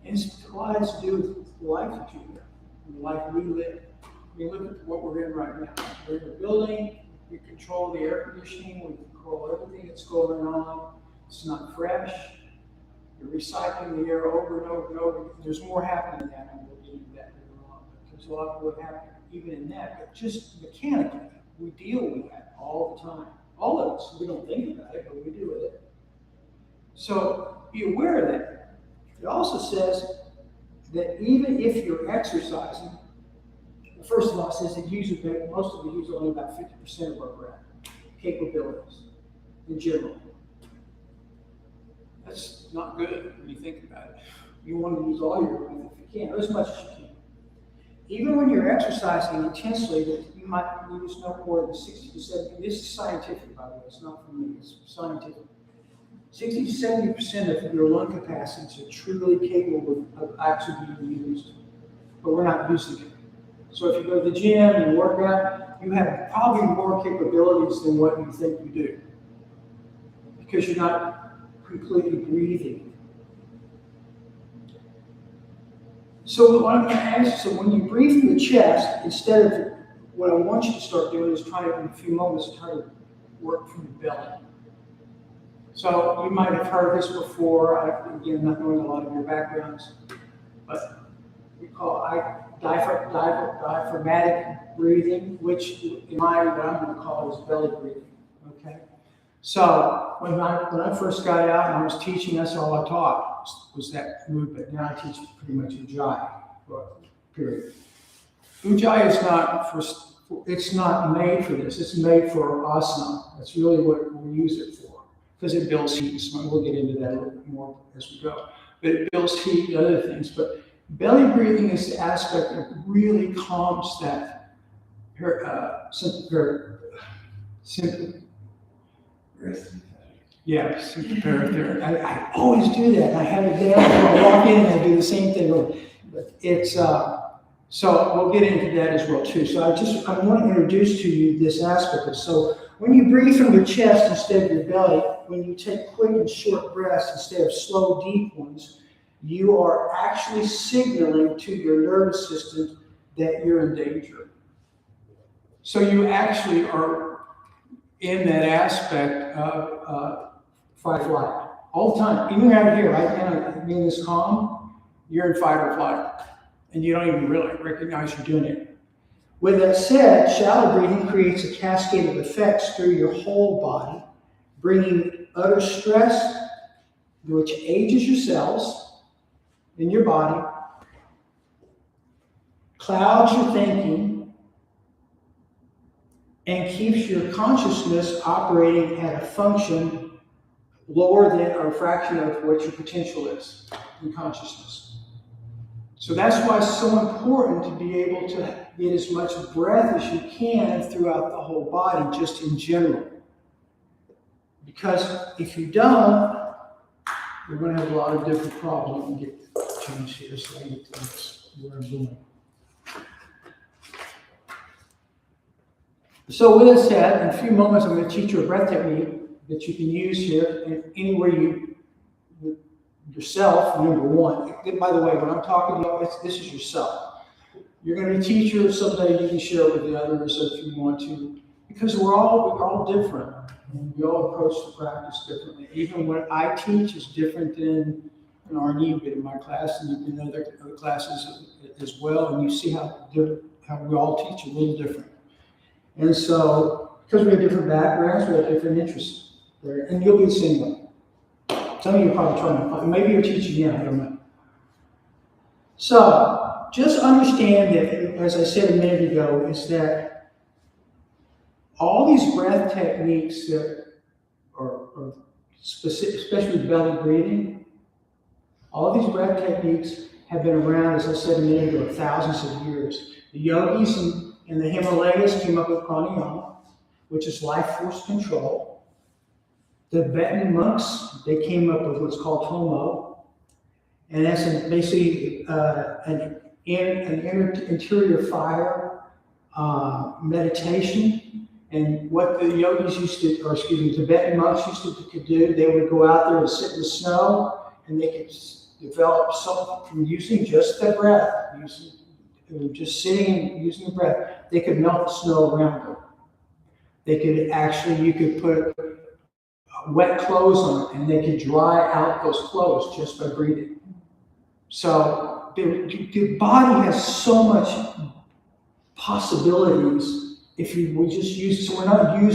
And it's a lot has to do with the life that you live, and the life we live. I mean, look at what we're in right now. We're in a building, we control the air conditioning, we control everything that's going on. It's not fresh. You're recycling the air over and over and over. There's more happening in that, and we'll get into that later on. But there's a lot of what happens even in that. But just mechanically, we deal with that all the time. All of us. We don't think about it, but we deal with it. So be aware of that. It also says that even if you're exercising, first of all, it says that most of us use only about 50% of our breath capabilities in general. That's not good when you think about it. You want to use all your breath if you can, or as much as you can. Even when you're exercising intensely, that you might use no more than 60 to 70. This is scientific, by the way. It's not from me. It's scientific. 60 to 70% of your lung capacities are truly capable of actually being used, but we're not using it. So if you go to the gym and work out, you have probably more capabilities than what you think you do, because you're not completely breathing. So what I'm going to ask you, so when you breathe from the chest, instead of what I want you to start doing is try to, in a few moments, try to work from the belly. So you might have heard this before, again, not knowing a lot of your backgrounds, but we call diaphragmatic breathing, which in my, what I'm going to call is belly breathing, okay? So when I first got out and I was teaching, that's all I taught was that movement. Now I teach pretty much Ujjayi, period. Ujjayi is not it's not made for this. It's made for asana. That's really what we use it for, because it builds heat. We'll get into that a little bit more as we go. But it builds heat and other things. But belly breathing is the aspect that really calms that sympathetic. I always do that. I have it down. I walk in and I do the same thing. But it's so we'll get into that as well too. So I want to introduce to you this aspect of. So when you breathe from your chest instead of your belly, when you take quick and short breaths instead of slow, deep ones, you are actually signaling to your nervous system that you're in danger. So you actually are in that aspect of fight or flight all the time. Even right here, right now, being this calm, you're in fight or flight, and you don't even really recognize you're doing it. With that said, shallow breathing creates a cascade of effects through your whole body, bringing utter stress, which ages your cells in your body, clouds your thinking, and keeps your consciousness operating at a function lower than or a fraction of what your potential is in consciousness. So that's why it's so important to be able to get as much breath as you can throughout the whole body, just in general. Because if you don't, you're going to have a lot of different problems. Let me get the change here so I get to this, where I'm going. So with that said, in a few moments I'm going to teach you a breath technique that you can use here and anywhere you yourself, number one. By the way, when I'm talking to you, this is yourself. You're going to be a teacher someday, you can share it with the others if you want to. because we're all different, and we all approach the practice differently. Even what I teach is different than Arnie, you've been in my class and you've been in other classes as well, and you see how we all teach a little different. And so, because we have different backgrounds, we have different interests there, and you'll be the same way. Some of you are probably trying to find, maybe you're teaching now, I don't know. So, just understand that, as I said a minute ago, is that all these breath techniques that are specific, especially belly breathing, all these breath techniques have been around, as I said a minute ago, thousands of years. The yogis in the Himalayas came up with pranayama, which is life force control. The Tibetan monks, they came up with what's called tomo, and that's basically an interior fire meditation. And what the yogis used to, or excuse me, Tibetan monks used to do, they would go out there and sit in the snow, and they could develop something from using just their breath, just sitting and using the breath. They could melt the snow around them. They could actually, you could put wet clothes on it, and they could dry out those clothes just by breathing. So the body has so much possibilities if we just use, so we're not using